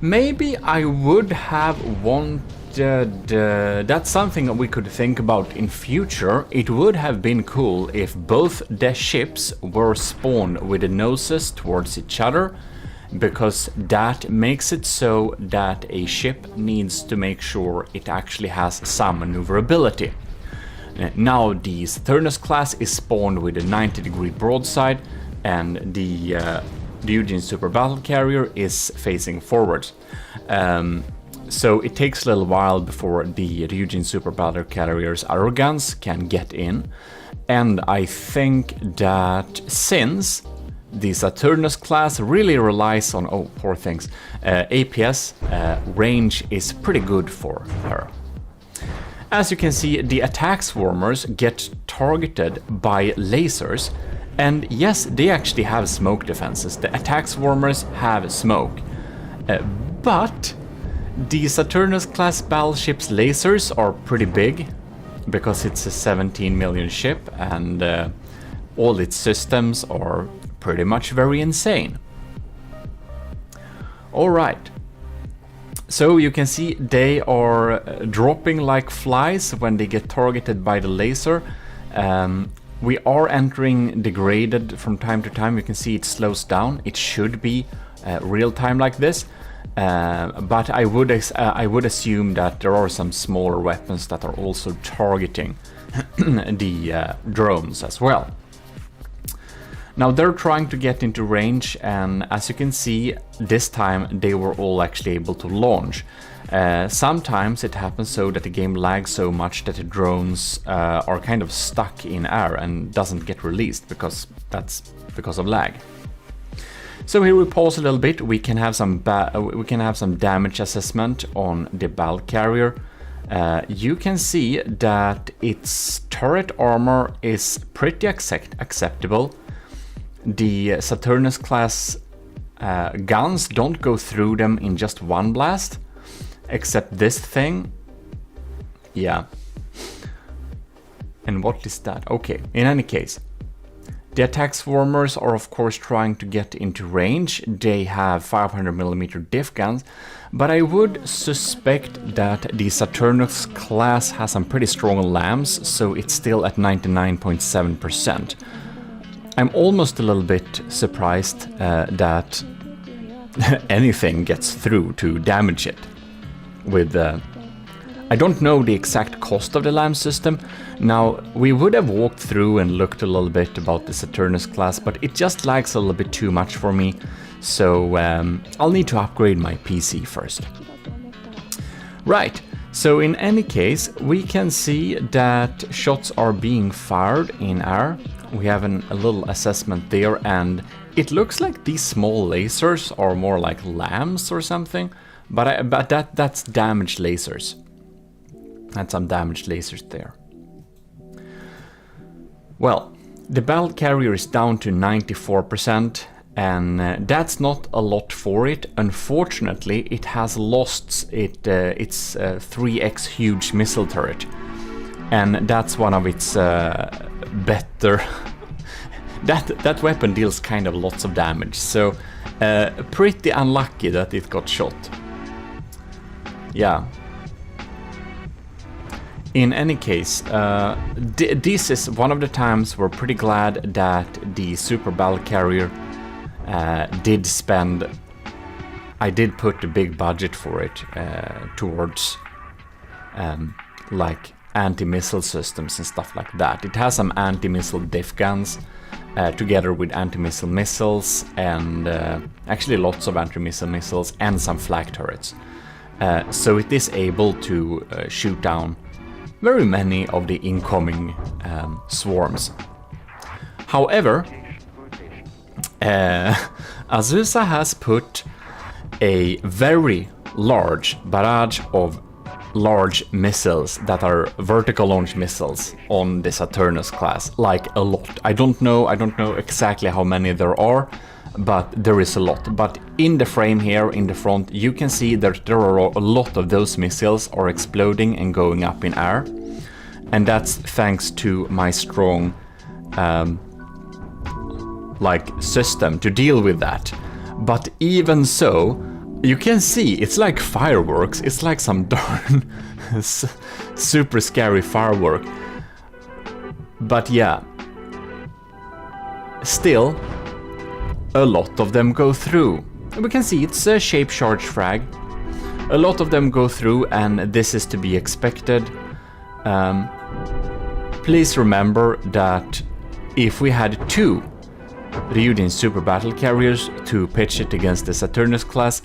Maybe I would have wanted, that's something that we could think about in future. It would have been cool if both the ships were spawned with the noses towards each other, because that makes it so that a ship needs to make sure it actually has some maneuverability. Now the Saturnus class is spawned with a 90-degree broadside and the Ryujin super battle carrier is facing forwards. So it takes a little while before the Ryujin super battle carrier's arrow guns can get in, and I think that since the Saturnus class really relies on, oh poor things, APS, range is pretty good for her. As you can see, the attack swarmers get targeted by lasers, and yes, they actually have smoke defenses. The attack swarmers have smoke, but the Saturnus class battleship's lasers are pretty big, because it's a 17 million ship, and all its systems are pretty much very insane. Alright, so you can see they are dropping like flies when they get targeted by the laser. We are entering degraded from time to time. You can see it slows down. It should be real time like this, but I would assume that there are some smaller weapons that are also targeting the drones as well. Now they're trying to get into range, and as you can see, this time they were all actually able to launch. Sometimes it happens so that the game lags so much that the drones are kind of stuck in air and doesn't get released, because that's because of lag. So here we pause a little bit. We can have some damage assessment on the battle carrier. You can see that its turret armor is pretty acceptable. The Saturnus class guns don't go through them in just one blast, except this thing. Yeah. And what is that? Okay, in any case, the attack swarmers are of course trying to get into range. They have 500mm diff guns, but I would suspect that the Saturnus class has some pretty strong lambs, so it's still at 99.7%. I'm almost a little bit surprised that anything gets through to damage it. With I don't know the exact cost of the lamb system. Now, we would have walked through and looked a little bit about the Saturnus class, but it just lags a little bit too much for me, so I'll need to upgrade my PC first. Right, so in any case, we can see that shots are being fired in air. We have a little assessment there, and it looks like these small lasers are more like lambs or something, but that's damaged lasers. That's some damaged lasers there. Well, the battle carrier is down to 94%, and that's not a lot for it. Unfortunately, it has lost its 3x huge missile turret, and that's one of its better. that weapon deals kind of lots of damage, so pretty unlucky that it got shot. Yeah. In any case, this is one of the times we're pretty glad that the Super Battle Carrier did spend. I did put a big budget for it towards like anti-missile systems and stuff like that. It has some anti-missile diff guns together with anti-missile missiles, and actually lots of anti-missile missiles and some flak turrets. So it is able to shoot down very many of the incoming swarms. However, Azusa has put a very large barrage of large missiles that are vertical launch missiles on the Saturnus class, like a lot. I don't know exactly how many there are, but there is a lot. But in the frame here in the front, you can see that there are a lot of those missiles are exploding and going up in air, and that's thanks to my strong like system to deal with that. But even so, you can see it's like fireworks. It's like some darn super scary firework. But yeah, still a lot of them go through. We can see it's a shape charge frag. A lot of them go through, and this is to be expected. Please remember that if we had two Ryujin super battle carriers to pitch it against the Saturnus class,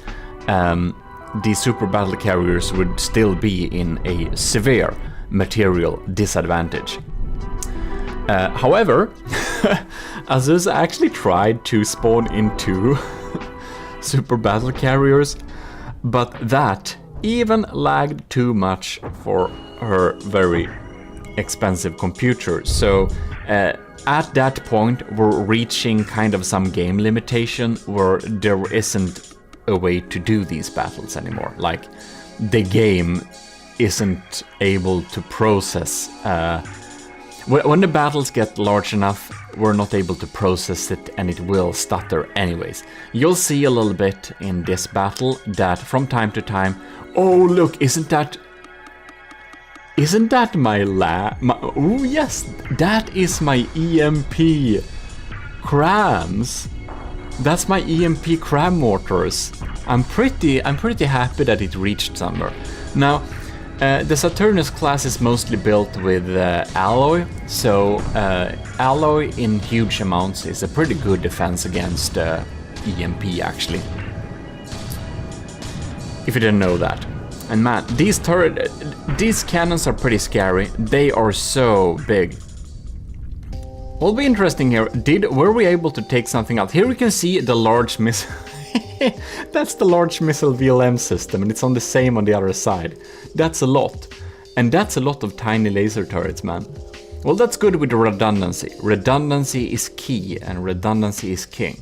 the super battle carriers would still be in a severe material disadvantage. However, Azusa actually tried to spawn into super battle carriers, but that even lagged too much for her very expensive computer. So at that point, we're reaching kind of some game limitation where there isn't a way to do these battles anymore. Like, the game isn't able to process. When the battles get large enough, we're not able to process it, and it will stutter anyways. You'll see a little bit in this battle that from time to time, oh look, isn't that my oh yes, that is my EMP crams. That's my EMP cram mortars. I'm pretty happy that it reached somewhere. Now, the Saturnus class is mostly built with alloy, so alloy in huge amounts is a pretty good defense against EMP, actually. If you didn't know that. And man, these cannons are pretty scary. They are so big. What'll be interesting here, were we able to take something out? Here we can see the large missile. That's the large missile VLM system, and it's on the same on the other side. That's a lot. And that's a lot of tiny laser turrets, man. Well, that's good with the redundancy. Redundancy is key, and redundancy is king.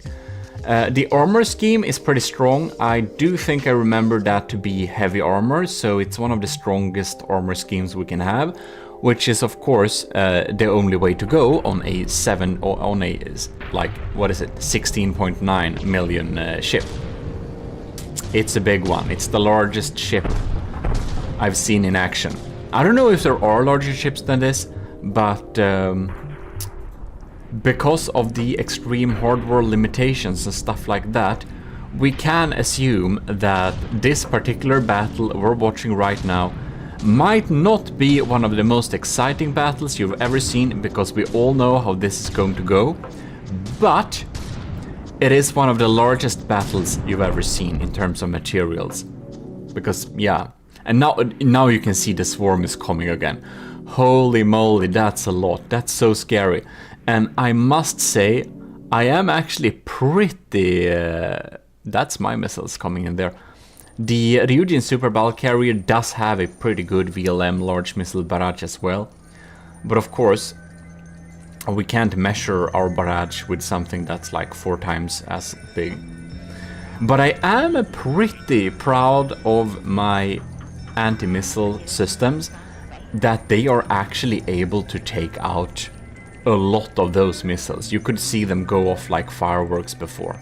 The armor scheme is pretty strong. I do think I remember that to be heavy armor, so it's one of the strongest armor schemes we can have, which is of course the only way to go on a 16.9 million ship. It's a big one. It's the largest ship I've seen in action. I don't know if there are larger ships than this, but because of the extreme hardware limitations and stuff like that, we can assume that this particular battle we're watching right now might not be one of the most exciting battles you've ever seen, because we all know how this is going to go, but it is one of the largest battles you've ever seen in terms of materials. Because, yeah, and now you can see the swarm is coming again. Holy moly, that's a lot. That's so scary. And I must say, I am actually pretty... that's my missiles coming in there. The Ryujin Super Battle Carrier does have a pretty good VLM large missile barrage as well. But of course, we can't measure our barrage with something that's like 4 times as big. But I am pretty proud of my anti-missile systems, that they are actually able to take out a lot of those missiles. You could see them go off like fireworks before.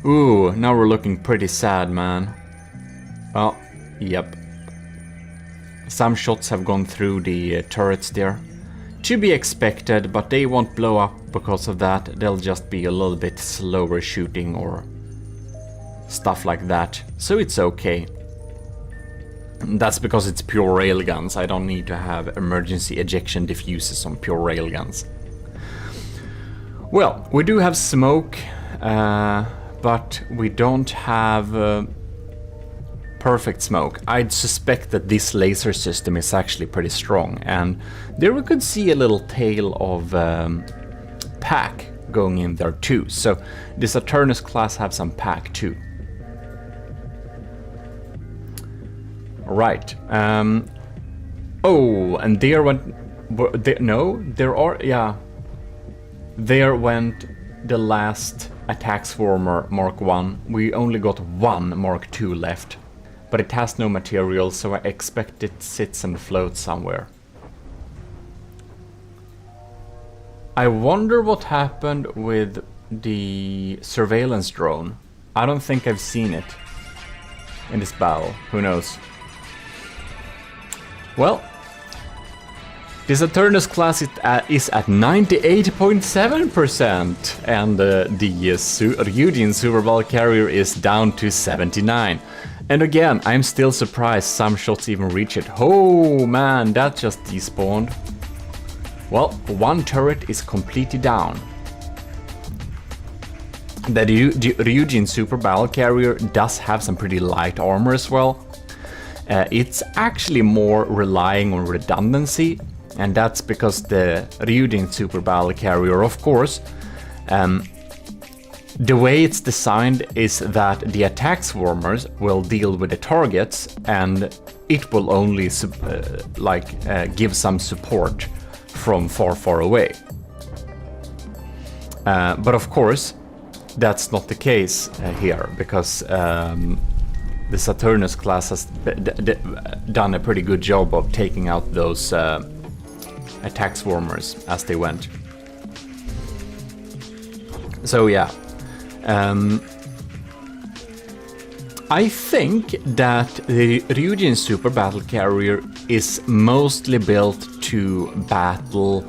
Ooh, now we're looking pretty sad, man. Oh, yep. Some shots have gone through the turrets there. To be expected, but they won't blow up because of that. They'll just be a little bit slower shooting or stuff like that. So it's okay. That's because it's pure railguns. I don't need to have emergency ejection diffusers on pure railguns. Well, we do have smoke, but we don't have perfect smoke. I'd suspect that this laser system is actually pretty strong, and there we could see a little tail of pack going in there too. So the Saturnus class have some pack too. Right. Oh, and there went... no, there are... yeah. There went the last attack swarmer Mark 1. We only got one Mark 2 left. But it has no material, so I expect it sits and floats somewhere. I wonder what happened with the surveillance drone. I don't think I've seen it in this battle. Who knows? Well, the Saturnus class is at 98.7%, and the Ryujin Super Battle Carrier is down to 79. And again, I'm still surprised some shots even reach it. Oh man, that just despawned. Well, one turret is completely down. The Ryujin Super Battle Carrier does have some pretty light armor as well. It's actually more relying on redundancy, and that's because the Ryujin Super Battle Carrier, of course, the way it's designed is that the attack swarmers will deal with the targets, and it will only give some support from far away. But of course, that's not the case here, because the Saturnus class has done a pretty good job of taking out those attack swarmers as they went. So yeah, I think that the Ryujin Super Battle Carrier is mostly built to battle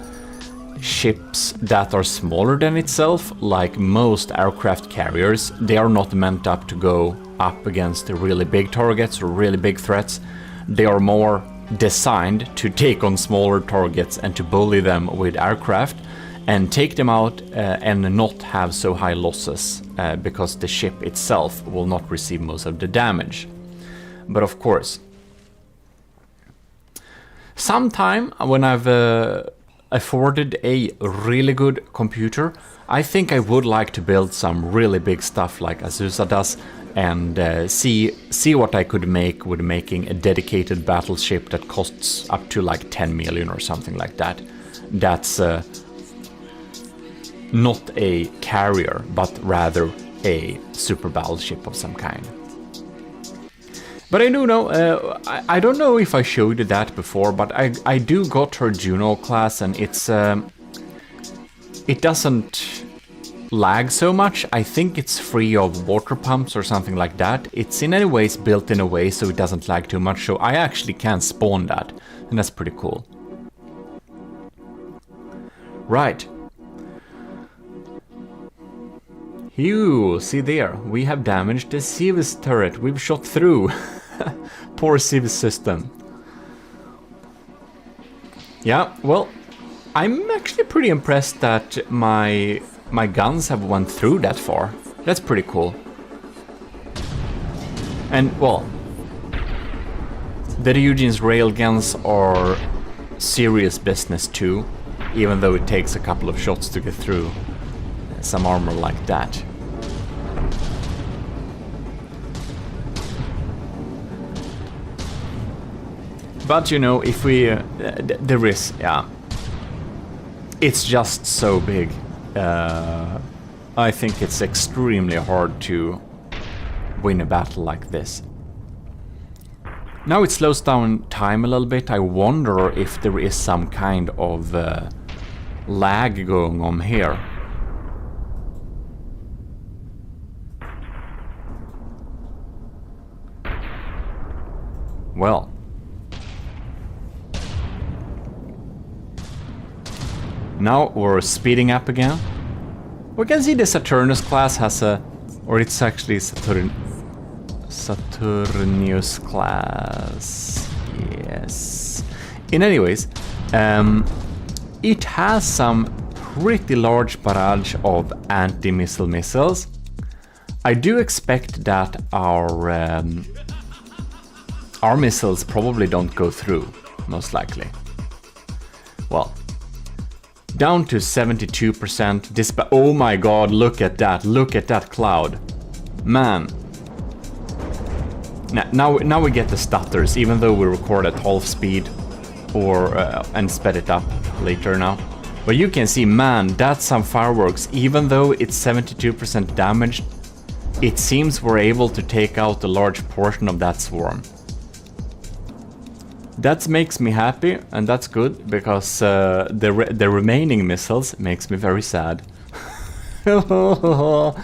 ships that are smaller than itself, like most aircraft carriers. They are not meant up to go up against really big targets or really big threats. They are more designed to take on smaller targets and to bully them with aircraft and take them out and not have so high losses because the ship itself will not receive most of the damage. But of course, sometime when I've afforded a really good computer, I think I would like to build some really big stuff like Azusa does, and see what I could make with making a dedicated battleship that costs up to like 10 million or something like that. That's not a carrier, but rather a super battleship of some kind. But I do know, I don't know if I showed you that before, but I do got her Juno class, and it's it doesn't lag so much. I think it's free of water pumps or something like that. It's in any ways built in a way so it doesn't lag too much, so I actually can spawn that, and that's pretty cool. Right. You see there, we have damaged the Civis turret. We've shot through. Poor Civis system. Yeah, well, I'm actually pretty impressed that my guns have went through that far. That's pretty cool. And, well, the Ryujin's railguns are serious business too, even though it takes a couple of shots to get through some armor like that. But you know, if we there is, yeah, it's just so big. I think it's extremely hard to win a battle like this. Now it slows down time a little bit. I wonder if there is some kind of lag going on here. Well. Now we're speeding up again. We can see the Saturnus class has a... or it's actually Saturnius class. Yes. In any ways, it has some pretty large barrage of anti-missile missiles. I do expect that our missiles probably don't go through, most likely. Well, down to 72%. Oh my god, look at that cloud. Man. Now we get the stutters, even though we record at half speed or and sped it up later now. But you can see, man, that's some fireworks. Even though it's 72% damaged, it seems we're able to take out a large portion of that swarm. That makes me happy, and that's good, because the remaining missiles makes me very sad. So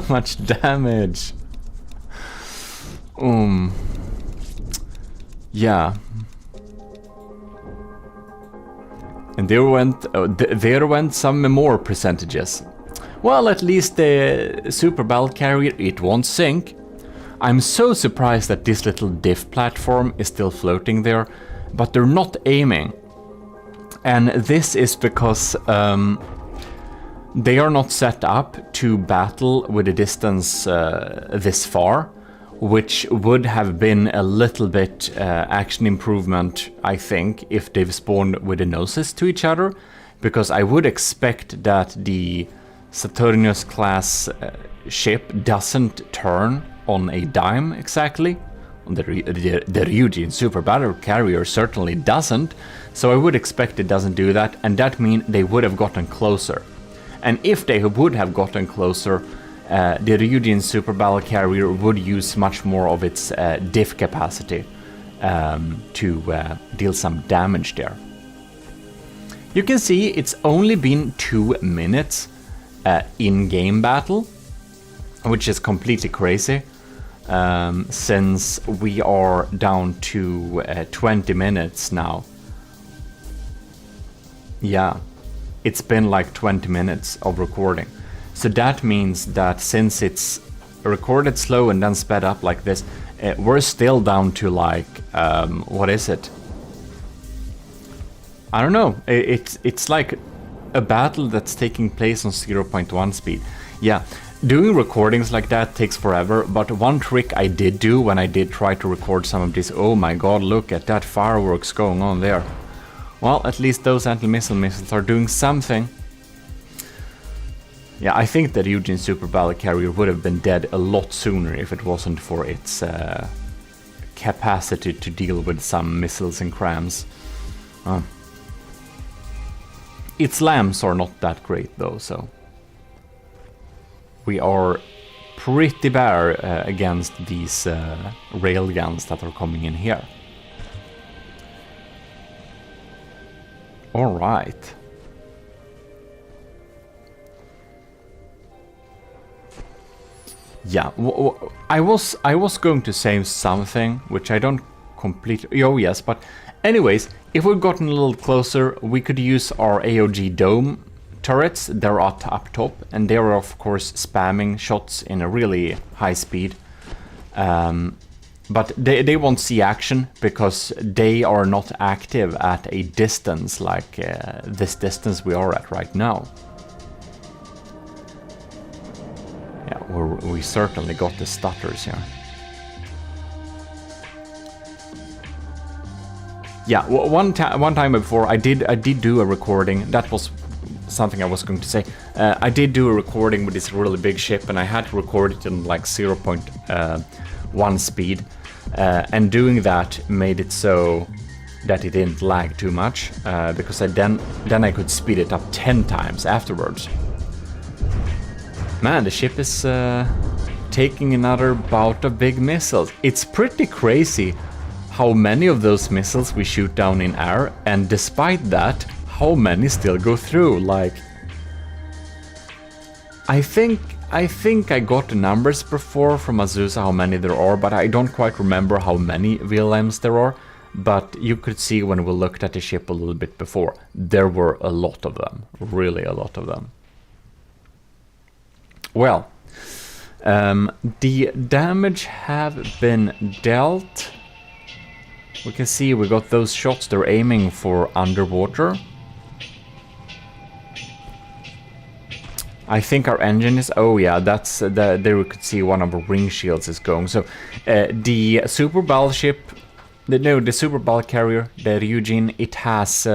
much damage. Yeah. And there went some more percentages. Well, at least the Super Battle Carrier, it won't sink. I'm so surprised that this little diff platform is still floating there, but they're not aiming. And this is because they are not set up to battle with a distance this far, which would have been a little bit action improvement, I think, if they've spawned with the noses to each other, because I would expect that the Saturnus class ship doesn't turn on a dime exactly, the Ryujin Super Battle Carrier certainly doesn't, so I would expect it doesn't do that, and that means they would have gotten closer. And if they would have gotten closer, the Ryujin Super Battle Carrier would use much more of its diff capacity to deal some damage there. You can see it's only been 2 minutes in-game battle, which is completely crazy, since we are down to 20 minutes now. Yeah, it's been like 20 minutes of recording. So that means that since it's recorded slow and then sped up like this, we're still down to like, what is it? I don't know, it's like a battle that's taking place on 0.1 speed. Yeah, doing recordings like that takes forever, but one trick I did do when I did try to record some of this, oh my god, look at that fireworks going on there. Well, at least those anti-missile missiles are doing something. Yeah, I think that Ryujin Super Battle Carrier would have been dead a lot sooner if it wasn't for its capacity to deal with some missiles and crams. Its lambs are not that great though, so we are pretty bare against these railguns that are coming in here. All right. Yeah, I was going to say something which I don't completely. Oh yes, but anyways, if we've gotten a little closer, we could use our AOG dome turrets. They're up top, and they're of course spamming shots in a really high speed. But they won't see action because they are not active at a distance like this distance we are at right now. Yeah, we certainly got the stutters here. Yeah, one time before I did do a recording. That was something I was going to say. I did do a recording with this really big ship, and I had to record it in like 0.1 speed. And doing that made it so that it didn't lag too much, because then I could speed it up 10 times afterwards. Man, the ship is taking another bout of big missiles. It's pretty crazy how many of those missiles we shoot down in air, and despite that, how many still go through. Like, I think I got the numbers before from Azusa how many there are, but I don't quite remember how many VLMs there are. But you could see when we looked at the ship a little bit before, there were a lot of them, really a lot of them. Well, the damage have been dealt. We can see we got those shots, they're aiming for underwater. I think our engine is, oh yeah, that's there we could see one of our ring shields is going. So the super battleship, the super battle carrier, the Ryujin, it has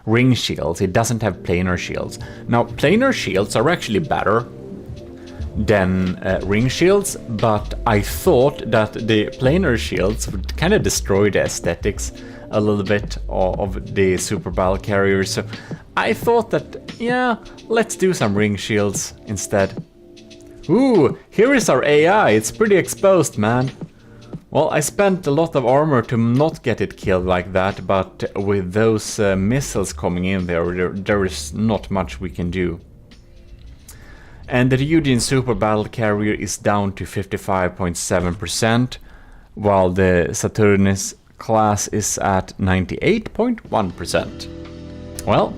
ring shields. It doesn't have planar shields. Now planar shields are actually better than ring shields, but I thought that the planar shields would kind of destroy the aesthetics a little bit of the super battle carrier. So I thought that, yeah, let's do some ring shields instead. Ooh, here is our AI. It's pretty exposed, man. Well, I spent a lot of armor to not get it killed like that, but with those missiles coming in there is not much we can do. And the Ryujin Super Battle Carrier is down to 55.7%, while the Saturnus class is at 98.1%. Well,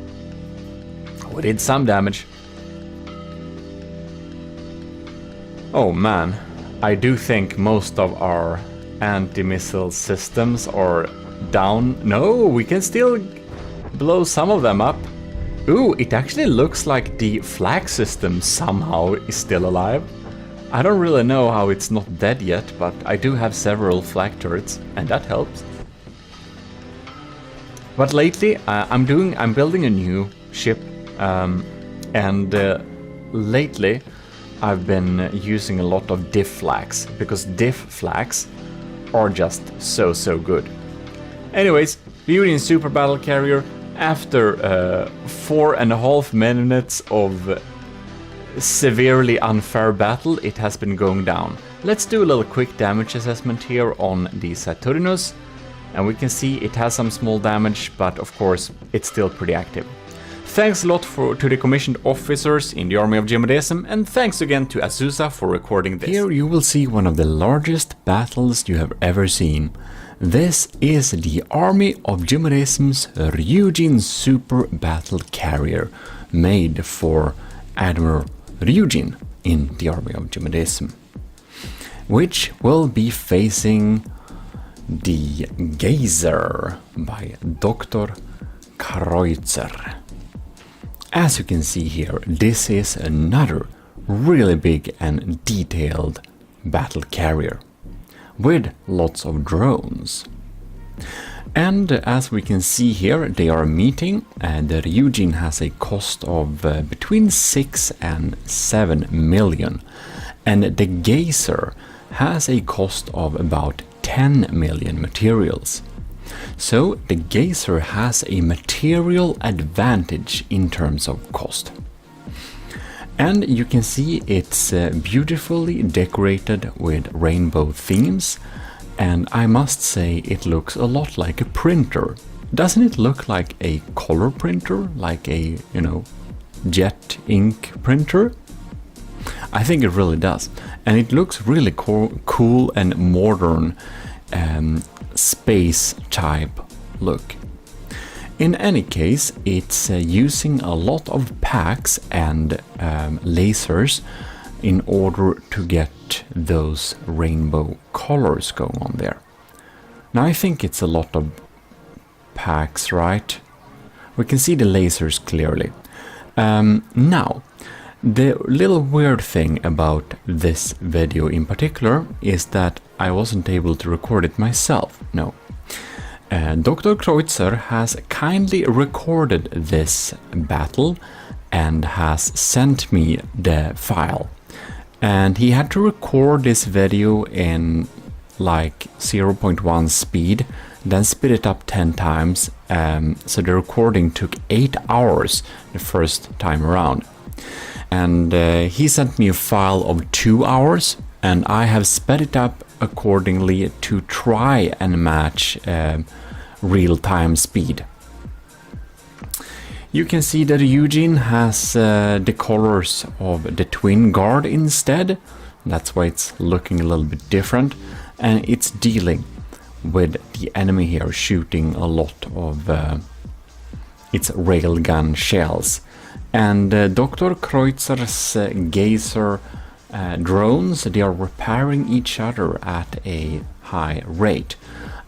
we did some damage. Oh man, I do think most of our anti-missile systems are down. No, we can still blow some of them up. Ooh, it actually looks like the flag system somehow is still alive. I don't really know how it's not dead yet, but I do have several flag turrets, and that helps. But lately, I'm building a new ship, and lately I've been using a lot of diff flags, because diff flags are just so good. Anyways, Ryujin Super Battle Carrier, after 4.5 minutes of severely unfair battle, it has been going down. Let's do a little quick damage assessment here on the Saturnus, and we can see it has some small damage, but of course it's still pretty active. Thanks a lot to the commissioned officers in the army of GMODISM, and thanks again to Azusa for recording this. Here you will see one of the largest battles you have ever seen. This is the army of GMODISM's Ryujin Super Battle Carrier, made for Admiral Ryujin in the army of GMODISM, which will be facing the Geyser by Dr. Kreutzer. As you can see here, this is another really big and detailed battle carrier with lots of drones. And as we can see here, they are meeting, and the Ryujin has a cost of between 6 and 7 million, and the Geyser has a cost of about 10 million materials. So the Geyser has a material advantage in terms of cost. And you can see it's beautifully decorated with rainbow themes, and I must say it looks a lot like a printer. Doesn't it look like a color printer, like a, jet ink printer? I think it really does, and it looks really cool and modern, space type look. In any case, it's using a lot of packs and lasers in order to get those rainbow colors going on there. Now I think it's a lot of packs, right? We can see the lasers clearly. Now, the little weird thing about this video in particular is that I wasn't able to record it myself, no. Dr. Kreutzer has kindly recorded this battle and has sent me the file. And he had to record this video in like 0.1 speed, then speed it up 10 times, so the recording took 8 hours the first time around. And he sent me a file of 2 hours, and I have sped it up accordingly to try and match real-time speed. You can see that Ryujin has the colors of the Twin Guard instead. That's why it's looking a little bit different, and it's dealing with the enemy here shooting a lot of its railgun shells. And Dr. Kreutzer's Geyser drones, they are repairing each other at a high rate.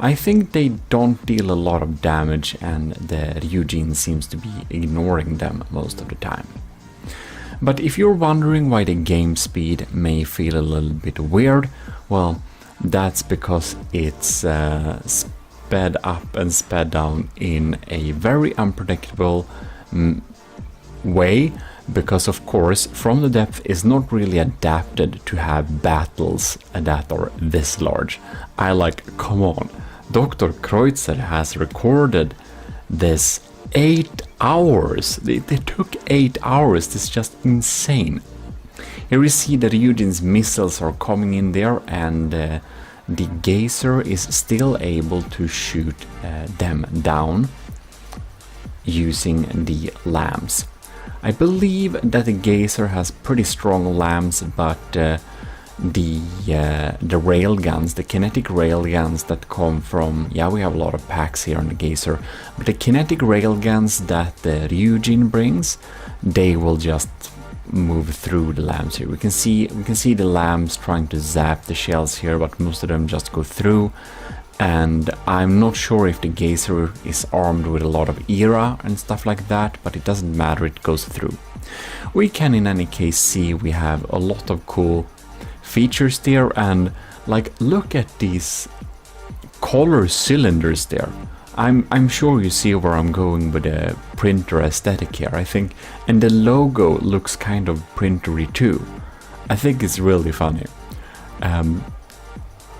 I think they don't deal a lot of damage, and the Ryujin seems to be ignoring them most of the time. But if you're wondering why the game speed may feel a little bit weird, well, that's because it's sped up and sped down in a very unpredictable way, because of course From the Depth is not really adapted to have battles that are this large. Come on, Dr. Kreutzer has recorded this 8 hours. They took 8 hours. This is just insane. Here you see that Ryujin's missiles are coming in there, and the Geyser is still able to shoot them down using the lambs. I believe that the Geyser has pretty strong lambs, but the railguns, the kinetic railguns that come from, we have a lot of packs here on the Geyser, but the kinetic railguns that the Ryujin brings, they will just move through the lambs here. We can see the lambs trying to zap the shells here, but most of them just go through. And I'm not sure if the Geyser is armed with a lot of ERA and stuff like that, but it doesn't matter, it goes through. We can in any case see we have a lot of cool features there, and look at these color cylinders there. I'm sure you see where I'm going with the printer aesthetic here, I think, and the logo looks kind of printery too. I think it's really funny.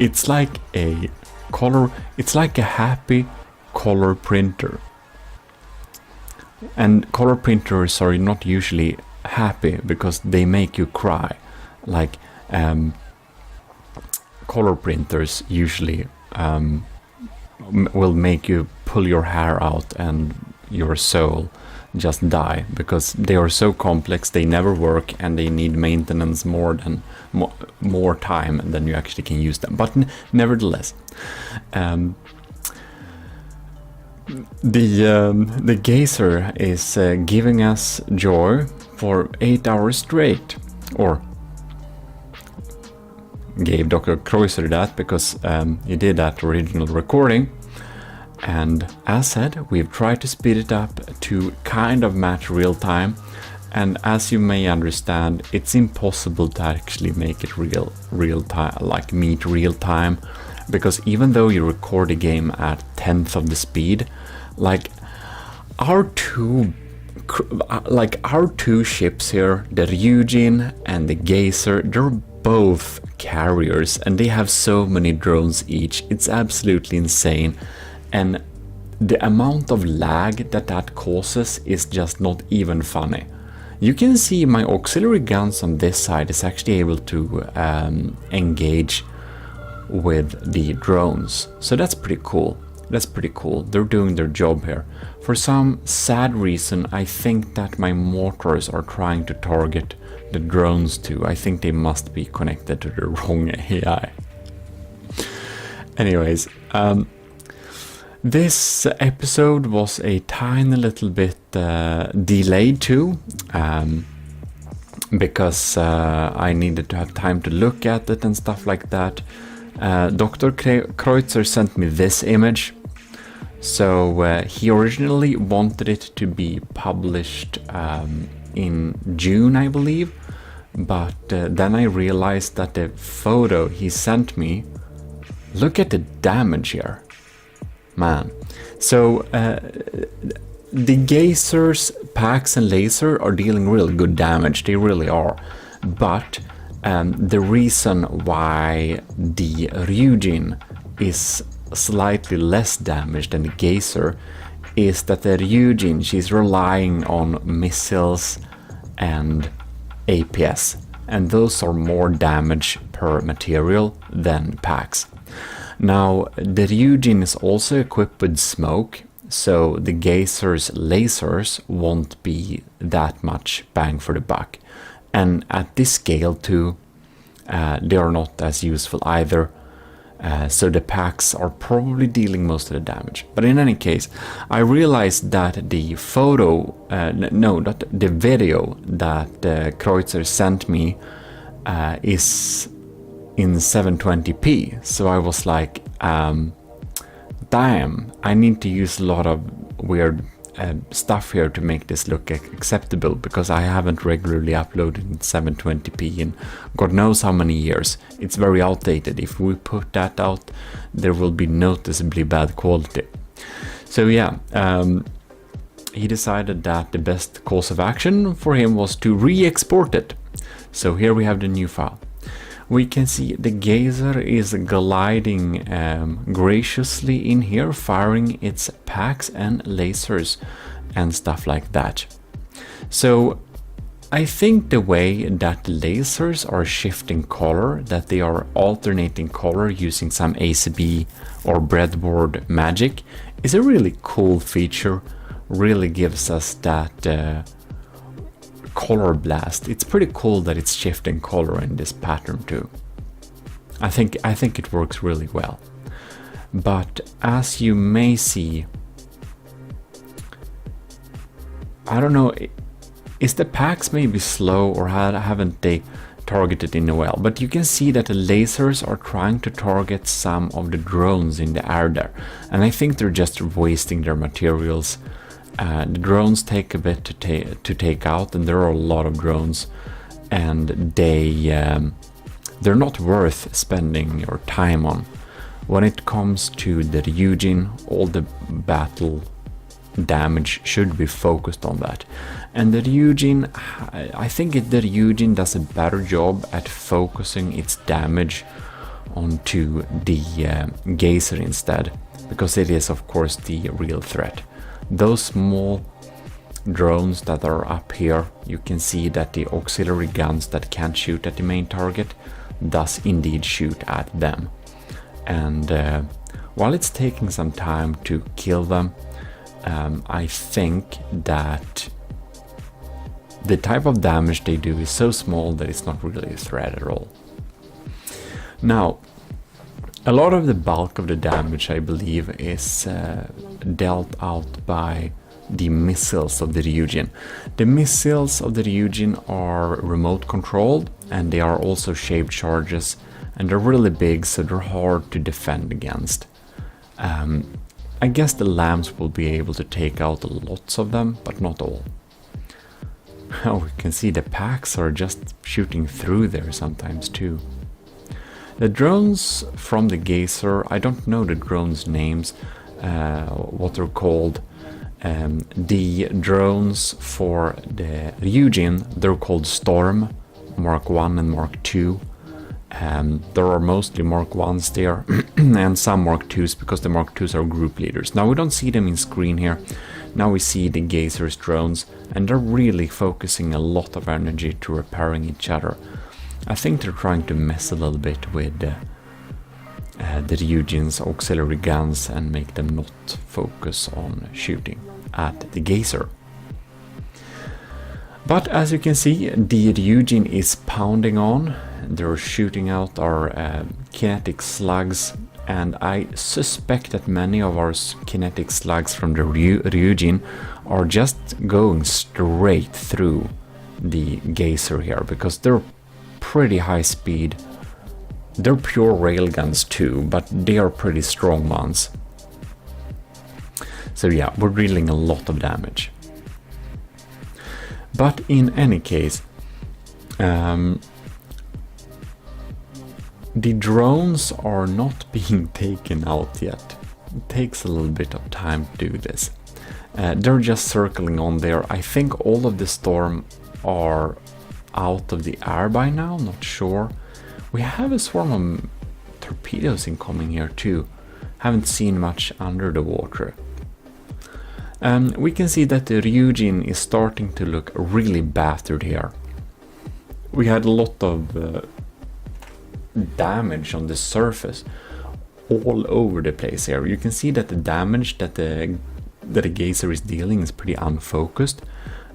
it's like a color, it's like a happy color printer. And color printers are not usually happy because they make you cry. Like color printers usually will make you pull your hair out and your soul just die, because they are so complex, they never work, and they need maintenance more time than you actually can use them. But nevertheless, the geyser is giving us joy for 8 hours straight, or gave Dr. Kreuzer that because he did that original recording. And as said, we've tried to speed it up to kind of match real time. And as you may understand, it's impossible to actually make it real time, like meet real time, because even though you record a game at 10th of the speed, like our two ships here, the Ryujin and the Geyser, they're both carriers and they have so many drones each. It's absolutely insane. And the amount of lag that causes is just not even funny. You can see my auxiliary guns on this side is actually able to engage with the drones. So that's pretty cool. That's pretty cool. They're doing their job here. For some sad reason, I think that my mortars are trying to target the drones too. I think they must be connected to the wrong AI. Anyways, this episode was a tiny little bit delayed too, because I needed to have time to look at it and stuff like that. Dr. Kreuzer sent me this image. So he originally wanted it to be published in June, I believe, but then I realized that the photo he sent me, look at the damage here. Man. So the geysers, packs and laser are dealing really good damage, they really are. But the reason why the Ryujin is slightly less damaged than the geyser is that the Ryujin, she's relying on missiles and APS, and those are more damage per material than packs. Now, the Ryujin is also equipped with smoke, so the geyser's lasers won't be that much bang for the buck. And at this scale too, they are not as useful either. So the packs are probably dealing most of the damage. But in any case, I realized that the photo, not the video that Kreuzer sent me is in 720p. So I was like, damn, I need to use a lot of weird stuff here to make this look acceptable, because I haven't regularly uploaded in 720p in God knows how many years. It's very outdated. If we put that out, there will be noticeably bad quality. So yeah, he decided that the best course of action for him was to re-export it. So here we have the new file. We can see the geyser is gliding graciously in here, firing its packs and lasers and stuff like that. So I think the way that the lasers are shifting color, that they are alternating color using some ACB or breadboard magic, is a really cool feature. Really gives us that color blast. It's pretty cool that it's shifting color in this pattern too. I think it works really well. But as you may see, I don't know, is the packs maybe slow, or haven't they targeted in a while? But you can see that the lasers are trying to target some of the drones in the air there, and I think they're just wasting their materials. The drones take a bit to take out, and there are a lot of drones, and they're not worth spending your time on. When it comes to the Ryujin, all the battle damage should be focused on that. And the Ryujin, I think the Ryujin does a better job at focusing its damage onto the geyser instead, because it is of course the real threat. Those small drones that are up here, you can see that the auxiliary guns that can't shoot at the main target does indeed shoot at them. And while it's taking some time to kill them, I think that the type of damage they do is so small that it's not really a threat at all. Now, a lot of the bulk of the damage, I believe, is dealt out by the missiles of the Ryujin. The missiles of the Ryujin are remote controlled, and they are also shaped charges, and they're really big, so they're hard to defend against. I guess the lambs will be able to take out lots of them, but not all. Oh, we can see the packs are just shooting through there sometimes too. The drones from the geyser, I don't know the drones' names, what they're called. The drones for the Ryujin, they're called Storm, Mark 1 and Mark 2. There are mostly Mark 1s there and some Mark 2s, because the Mark 2s are group leaders. Now we don't see them in screen here. Now we see the Geyser's drones, and they're really focusing a lot of energy to repairing each other. I think they're trying to mess a little bit with the Ryujin's auxiliary guns and make them not focus on shooting at the Geyser. But as you can see, the Ryujin is pounding on. They're shooting out our kinetic slugs, and I suspect that many of our kinetic slugs from the Ryujin are just going straight through the Geyser here, because they're pretty high speed. They're pure railguns too, but they are pretty strong ones. So yeah, we're dealing a lot of damage. But in any case, the drones are not being taken out yet. It takes a little bit of time to do this. They're just circling on there. I think all of the Storm are out of the air by now, not sure. We have a swarm of torpedoes incoming here too. Haven't seen much under the water. We can see that the Ryujin is starting to look really battered here. We had a lot of damage on the surface all over the place here. You can see that the damage that the Geyser is dealing is pretty unfocused.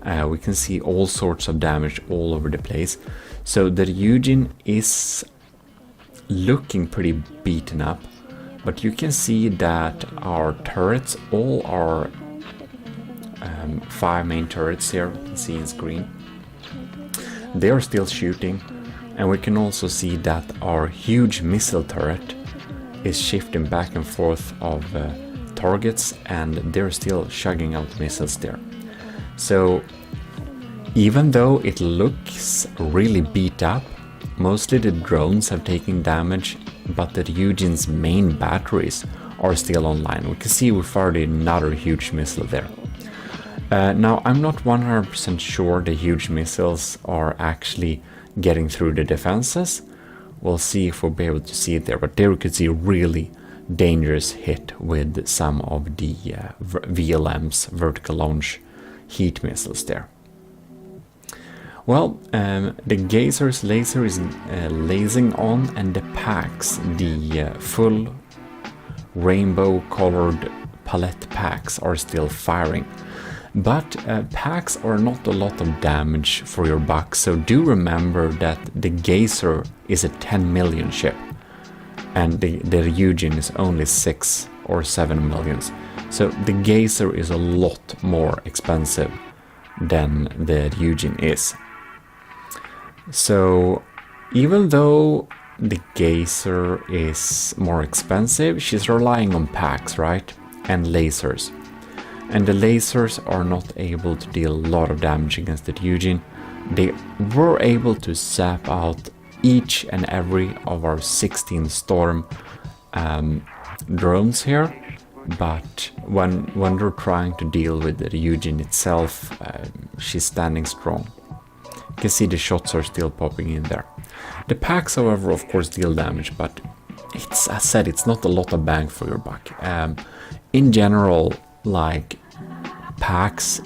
We can see all sorts of damage all over the place. So the Ryujin is looking pretty beaten up, but you can see that our turrets, all our 5 main turrets here, you can see in screen, they are still shooting, and we can also see that our huge missile turret is shifting back and forth of targets, and they're still chugging out missiles there. So even though it looks really beat up, mostly the drones have taken damage, but the Ryujin's main batteries are still online. We can see we fired another huge missile there. Now I'm not 100% sure the huge missiles are actually getting through the defenses. We'll see if we'll be able to see it there, but there we could see a really dangerous hit with some of the VLM's vertical launch heat missiles there. Well, the Geyser's laser is lasing on, and the packs, the full rainbow colored palette packs, are still firing. But packs are not a lot of damage for your buck, so do remember that the Geyser is a 10 million ship, and the Ryujin is only 6 or 7 millions. So the Geyser is a lot more expensive than the Ryujin is. So even though the Geyser is more expensive, she's relying on packs, right? And lasers. And the lasers are not able to deal a lot of damage against the Ryujin. They were able to zap out each and every of our 16 Storm drones here, but when they're trying to deal with the Ryujin itself, she's standing strong. You can see the shots are still popping in there. The packs, however, of course deal damage, but it's, as I said, it's not a lot of bang for your buck. In general, like PAX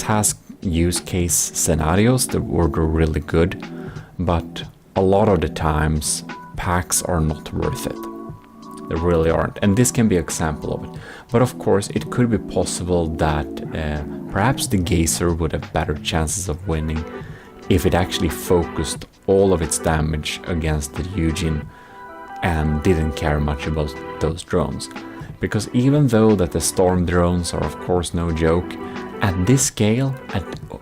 has use case scenarios that were really good, but a lot of the times PAX are not worth it. They really aren't, and this can be an example of it. But of course, it could be possible that perhaps the Geyser would have better chances of winning if it actually focused all of its damage against the Eugene and didn't care much about those drones. Because even though that the storm drones are of course no joke, at this scale,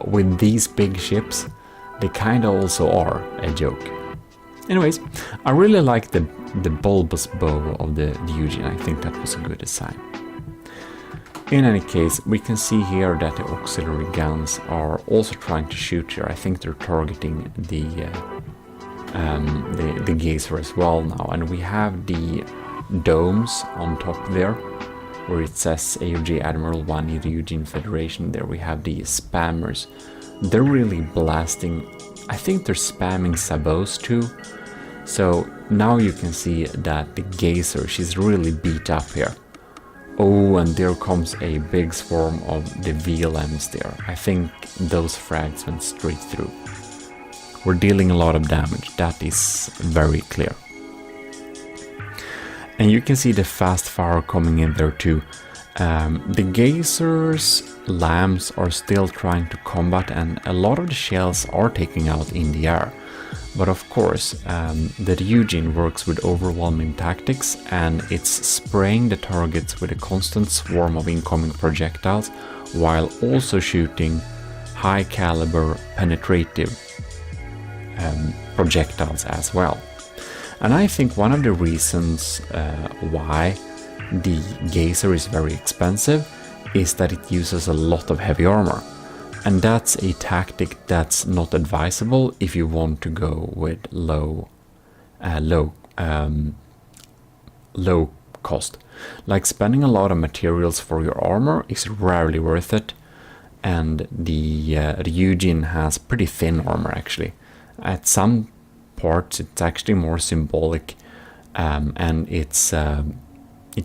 with these big ships, they kinda also are a joke. Anyways, I really like the bulbous bow of the Eugene. I think that was a good design. In any case, we can see here that the auxiliary guns are also trying to shoot here. I think they're targeting the Geyser as well now, and we have the domes on top there, where it says AOG Admiral 1 the Eugene Federation. There we have the spammers. They're really blasting. I think they're spamming sabots too. So now you can see that the Geyser, she's really beat up here. Oh, and there comes a big swarm of the VLMs there. I think those frags went straight through. We're dealing a lot of damage, that is very clear. And you can see the fast fire coming in there too. The Geyser's lambs are still trying to combat, and a lot of the shells are taking out in the air. But of course, the Eugene works with overwhelming tactics, and it's spraying the targets with a constant swarm of incoming projectiles, while also shooting high caliber penetrative projectiles as well. And I think one of the reasons why the Geyser is very expensive is that it uses a lot of heavy armor. And that's a tactic that's not advisable if you want to go with low cost. Like spending a lot of materials for your armor is rarely worth it, and the Eugene has pretty thin armor actually. At some parts it's actually more symbolic, and it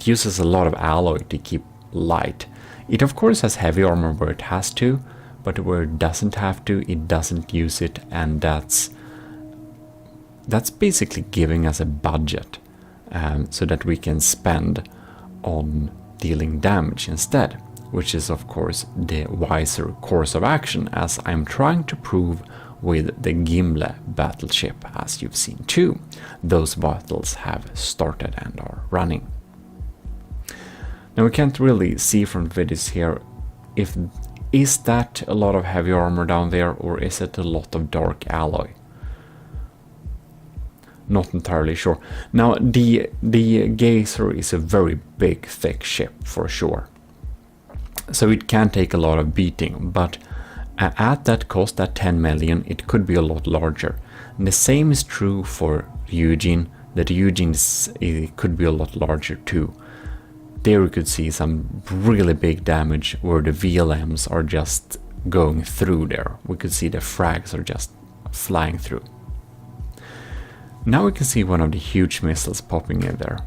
uses a lot of alloy to keep light. It of course has heavy armor where it has to, but where it doesn't have to, it doesn't use it, and that's basically giving us a budget so that we can spend on dealing damage instead, which is of course the wiser course of action, as I'm trying to prove with the Gimle battleship, as you've seen too. Those battles have started and are running. Now we can't really see from the videos here if is that a lot of heavy armor down there, or is it a lot of dark alloy? Not entirely sure. Now the Geyser is a very big thick ship for sure, so it can take a lot of beating, but at that cost, at 10 million, it could be a lot larger. And the same is true for Eugene. That Eugene it could be a lot larger too. There we could see some really big damage where the VLMs are just going through there. We could see the frags are just flying through. Now we can see one of the huge missiles popping in there.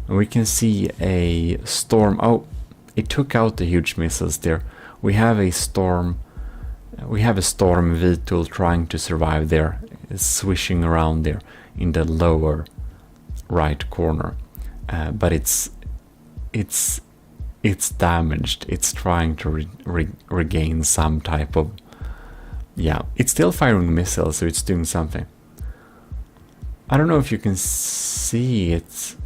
And we can see a storm. Oh, it took out the huge missiles there. We have a storm VTOL trying to survive there. It's swishing around there in the lower right corner. But it's damaged. It's trying to regain some type of... Yeah, it's still firing missiles, so it's doing something. I don't know if you can see it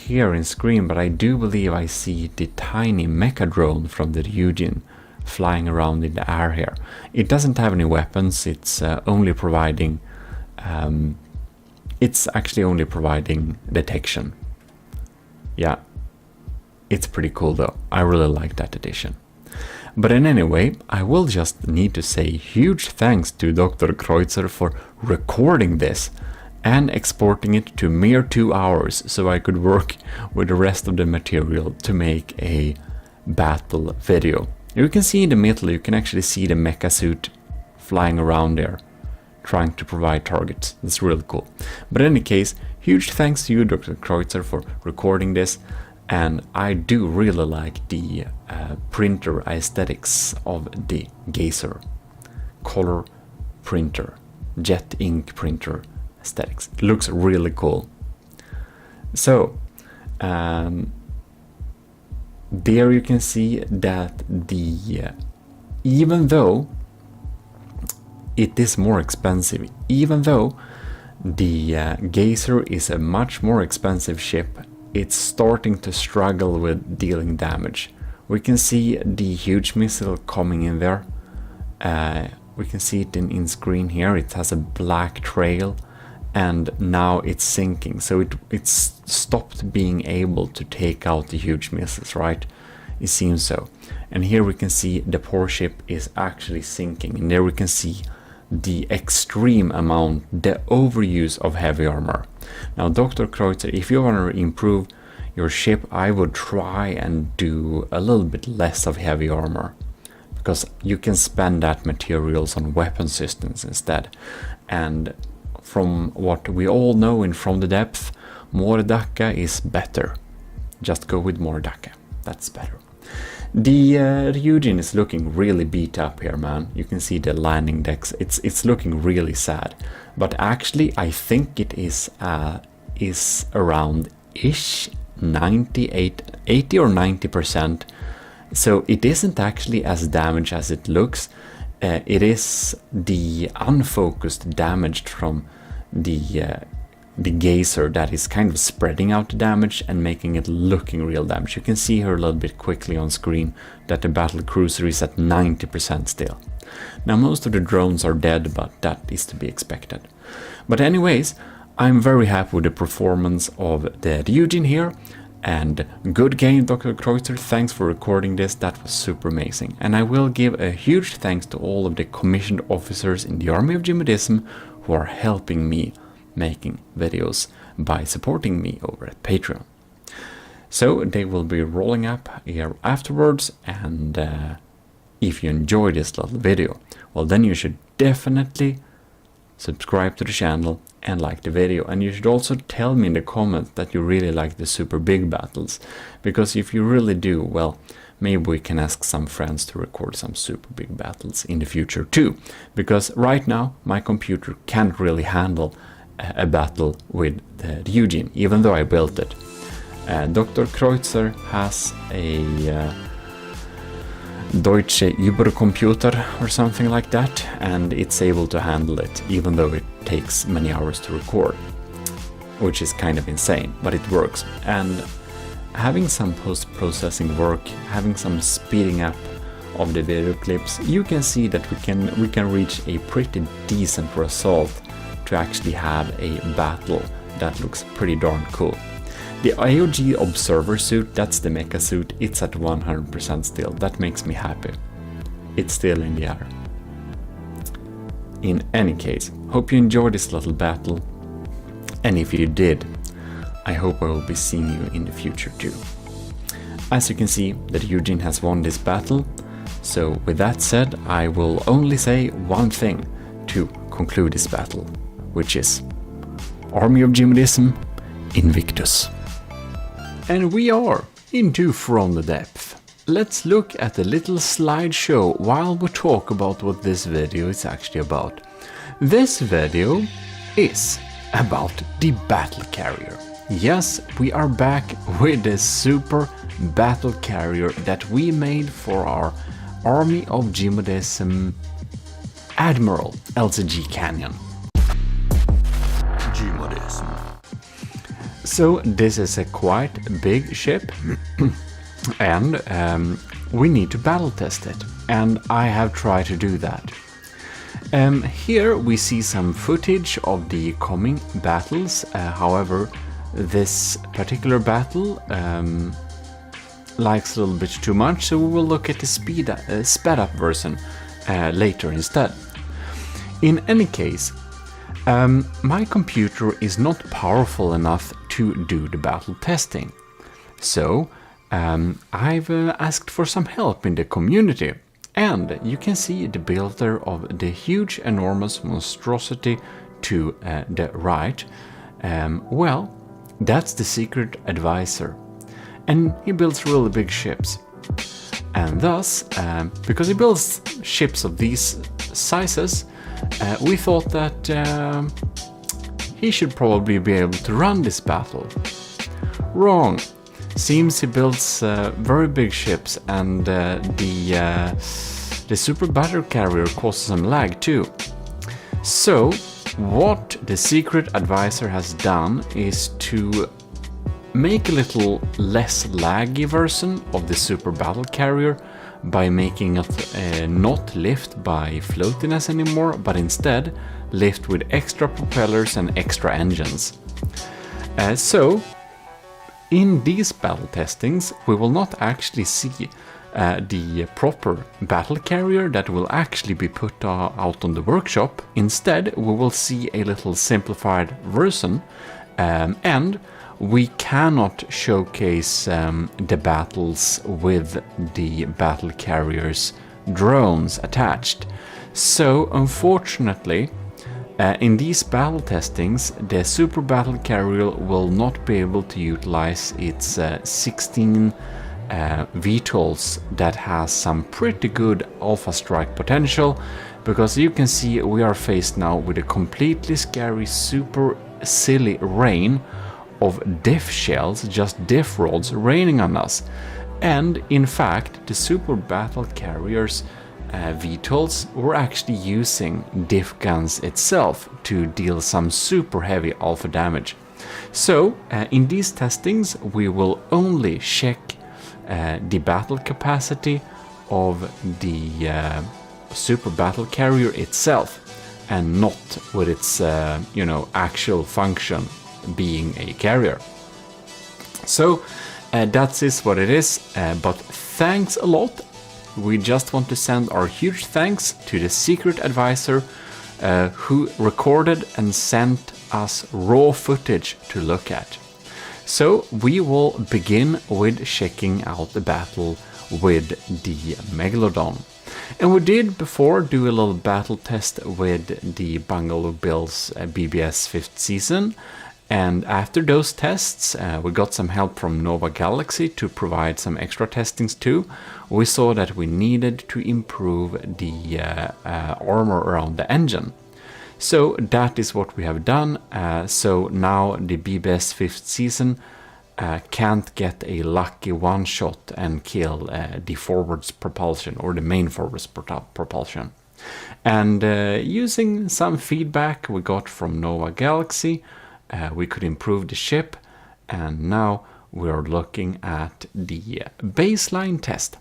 here in screen, but I do believe I see the tiny mecha drone from the Eugene flying around in the air here. It doesn't have any weapons. It's only providing... it's actually only providing detection. Yeah. It's pretty cool though. I really like that addition. But in any way, I will just need to say huge thanks to Dr. Kreutzer for recording this and exporting it to mere 2 hours so I could work with the rest of the material to make a battle video. You can see in the middle, you can actually see the mecha suit flying around there, trying to provide targets. It's really cool. But in any case, huge thanks to you, Dr. Kreutzer, for recording this. And I do really like the printer aesthetics of the Gazer color printer, jet ink printer aesthetics. It looks really cool. So, there you can see that even though it is more expensive, even though the Gazer is a much more expensive ship, it's starting to struggle with dealing damage. We can see the huge missile coming in there. We can see it in screen here. It has a black trail, and now it's sinking. So it's stopped being able to take out the huge missiles, right? It seems so. And here we can see the poor ship is actually sinking. And there we can see the extreme amount, the overuse of heavy armor. Now, Dr. Kreutzer, if you want to improve your ship, I would try and do a little bit less of heavy armor, because you can spend that materials on weapon systems instead. And from what we all know in From the Depth, more Daka is better. Just go with more Daka. That's better. The Ryujin is looking really beat up here, man. You can see the landing decks. It's looking really sad. But actually, I think it is around-ish 80 or 90%. So it isn't actually as damaged as it looks. It is the unfocused damage from the Gazer that is kind of spreading out the damage and making it looking real damage. You can see here a little bit quickly on screen that the battle cruiser is at 90% still. Now, most of the drones are dead, but that is to be expected. But anyways, I'm very happy with the performance of the Ryujin here. And good game, Dr. Kreutzer. Thanks for recording this. That was super amazing. And I will give a huge thanks to all of the commissioned officers in the Army of GMODISM who are helping me making videos by supporting me over at Patreon. So they will be rolling up here afterwards, and if you enjoyed this little video, well, then you should definitely subscribe to the channel and like the video. And you should also tell me in the comments that you really like the super big battles, because if you really do, well, maybe we can ask some friends to record some super big battles in the future too, because right now my computer can't really handle a battle with the Ryujin, even though I built it. Dr. Kreutzer has a Deutsche Übercomputer or something like that, and it's able to handle it, even though it takes many hours to record, which is kind of insane, but it works. And having some post-processing work, having some speeding up of the video clips, you can see that we can reach a pretty decent result to actually have a battle that looks pretty darn cool. The AOG observer suit, that's the mecha suit, it's at 100% still. That makes me happy. It's still in the air. In any case, hope you enjoyed this little battle. And if you did, I hope I will be seeing you in the future too. As you can see, that Ryujin has won this battle. So with that said, I will only say one thing to conclude this battle, which is Army of GMODISM Invictus. And we are into From the Depth. Let's look at a little slideshow while we talk about what this video is actually about. This video is about the battle carrier. Yes, we are back with the super battle carrier that we made for our Army of GMODISM Admiral LCG Canyon. GMODISM. So this is a quite big ship and we need to battle test it, and I have tried to do that. Here we see some footage of the coming battles. However, this particular battle likes a little bit too much, so we will look at the sped up version later instead. In any case, my computer is not powerful enough to do the battle testing, so I've asked for some help in the community. And you can see the builder of the huge, enormous monstrosity to the right. Well, that's the secret advisor. And he builds really big ships. And thus, because he builds ships of these sizes, we thought that he should probably be able to run this battle. Wrong. Seems he builds very big ships, and the super battle carrier causes some lag too. So what the secret advisor has done is to make a little less laggy version of the super battle carrier by making it not lift by floatiness anymore, but instead lift with extra propellers and extra engines. So in these battle testings we will not actually see the proper battle carrier that will actually be put out on the workshop. Instead we will see a little simplified version, and we cannot showcase the battles with the battle carrier's drones attached. So unfortunately, in these battle testings, the super battle carrier will not be able to utilize its 16 VTOLs that has some pretty good alpha strike potential, because you can see we are faced now with a completely scary, super silly rain of diff shells, just diff rods raining on us. And in fact, the super battle carriers VTOLs were actually using diff guns itself to deal some super heavy alpha damage. So in these testings we will only check the battle capacity of the super battle carrier itself, and not with its actual function being a carrier. So that is what it is, but thanks a lot. We just want to send our huge thanks to the secret advisor who recorded and sent us raw footage to look at. So we will begin with checking out the battle with the Megalodon. And we did before do a little battle test with the Bungalow Bills BBS 5th season. And after those tests, we got some help from Nova Galaxy to provide some extra testings too. We saw that we needed to improve the armor around the engine. So that is what we have done. So now the BBS 5th season can't get a lucky one-shot and kill the forwards propulsion, or the main forwards propulsion. And using some feedback we got from Nova Galaxy, we could improve the ship, and now we're looking at the baseline test.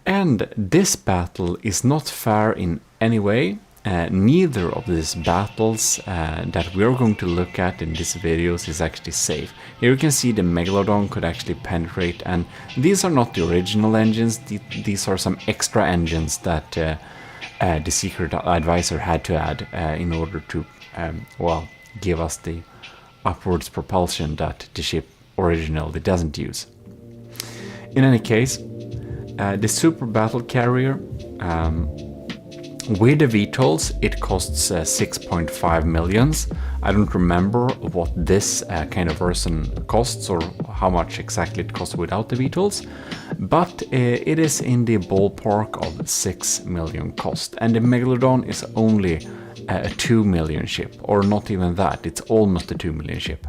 And this battle is not fair in any way. Neither of these battles that we're going to look at in these videos is actually safe. Here you can see the Megalodon could actually penetrate, and these are not the original engines. These are some extra engines that the secret advisor had to add in order to give us the upwards propulsion that the ship originally doesn't use. In any case, the super battle carrier with the VTOLs, it costs 6.5 millions. I don't remember what this kind of version costs, or how much exactly it costs without the VTOLs, but it is in the ballpark of 6 million cost, and the Megalodon is only a 2 million ship, or not even that, it's almost a 2 million ship.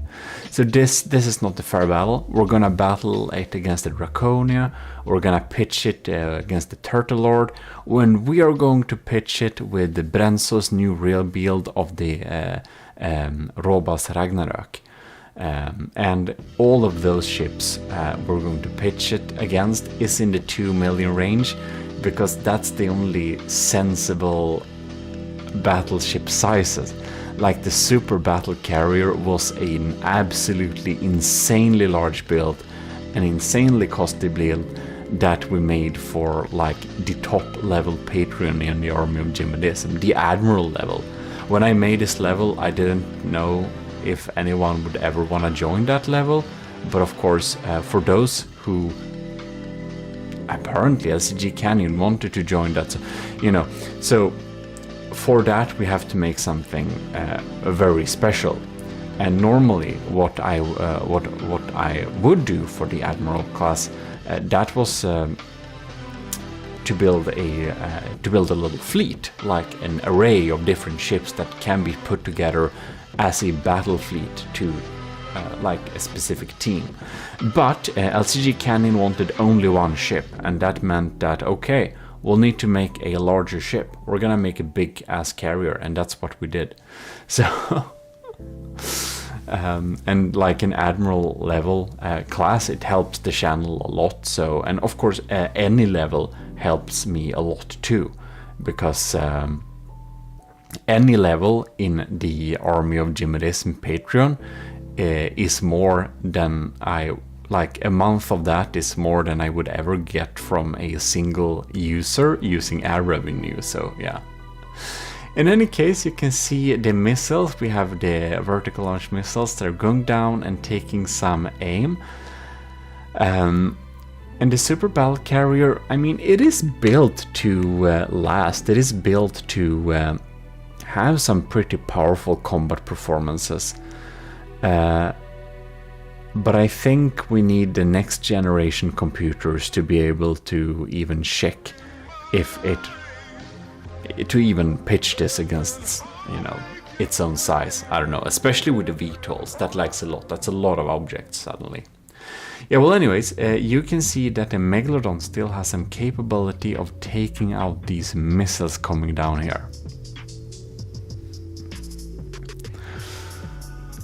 So this is not a fair battle. We're gonna battle it against the Draconia, we're gonna pitch it against the Turtle Lord, when we are going to pitch it with the Brenzo's new real build of the Robas Ragnarök. And all of those ships we're going to pitch it against is in the 2 million range, because that's the only sensible battleship sizes. Like the super battle carrier was an absolutely insanely large build, an insanely costly build that we made for like the top level Patreon in the army of GMODIST, the Admiral level. When I made this level, I didn't know if anyone would ever want to join that level, but of course for those who apparently LCG Canyon wanted to join that, so for that we have to make something very special. And normally what I would do for the Admiral class, that was to build a little fleet, like an array of different ships that can be put together as a battle fleet to like a specific team. But LCG Canyon wanted only one ship, and that meant that, okay, we'll need to make a larger ship. We're gonna make a big ass carrier, and that's what we did. So and like an Admiral level class, it helps the channel a lot. So, and of course any level helps me a lot too, because any level in the army of GMODIST Patreon is more than a month of that is more than I would ever get from a single user using ad revenue. So yeah. In any case, you can see the missiles. We have the vertical launch missiles. They're going down and taking some aim. And the super battle carrier, I mean, it is built to last. It is built to have some pretty powerful combat performances. But I think we need the next generation computers to be able to even check if to even pitch this against, its own size. I don't know, especially with the VTOLs. That lacks a lot. That's a lot of objects suddenly. Yeah, well, anyways, you can see that the Megalodon still has some capability of taking out these missiles coming down here.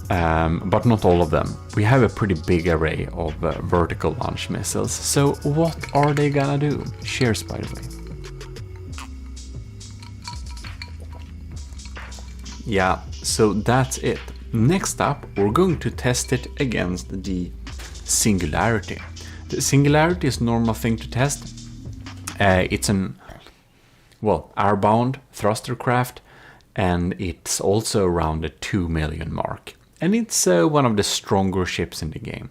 But not all of them. We have a pretty big array of vertical launch missiles. So what are they gonna do? Cheers, by the way. Yeah, so that's it. Next up, we're going to test it against the Singularity. The Singularity is a normal thing to test. It's an, airbound thruster craft, and it's also around the 2 million mark. And it's one of the stronger ships in the game.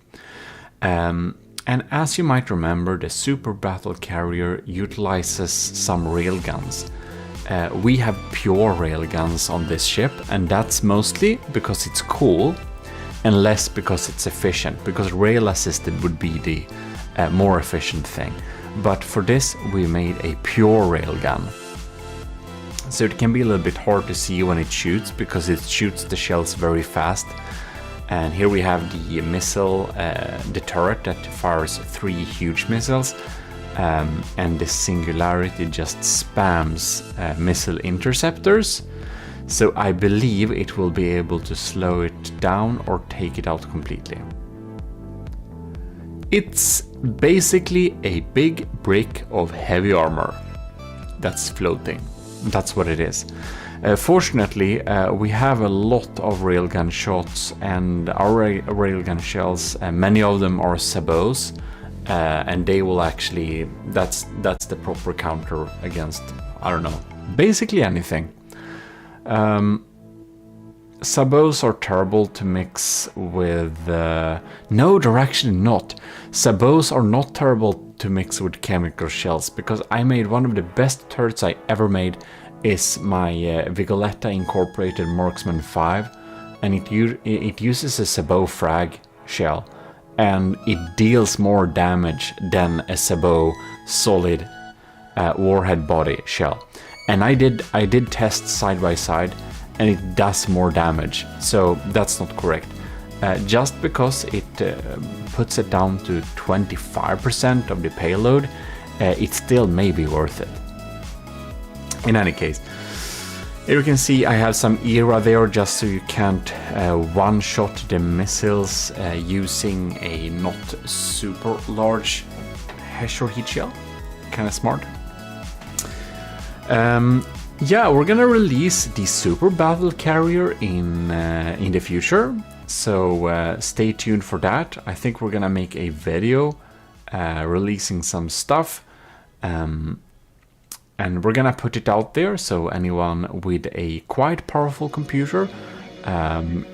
And as you might remember, the Super Battle Carrier utilizes some railguns. We have pure railguns on this ship, and that's mostly because it's cool and less because it's efficient, because rail assisted would be the more efficient thing. But for this we made a pure railgun. So it can be a little bit hard to see when it shoots, because it shoots the shells very fast. And here we have the missile, the turret that fires 3 huge missiles. And the Singularity just spams missile interceptors. So I believe it will be able to slow it down or take it out completely. It's basically a big brick of heavy armor that's floating. That's what it is. Fortunately, we have a lot of railgun shots, and our railgun shells, many of them are sabots. And they will actually, that's the proper counter against, I don't know, basically anything. Sabots are terrible to mix with, no, they're actually not. Sabots are not terrible to mix with chemical shells, because I made one of the best turrets I ever made is my Vigoletta incorporated Marksman 5, and it uses a sabot frag shell. And it deals more damage than a sabot solid warhead body shell. And I did test side by side, and it does more damage. So that's not correct. Just because it puts it down to 25% of the payload, it still may be worth it. In any case, here you can see I have some ERA there, just so you can't one-shot the missiles using a not super large Heshor heat shell. Kind of smart. Yeah, we're gonna release the Super Battle Carrier in the future, so stay tuned for that. I think we're gonna make a video releasing some stuff. And we're gonna put it out there, so anyone with a quite powerful computer can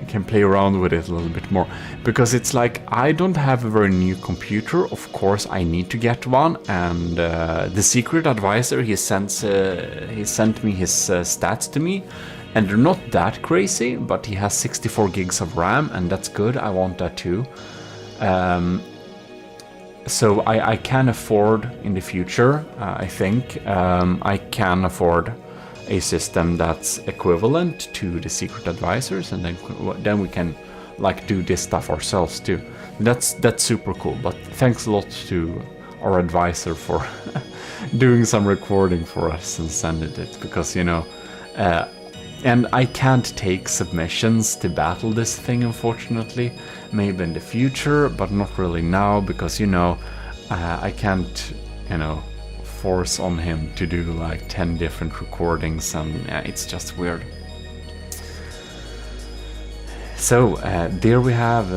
can play around with it a little bit more, because it's like I don't have a very new computer. Of course, I need to get one, and the secret advisor he sent me his stats to me, and they're not that crazy, but he has 64 gigs of RAM, and that's good. I want that too. So I can afford in the future, I think, I can afford a system that's equivalent to the secret advisors, and then we can like do this stuff ourselves too. That's super cool. But thanks a lot to our advisor for doing some recording for us and sending it, because you know, and I can't take submissions to battle this thing, unfortunately. Maybe in the future, but not really now, because you know, I can't, you know, force on him to do like 10 different recordings, and it's just weird. So there we have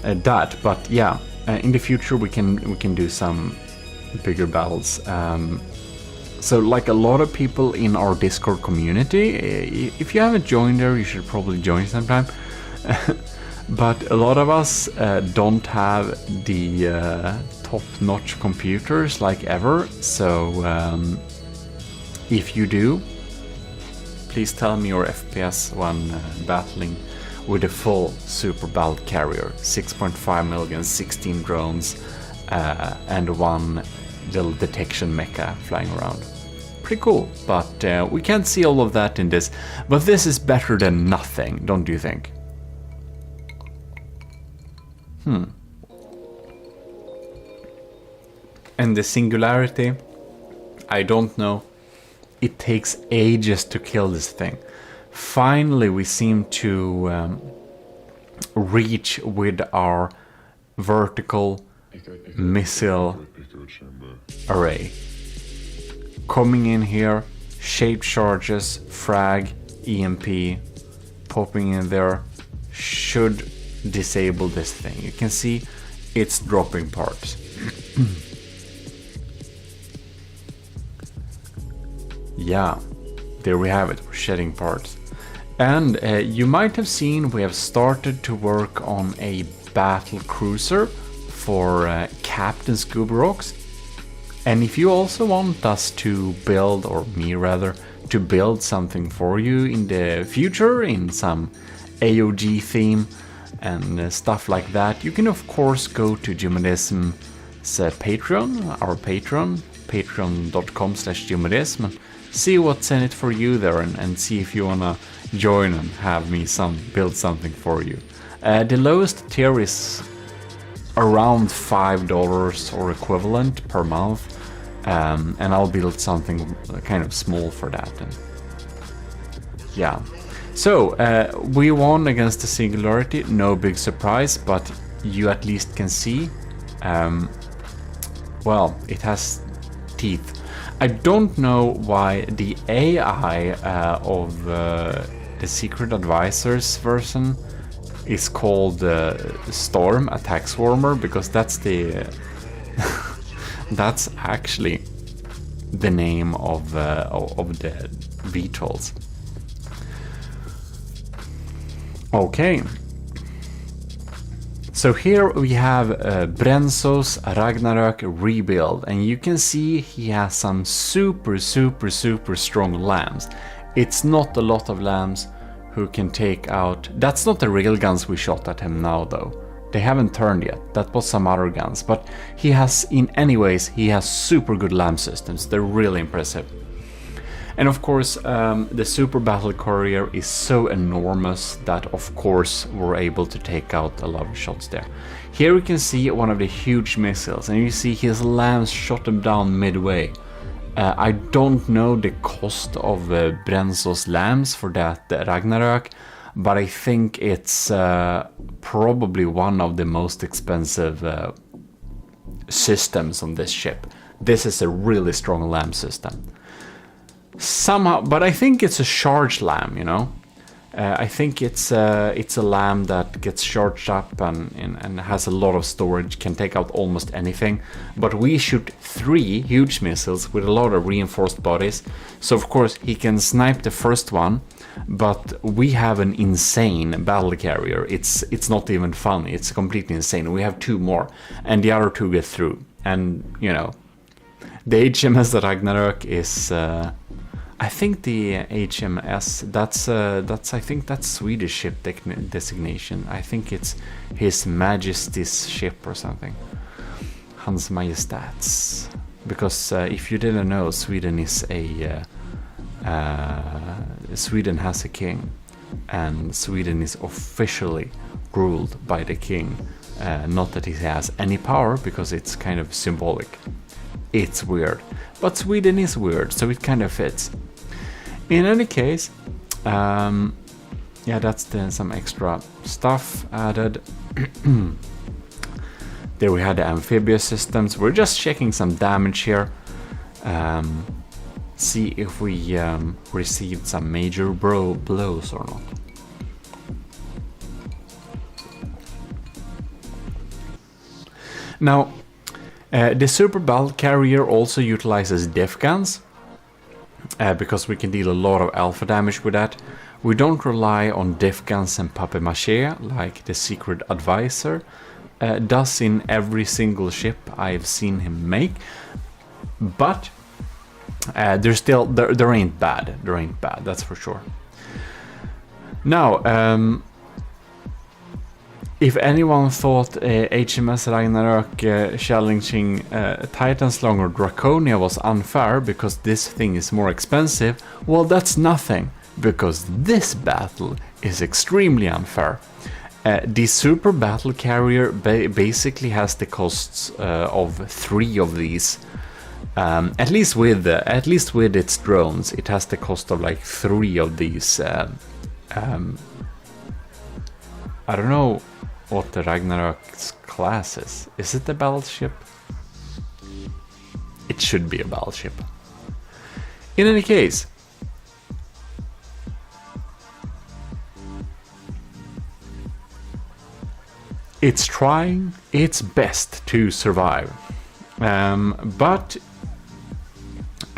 that. But yeah, in the future we can do some bigger battles. So like a lot of people in our Discord community, if you haven't joined there, you should probably join sometime. But a lot of us don't have the top-notch computers like ever, so if you do, please tell me your FPS when battling with a full super battle carrier, 6.5 million, 16 drones, and one little detection mecha flying around. Pretty cool, but we can't see all of that in this, but this is better than nothing, don't you think? And the singularity, I don't know. It takes ages to kill this thing. Finally, we seem to reach with our vertical missile array. Coming in here, shape charges, frag, EMP, popping in there, should disable this thing. You can see it's dropping parts. Yeah, there we have it, we're shedding parts. And you might have seen we have started to work on a battle cruiser for Captain Scuba Rocks. And if you also want us to build, or me rather, to build something for you in the future in some AOG theme and stuff like that, you can of course go to GMODISM's Patreon, our Patreon, patreon.com/GMODISM, and see what's in it for you there, and see if you wanna join and have me build something for you. The lowest tier is around $5 or equivalent per month, and I'll build something kind of small for that. And yeah. So, we won against the Singularity, no big surprise, but you at least can see, well, it has teeth. I don't know why the AI of the Secret Advisors version is called Storm Attack Swarmer, because that's the that's actually the name of the VTOLs. Okay, so here we have Brenzo's Ragnarök rebuild, and you can see he has some super strong lambs. It's not a lot of lambs who can take out... That's not the real guns we shot at him now though. They haven't turned yet, that was some other guns, but he has, in any ways, he has super good lamb systems. They're really impressive. And of course, the Super Battle Courier is so enormous that of course we're able to take out a lot of shots there. Here we can see one of the huge missiles, and you see his lambs shot him down midway. I don't know the cost of Brenzo's lambs for that Ragnarök, but I think it's probably one of the most expensive systems on this ship. This is a really strong lamb system. Somehow, but I think it's a charge lamb, you know. I think it's a LAM that gets charged up and has a lot of storage, can take out almost anything. But we shoot 3 huge missiles with a lot of reinforced bodies. So of course he can snipe the first one, but we have an insane battle carrier. It's not even funny, it's completely insane. We have 2 more, and the other 2 get through. And you know, the HMS Ragnarök is I think the HMS, that's I think that's Swedish ship designation. I think it's His Majesty's ship or something. Hans Majestats. Because if you didn't know, Sweden is Sweden has a king, and Sweden is officially ruled by the king. Not that he has any power, because it's kind of symbolic. It's weird, but Sweden is weird, so it kind of fits. In any case, yeah, that's some extra stuff added. There we had the amphibious systems. We're just checking some damage here. See if we received some major blows or not. Now, the super battle carrier also utilizes def guns, because we can deal a lot of alpha damage with that. We don't rely on def guns and papier-mâché like the secret advisor does in every single ship I've seen him make, but they're still they ain't bad. They ain't bad, that's for sure. Now, if anyone thought HMS Ragnarök challenging Titanslang or Draconia was unfair because this thing is more expensive, well, that's nothing, because this battle is extremely unfair. The super battle carrier basically has the costs of 3 of these. At least with its drones, it has the cost of like 3 of these. I don't know what the Ragnarök's class is. Is it a battleship? It should be a battleship. In any case, it's trying its best to survive. But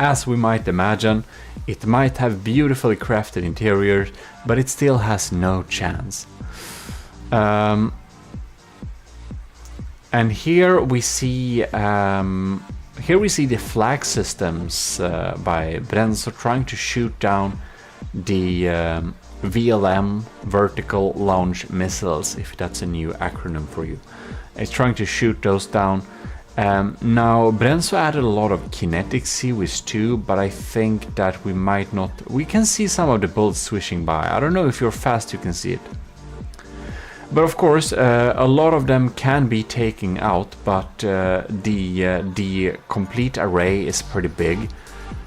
as we might imagine, it might have beautifully crafted interiors, but it still has no chance. And here we see the flag systems by Brenzo trying to shoot down the VLM, vertical launch missiles, if that's a new acronym for you. It's trying to shoot those down. Now Brenzo added a lot of kinetic seaways too, but I think that we might not. We can see some of the bullets swishing by. I don't know if you're fast, you can see it. But of course, a lot of them can be taken out, but the complete array is pretty big,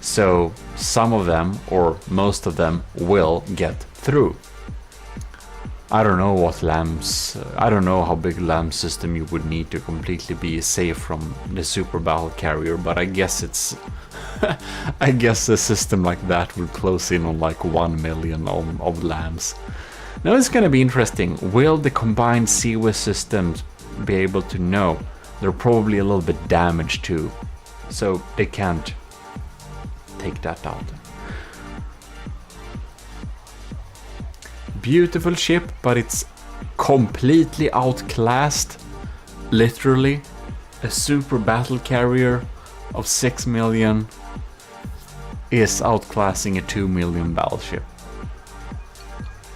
so some of them, or most of them, will get through. I don't know what LAMs, I don't know how big LAM system you would need to completely be safe from the super battle carrier, but I guess it's I guess a system like that would close in on like 1 million of LAMs. Now it's gonna be interesting. Will the combined seaway systems be able to know? They're probably a little bit damaged too, so they can't take that out. Beautiful ship, but it's completely outclassed. Literally, a super battle carrier of 6 million is outclassing a 2 million battleship.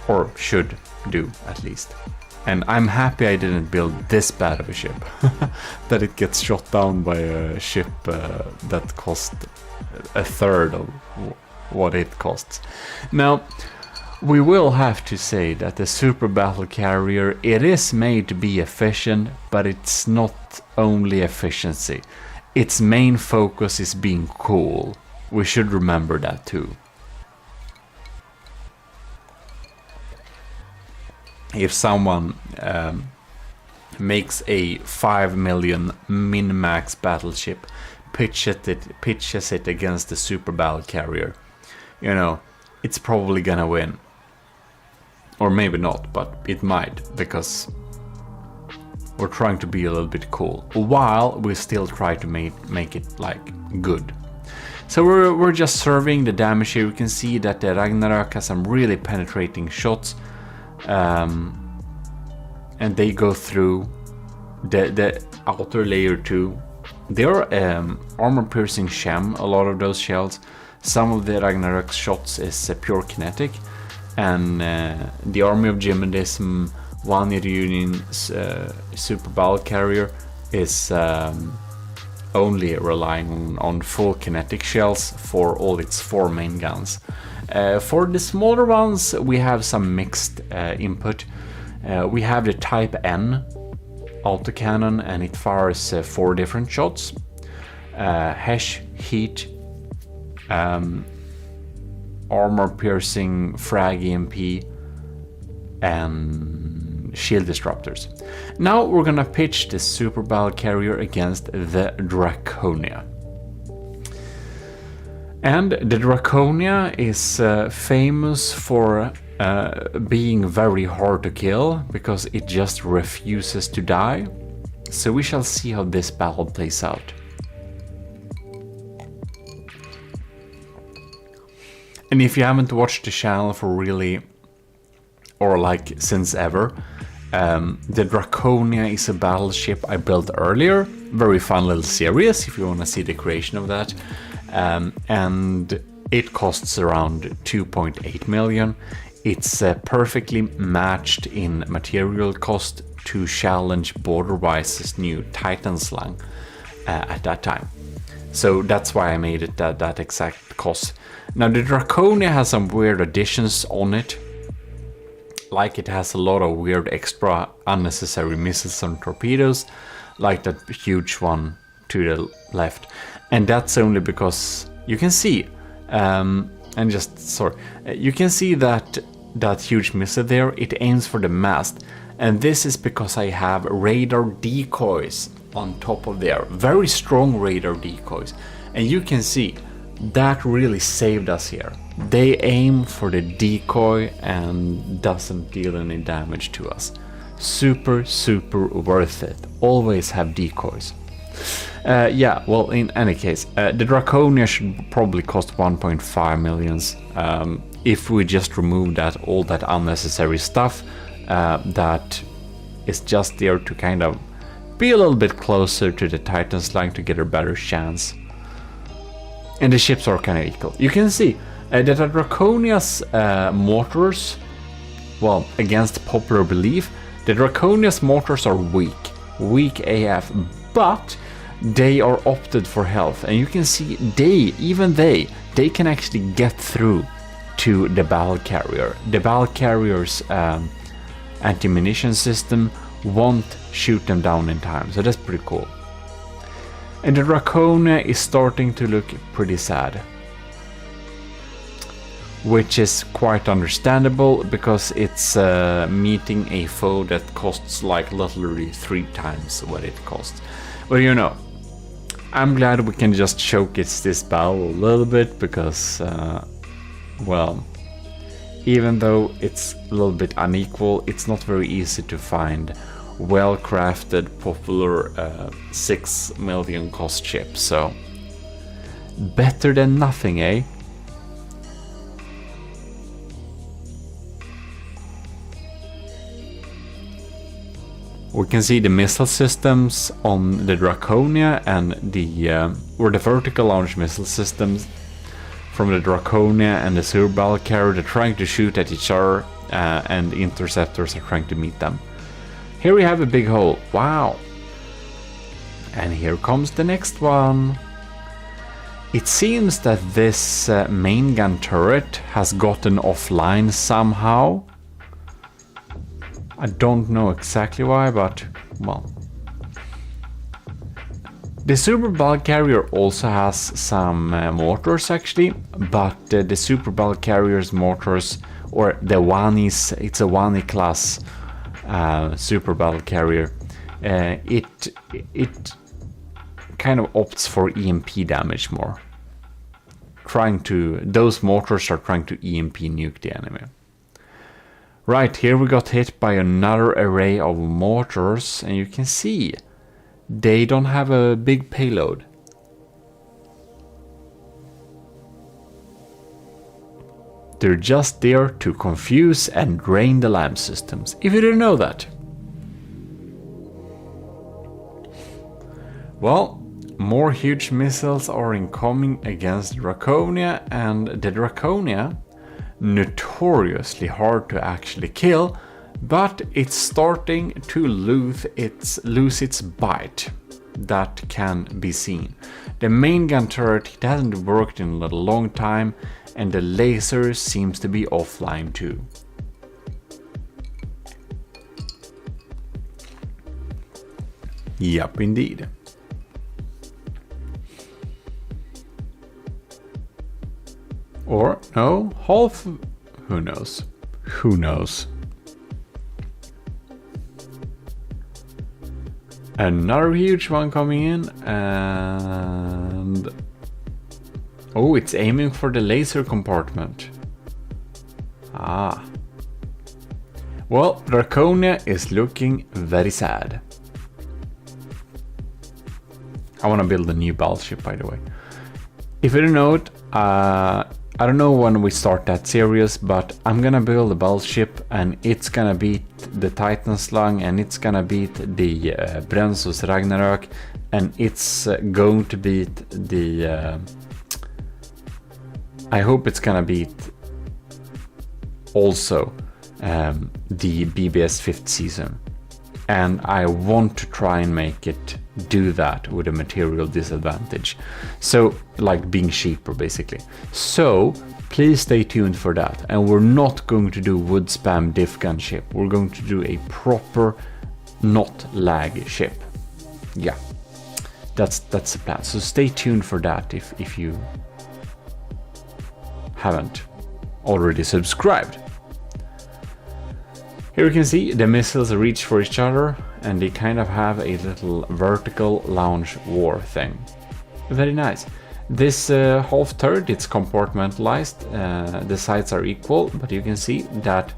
Or should do, at least. And I'm happy I didn't build this bad of a ship. That it gets shot down by a ship that cost a third of what it costs. Now, we will have to say that the super battle carrier, it is made to be efficient, but it's not only efficiency. Its main focus is being cool. We should remember that too. If someone makes a 5 million min-max battleship, pitches it against the super battle carrier, you know, it's probably gonna win. Or maybe not, but it might, because we're trying to be a little bit cool, while we still try to make it like good. So we're just serving the damage here. You can see that the Ragnarok has some really penetrating shots, and they go through the outer layer too. They're armor-piercing shem, a lot of those shells. Some of the Ragnarok's shots is pure kinetic, and the army of GMODISM, one Union's super battle carrier is only relying on full kinetic shells for all its 4 main guns. For the smaller ones, we have some mixed input. We have the Type N autocannon, and it fires 4 different shots: Hesh, Heat, armor-piercing frag EMP, and shield disruptors. Now we're gonna pitch the super battle carrier against the Draconia. And the Draconia is famous for being very hard to kill, because it just refuses to die. So we shall see how this battle plays out. And if you haven't watched the channel for really, or like since ever, the Draconia is a battleship I built earlier. Very fun little series if you want to see the creation of that. And it costs around 2.8 million. It's perfectly matched in material cost to challenge Borderwise's new Titan Slang at that time. So that's why I made it that exact cost. Now the Draconia has some weird additions on it. Like it has a lot of weird extra unnecessary missiles and torpedoes, like that huge one to the left. And that's only because you can see, you can see that huge missile there, it aims for the mast. And this is because I have radar decoys on top of there, very strong radar decoys. And you can see that really saved us here. They aim for the decoy and doesn't deal any damage to us. Super, super worth it. Always have decoys. Yeah, well, in any case, the Draconia should probably cost 1.5 millions. If we just remove all that unnecessary stuff that is just there to kind of be a little bit closer to the Titan Slang to get a better chance. And the ships are kind of equal. You can see that the Draconia's mortars, well, against popular belief, the Draconia's mortars are weak AF, but they are opted for health. And you can see even they can actually get through to the battle carrier. The battle carrier's anti-munition system won't shoot them down in time, so that's pretty cool. And the Draconia is starting to look pretty sad, which is quite understandable because it's meeting a foe that costs like literally 3 times what it costs. But you know, I'm glad we can just showcase this battle a little bit because, well, even though it's a little bit unequal, it's not very easy to find well-crafted, popular 6 million cost ships, so better than nothing, eh? We can see the missile systems on the Draconia and the vertical launch missile systems from the Draconia and the super battle carrier. They're trying to shoot at each other, and the interceptors are trying to meet them. Here we have a big hole. Wow. And here comes the next one. It seems that this main gun turret has gotten offline somehow. I don't know exactly why, but well. The super battle carrier also has some mortars actually, but the super battle carrier's mortars, or the Wanis, it's a Wani class super battle carrier, it kind of opts for EMP damage more. Those mortars are trying to EMP nuke the enemy. Right, here we got hit by another array of mortars, and you can see they don't have a big payload. They're just there to confuse and drain the lamp systems, if you didn't know that. Well, more huge missiles are incoming against Draconia, and the Draconia, notoriously hard to actually kill, but it's starting to lose its bite. That can be seen. The main gun turret, it hasn't worked in a long time, and the laser seems to be offline too. Yup, indeed. Or, no, half... who knows? Who knows? Another huge one coming in, and... oh, it's aiming for the laser compartment. Ah. Well, Draconia is looking very sad. I want to build a new battleship, by the way. If you don't know it, I don't know when we start that series, but I'm gonna build a battleship and it's gonna beat the Titan Slung, and it's gonna beat the Brensos Ragnarök, and it's going to beat the... I hope it's gonna beat also the BBS 5th season. And I want to try and make it do that with a material disadvantage. So, like being cheaper basically. So, please stay tuned for that. And we're not going to do wood spam diff gun ship. We're going to do a proper not lag ship. Yeah, that's the plan. So stay tuned for that if you haven't already subscribed. Here you can see the missiles reach for each other, and they kind of have a little vertical launch war thing. Very nice. This half turret, it's compartmentalized, the sides are equal, but you can see that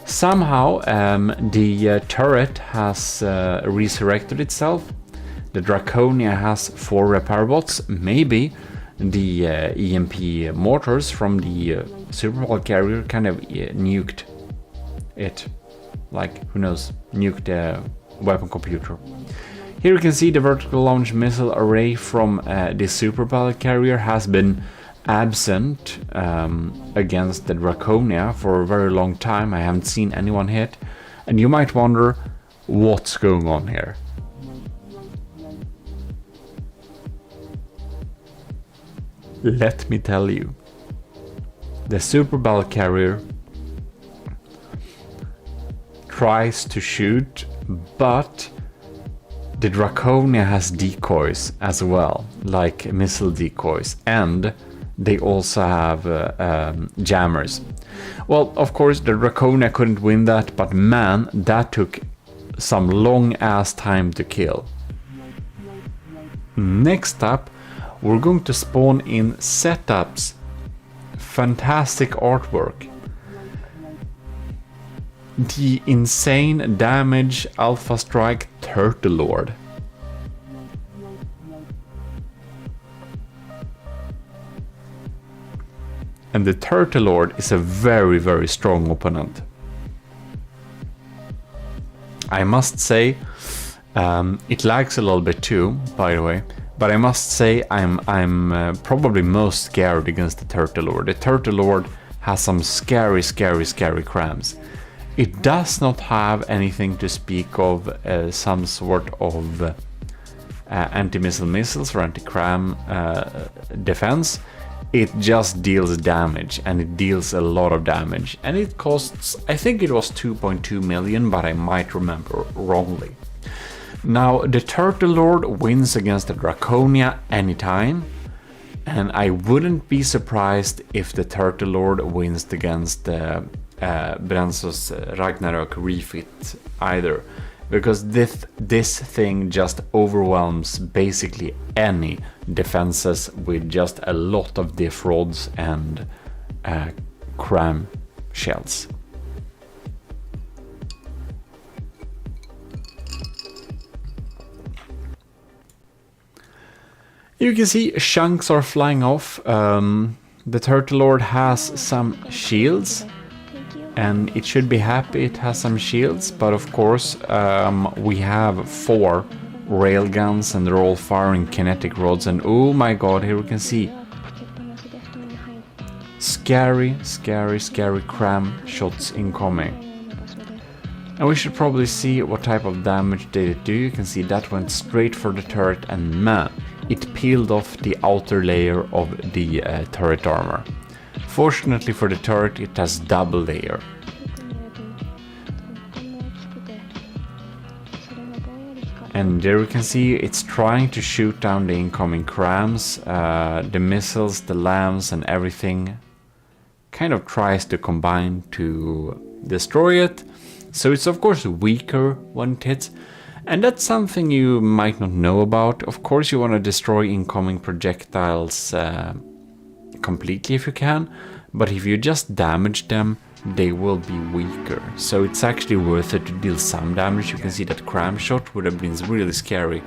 somehow the turret has resurrected itself. The Draconia has 4 repair bots. Maybe the EMP mortars from the Super carrier kind of nuked it, like, who knows, nuked the weapon computer. Here you can see the vertical launch missile array from the Super Battle Carrier has been absent against the Draconia for a very long time. I haven't seen anyone hit, and you might wonder what's going on here. Let me tell you. The Super Battle Carrier tries to shoot, but the Draconia has decoys as well, like missile decoys, and they also have jammers. Well, of course, the Draconia couldn't win that, but man, that took some long ass time to kill. Next up, we're going to spawn in setups. Fantastic artwork. The insane damage Alpha Strike Turtle Lord. And the Turtle Lord is a very, very strong opponent. I must say, it lags a little bit too, by the way. But I must say, I'm probably most scared against the Turtle Lord. The Turtle Lord has some scary crams. It does not have anything to speak of some sort of anti-missile missiles or anti-cram defense. It just deals damage, and it deals a lot of damage. And it costs, I think it was 2.2 million, but I might remember wrongly. Now, the Turtle Lord wins against the Draconia anytime, and I wouldn't be surprised if the Turtle Lord wins against the Brensos Ragnarök refit either, because this thing just overwhelms basically any defenses with just a lot of diff rods and cram shells. You can see chunks are flying off. The Turtle Lord has some shields, and it should be happy it has some shields, but of course we have 4 railguns and they're all firing kinetic rods, and oh my god, here we can see scary cram shots incoming. And we should probably see what type of damage they do. You can see that went straight for the turret, and man, it peeled off the outer layer of the turret armor. Fortunately for the turret, it has double layer. And there you can see it's trying to shoot down the incoming crams, the missiles, the lambs and everything kind of tries to combine to destroy it. So it's of course weaker when it hits, and that's something you might not know about. Of course you want to destroy incoming projectiles completely if you can, but if you just damage them, they will be weaker. So it's actually worth it to deal some damage. You can see that cram shot would have been really scary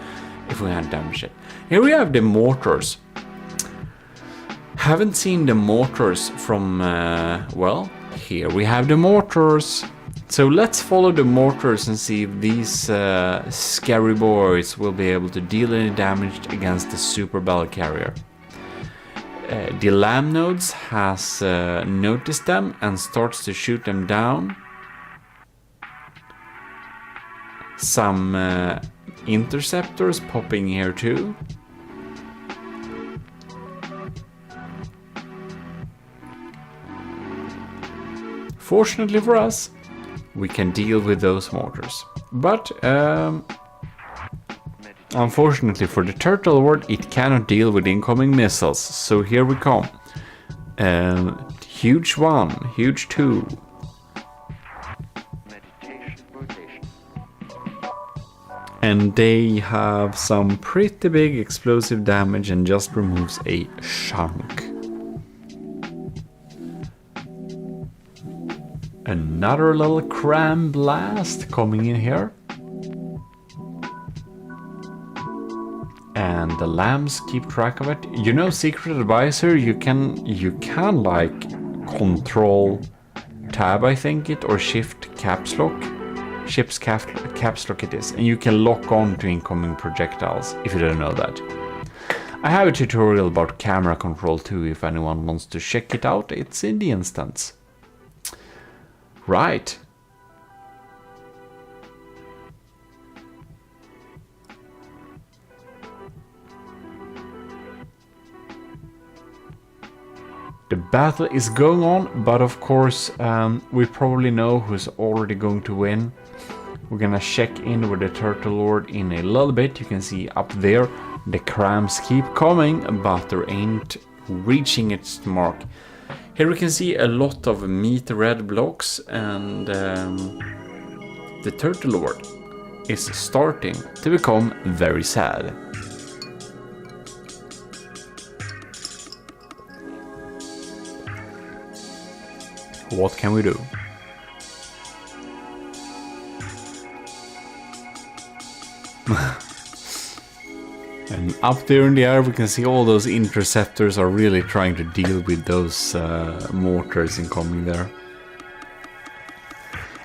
if we had damaged it. Here we have the mortars. Haven't seen the mortars from, well, here we have the mortars. So let's follow the mortars and see if these scary boys will be able to deal any damage against the super battle carrier. The lamb nodes has noticed them and starts to shoot them down. Some interceptors popping here too. Fortunately for us, we can deal with those mortars. But unfortunately for the Turtle Lord, it cannot deal with incoming missiles. So here we come. Huge 1, huge 2. And they have some pretty big explosive damage and just removes a chunk. Another little cram blast coming in here. And the lambs keep track of it. You know, Secret Advisor, you can like control tab, I think it, or shift caps lock. Shift's caps lock it is, and you can lock on to incoming projectiles if you don't know that. I have a tutorial about camera control too if anyone wants to check it out. It's in the instance. Right. The battle is going on, but of course we probably know who's already going to win. We're gonna check in with the Turtle Lord in a little bit. You can see up there the crams keep coming, but they ain't reaching its mark. Here we can see a lot of meat red blocks, and the Turtle Lord is starting to become very sad. What can we do? And up there in the air we can see all those interceptors are really trying to deal with those mortars incoming there.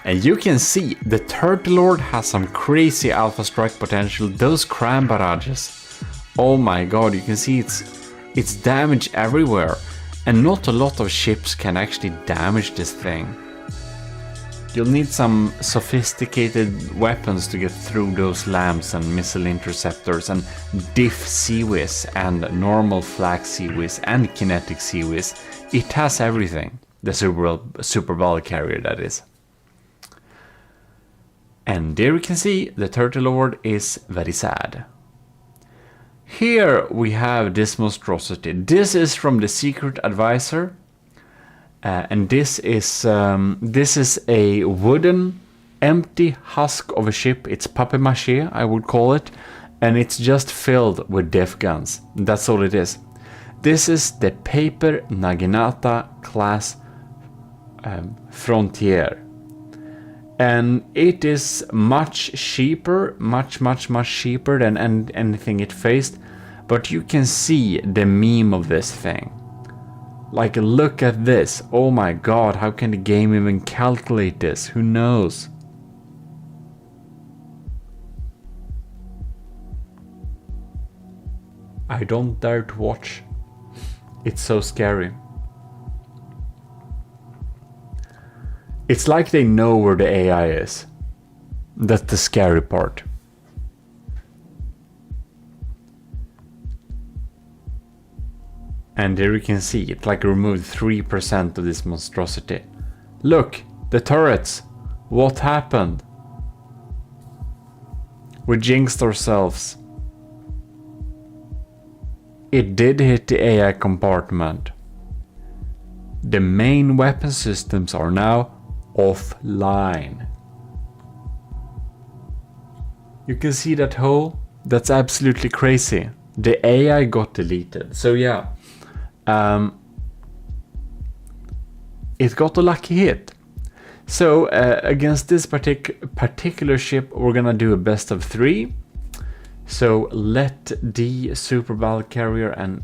And you can see the Turtle Lord has some crazy alpha strike potential. Those cram barrages, oh my god, you can see it's damage everywhere. And not a lot of ships can actually damage this thing. You'll need some sophisticated weapons to get through those lambs and missile interceptors and diff Seawiz and normal flak Seawiz and kinetic Seawiz. It has everything. The super battle carrier, that is. And there you can see the Turtle Lord is very sad. Here we have this monstrosity. This is from the Secret Advisor. And this is a wooden, empty husk of a ship. It's papier-mâché, I would call it, and it's just filled with def guns. That's all it is. This is the Paper Naginata class Frontier, and it is much cheaper, much cheaper than anything it faced. But you can see the meme of this thing. Like, look at this. Oh my god, how can the game even calculate this? Who knows? I don't dare to watch. It's so scary. It's like they know where the AI is. That's the scary part. And there you can see it like removed 3% of this monstrosity. Look, the turrets. What happened? We jinxed ourselves. It did hit the AI compartment. The main weapon systems are now offline. You can see that hole? That's absolutely crazy. The AI got deleted. So yeah, it got a lucky hit. So against this particular ship, we're gonna do a best of 3. So let the super battle carrier and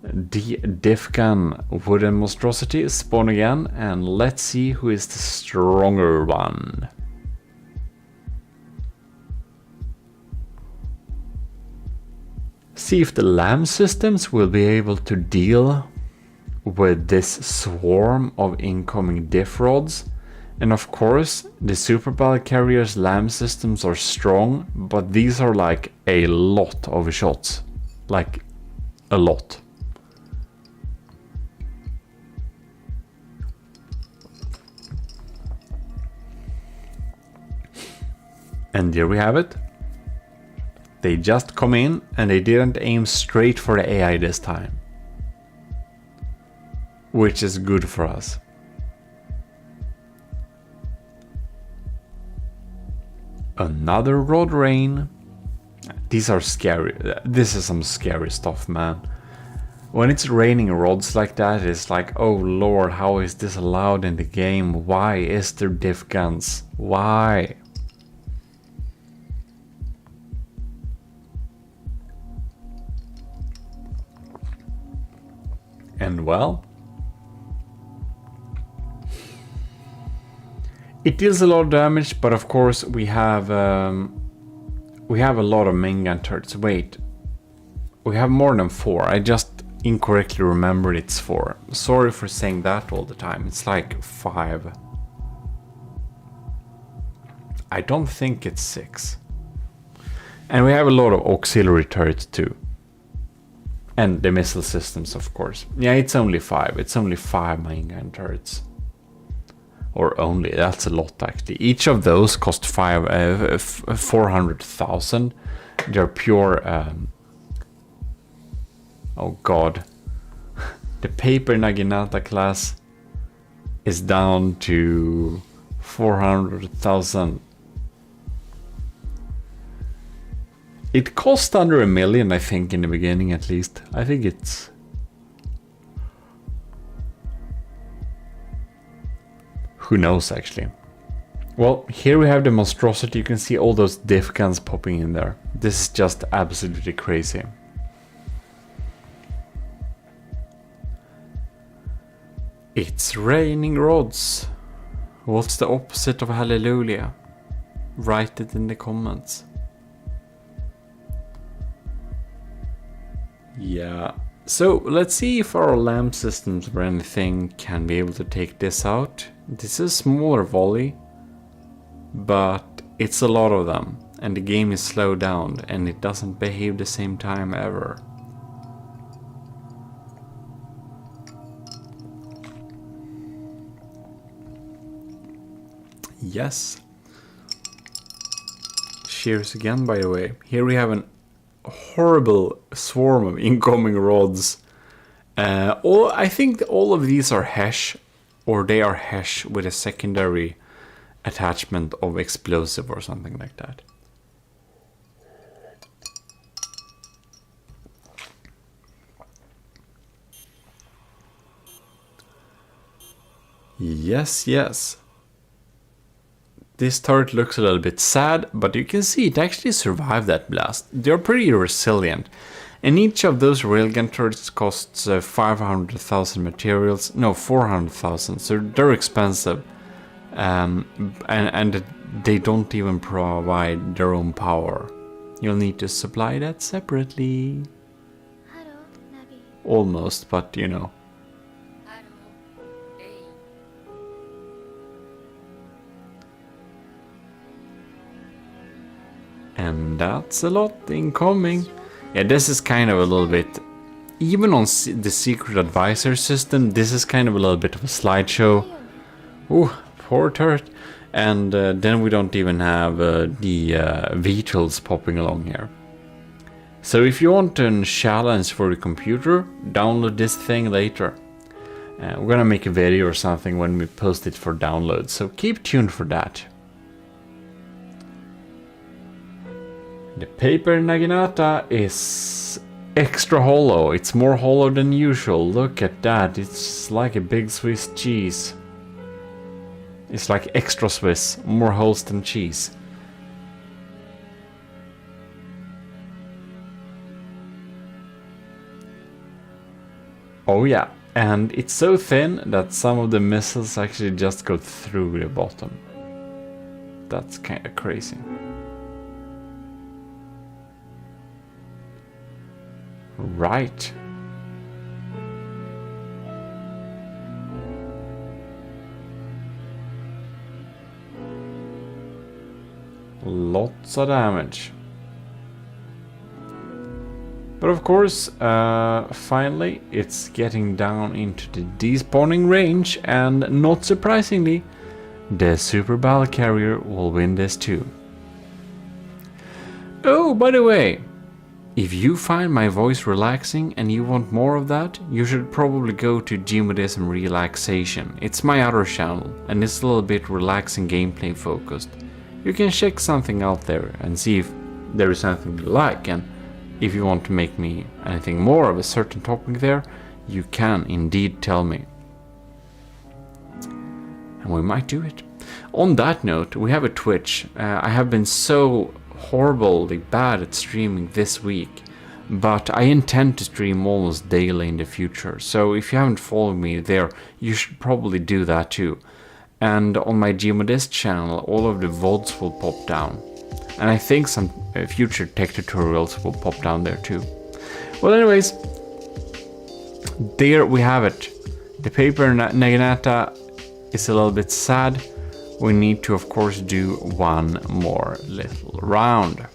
the diff gun wooden monstrosity spawn again, and let's see who is the stronger one. See if the LAM systems will be able to deal with this swarm of incoming diff rods. And of course, the super battle carrier's LAM systems are strong, but these are like a lot of shots. Like a lot. And there we have it. They just come in and they didn't aim straight for the AI this time. Which is good for us. Another rod rain. These are scary. This is some scary stuff, man. When it's raining rods like that, it's like, oh lord, how is this allowed in the game? Why is there diff guns? Why? And well, it deals a lot of damage, but of course we have a lot of main gun turrets. Wait, we have more than 4. I just incorrectly remembered it's 4. Sorry for saying that all the time. It's like 5. I don't think it's 6. And we have a lot of auxiliary turrets too. And the missile systems, of course. Yeah, it's only 5. It's only 5 main gun turrets. Or only, that's a lot actually. Each of those cost 400,000. They're pure... oh god. The paper Naginata class is down to 400,000. It cost under $1 million, I think, in the beginning at least. I think it's... Who knows, actually. Well, here we have the monstrosity. You can see all those diff guns popping in there. This is just absolutely crazy. It's raining rods. What's the opposite of hallelujah? Write it in the comments. Yeah, so let's see if our LAM systems or anything can be able to take this out. This is a smaller volley, but it's a lot of them, and the game is slowed down and it doesn't behave the same time ever. Yes. Cheers again, by the way. Here we have an horrible swarm of incoming rods. I think all of these are hash, or they are hash with a secondary attachment of explosive or something like that. Yes, yes. This turret looks a little bit sad, but you can see it actually survived that blast. They're pretty resilient. And each of those railgun turrets costs 500,000 materials. No, 400,000. So they're expensive. And they don't even provide their own power. You'll need to supply that separately. Almost, but you know. And that's a lot incoming. Yeah, this is kind of a little bit... Even on the secret advisor system, this is kind of a little bit of a slideshow. Ooh, poor turret. And then we don't even have the VTOLs popping along here. So if you want a challenge for your computer, download this thing later. We're gonna make a video or something when we post it for download, so keep tuned for that. The paper naginata is extra hollow. It's more hollow than usual. Look at that. It's like a big Swiss cheese. It's like extra Swiss. More holes than cheese. Oh yeah. And it's so thin that some of the missiles actually just go through the bottom. That's kind of crazy. Right. Lots of damage. But of course, finally, it's getting down into the despawning range, and not surprisingly, the Super Battle Carrier will win this too. Oh, by the way, if you find my voice relaxing and you want more of that, you should probably go to GMODIST Relaxation. It's my other channel, and it's a little bit relaxing gameplay focused. You can check something out there and see if there is something you like, and if you want to make me anything more of a certain topic there, you can indeed tell me. And we might do it. On that note, we have a Twitch. I have been so horribly bad at streaming this week, but I intend to stream almost daily in the future, so if you haven't followed me there, you should probably do that too. And on my GMODIST channel, all of the VODs will pop down, and I think some future tech tutorials will pop down there too. Well, anyways, there we have it. The paper naginata is a little bit sad. We need to, of course, do one more little round.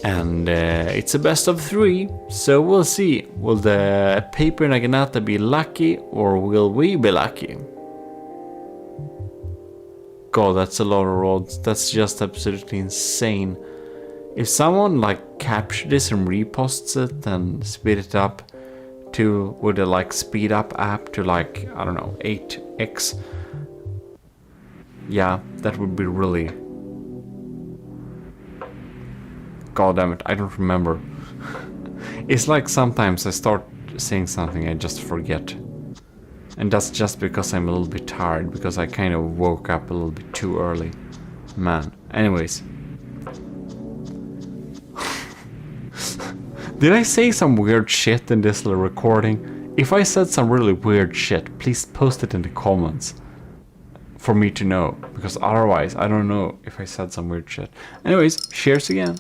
And it's a best of 3, so we'll see. Will the paper naginata be lucky, or will we be lucky? God, that's a lot of rods. That's just absolutely insane. If someone like captures this and reposts it and speed it up to with a like speed up app to like, I don't know, 8x, yeah, that would be really... God damn it, I don't remember. It's like sometimes I start saying something I just forget. And that's just because I'm a little bit tired, because I kind of woke up a little bit too early. Man, anyways. Did I say some weird shit in this little recording? If I said some really weird shit, please post it in the comments for me to know, because otherwise I don't know if I said some weird shit. Anyways, cheers again.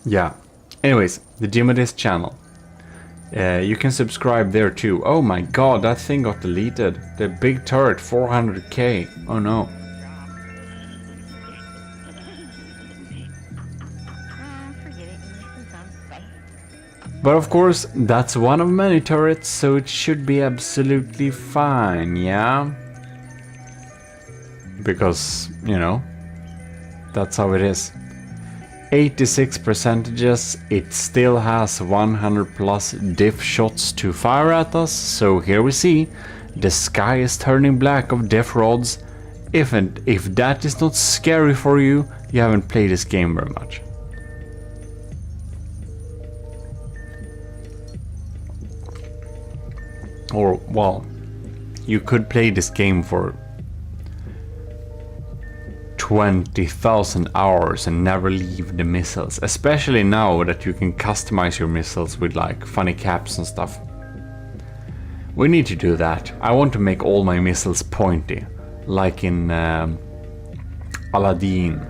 Yeah. Anyways, the GMODIST channel. You can subscribe there too. Oh my god, that thing got deleted. The big turret, 400k. Oh no. But of course, that's one of many turrets, so it should be absolutely fine, yeah? Because, you know, that's how it is. 86%, it still has 100 plus diff shots to fire at us, so here we see, the sky is turning black of diff rods. If that is not scary for you, you haven't played this game very much. Or, well, you could play this game for 20,000 hours and never leave the missiles. Especially now that you can customize your missiles with like funny caps and stuff. We need to do that. I want to make all my missiles pointy, like in Aladdin.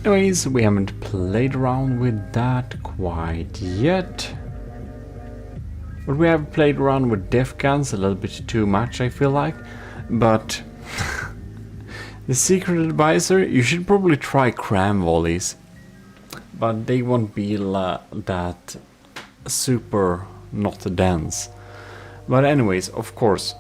Anyways, we haven't played around with that quite yet. But we have played around with def guns a little bit too much, I feel like. But the secret advisor, you should probably try cram volleys. But they won't be that super not dense. But anyways, of course,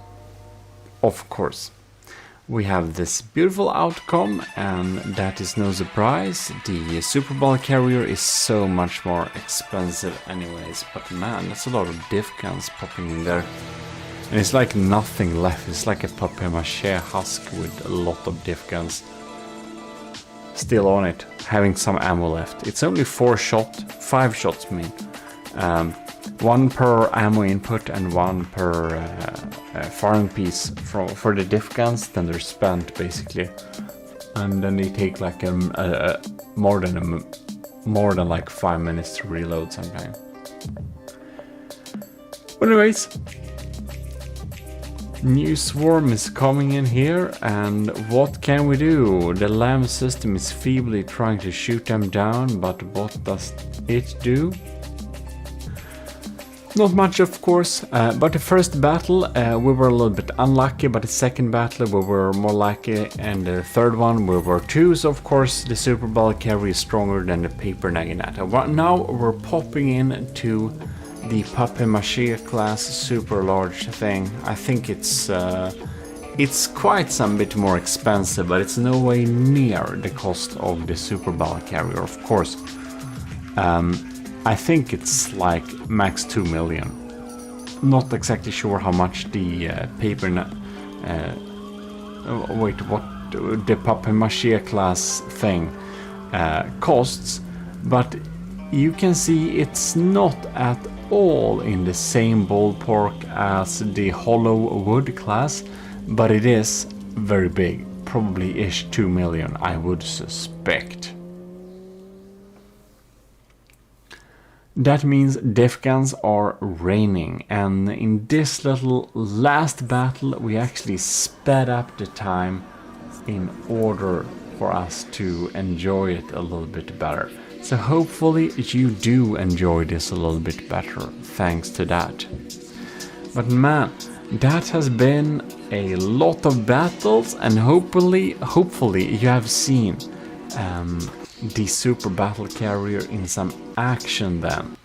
we have this beautiful outcome, and that is no surprise. The Super Ball Carrier is so much more expensive anyways, but man, that's a lot of diff guns popping in there. And it's like nothing left, it's like a papier-mâché husk with a lot of diff guns still on it, having some ammo left. It's only 5 shots I mean. 1 per ammo input and 1 per firing piece for the diff guns. Then they're spent basically, and then they take like more than like 5 minutes to reload sometimes. But anyways, new swarm is coming in here, and what can we do? The LAM system is feebly trying to shoot them down, but what does it do? Not much, of course, but the first battle we were a little bit unlucky, but the second battle we were more lucky, and the third one we were too. So of course the Super Ball Carrier is stronger than the Paper Naginata. Now we're popping into the papier-mâché class super large thing. I think it's quite some bit more expensive, but it's no way near the cost of the Super Ball Carrier, of course. I think it's like max 2 million. Not exactly sure how much the the papier-mâché class thing costs, but you can see it's not at all in the same ballpark as the hollow wood class, but it is very big, probably ish 2 million, I would suspect. That means def guns are raining, and in this little last battle we actually sped up the time in order for us to enjoy it a little bit better. So hopefully you do enjoy this a little bit better thanks to that. But man, that has been a lot of battles, and hopefully you have seen the Super Battle Carrier in some action then.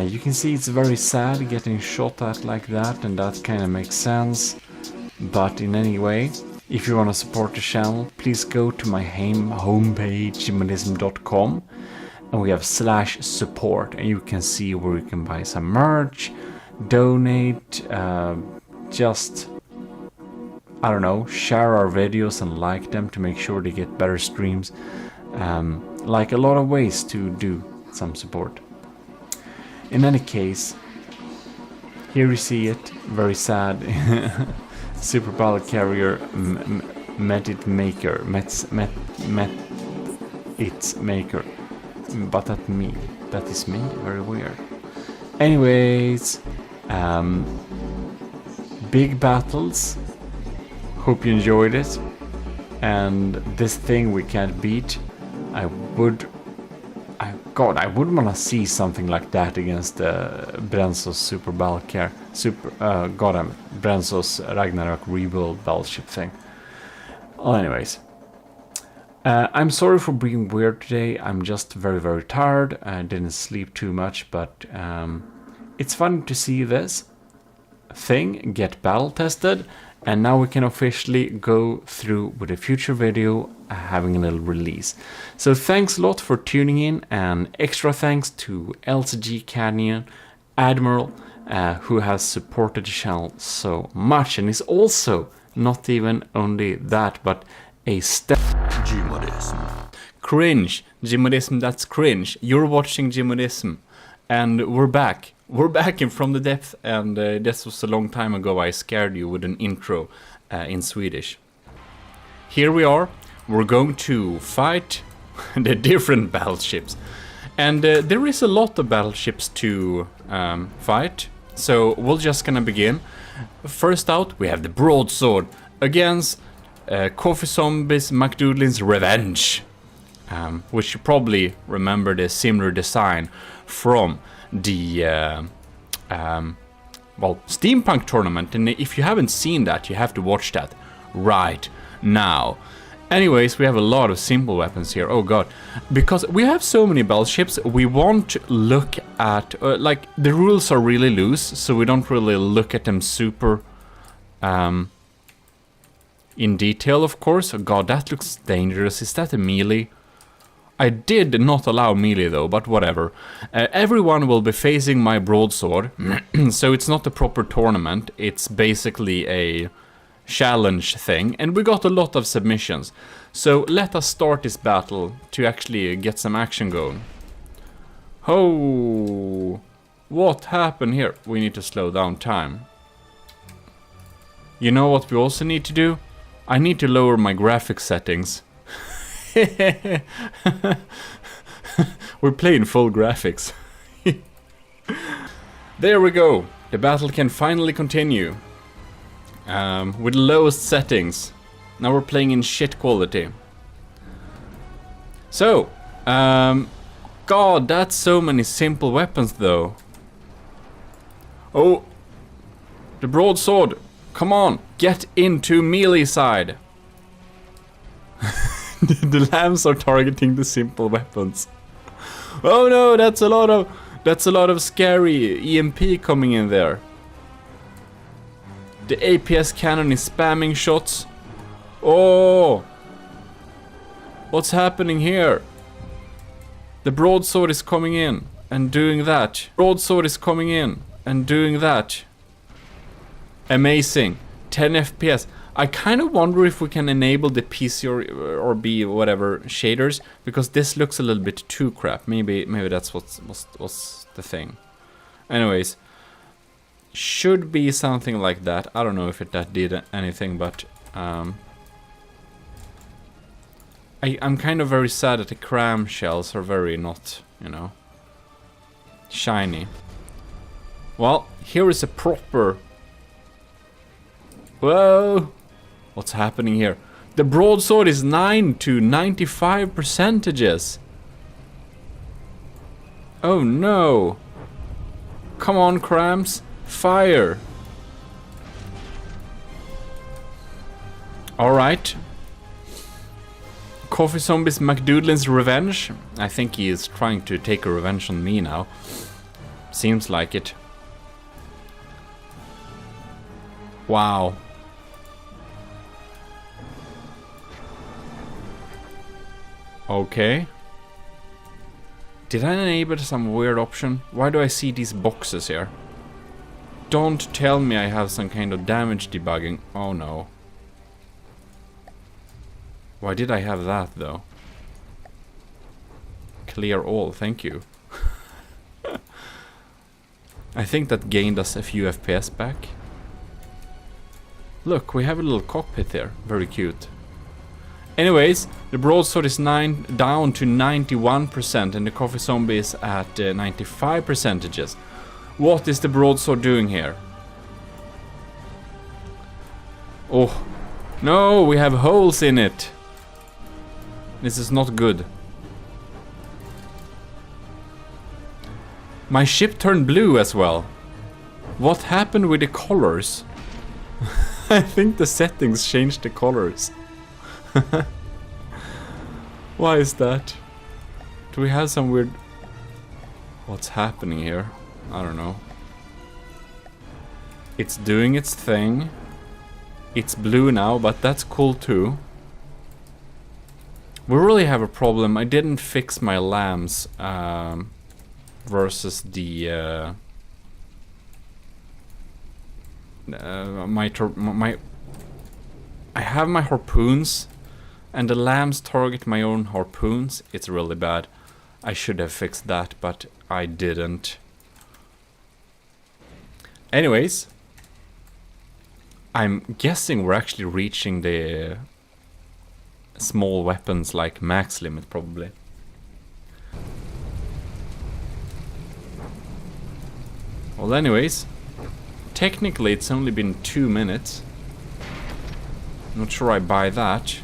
You can see it's very sad getting shot at like that, and that kind of makes sense. But in any way, if you want to support the channel, please go to my homepage gmodism.com, and we have /support, and you can see where you can buy some merch, donate, just, I don't know, share our videos and like them to make sure they get better streams. Like a lot of ways to do some support. In any case, here you see it, very sad. Super Battle Carrier met its maker, but that is me, very weird. Anyways, big battles, hope you enjoyed it, and this thing we can't beat. I wouldn't want to see something like that against Brenzo's Super Battle Carrier, Brenzo's Ragnarok rebuild battleship thing. Well, anyways, I'm sorry for being weird today. I'm just very, very tired. I didn't sleep too much, but it's fun to see this thing get battle tested. And now we can officially go through with a future video having a little release. So thanks a lot for tuning in, and extra thanks to LCG Canyon Admiral, who has supported the channel so much, and is also not even only that, but a step. GMODISM. Cringe. GMODISM, that's cringe. You're watching GMODISM. And we're back. We're back in From the Depth, and this was a long time ago I scared you with an intro in Swedish. Here we are. We're going to fight the different battleships. And there is a lot of battleships to fight, so we're just gonna begin. First out, we have the broadsword against Coffee Zombies McDoodlin's Revenge. Which you probably remember the similar design from the steampunk tournament, and if you haven't seen that, you have to watch that right now. Anyways, we have a lot of simple weapons here. Oh god, because we have so many battleships, we won't look at like the rules are really loose, so we don't really look at them super in detail, of course. Oh god, that looks dangerous. Is that a melee? I did not allow melee though, but whatever. Everyone will be facing my broadsword, so it's not a proper tournament, it's basically a challenge thing, and we got a lot of submissions. So let us start this battle to actually get some action going. Oh, what happened here? We need to slow down time. You know what we also need to do? I need to lower my graphics settings. We're playing full graphics. There we go. The battle can finally continue. With lowest settings. Now we're playing in shit quality. So, god, that's so many simple weapons though. Oh, the broadsword. Come on, get into melee side. The lambs are targeting the simple weapons. Oh no, that's a lot of scary EMP coming in there. The APS cannon is spamming shots. Oh, what's happening here? The broadsword is coming in and doing that. Broadsword is coming in and doing that. Amazing. 10 FPS. I kind of wonder if we can enable the PC or B whatever shaders, because this looks a little bit too crap. Maybe that's what's the thing. Anyways, should be something like that. I don't know if that did anything, but I'm kind of very sad that the cram shells are very not, you know, shiny. Well, here is a proper. Whoa. What's happening here? The broadsword is 9 to 95 percentages. Oh no. Come on, crams. Fire. Alright. Coffee Zombies McDoodlin's Revenge. I think he is trying to take a revenge on me now. Seems like it. Wow. Okay. Did I enable some weird option? Why do I see these boxes here? Don't tell me I have some kind of damage debugging. Oh no. Why did I have that though? Clear all, thank you. I think that gained us a few FPS back. Look, we have a little cockpit there. Very cute. Anyways, the broadsword is down to 91% and the coffee zombie is at 95 percentages. What is the broadsword doing here? Oh, no, we have holes in it. This is not good. My ship turned blue as well. What happened with the colors? I think the settings changed the colors. Why is that? Do we have some weird... What's happening here? I don't know. It's doing its thing. It's blue now, but that's cool too. We really have a problem. I didn't fix my lambs versus the I have my harpoons and the lambs target my own harpoons. It's really bad. I should have fixed that, but I didn't. Anyways, I'm guessing we're actually reaching the small weapons like max limit probably. Well, anyways, technically it's only been 2 minutes. Not sure I buy that.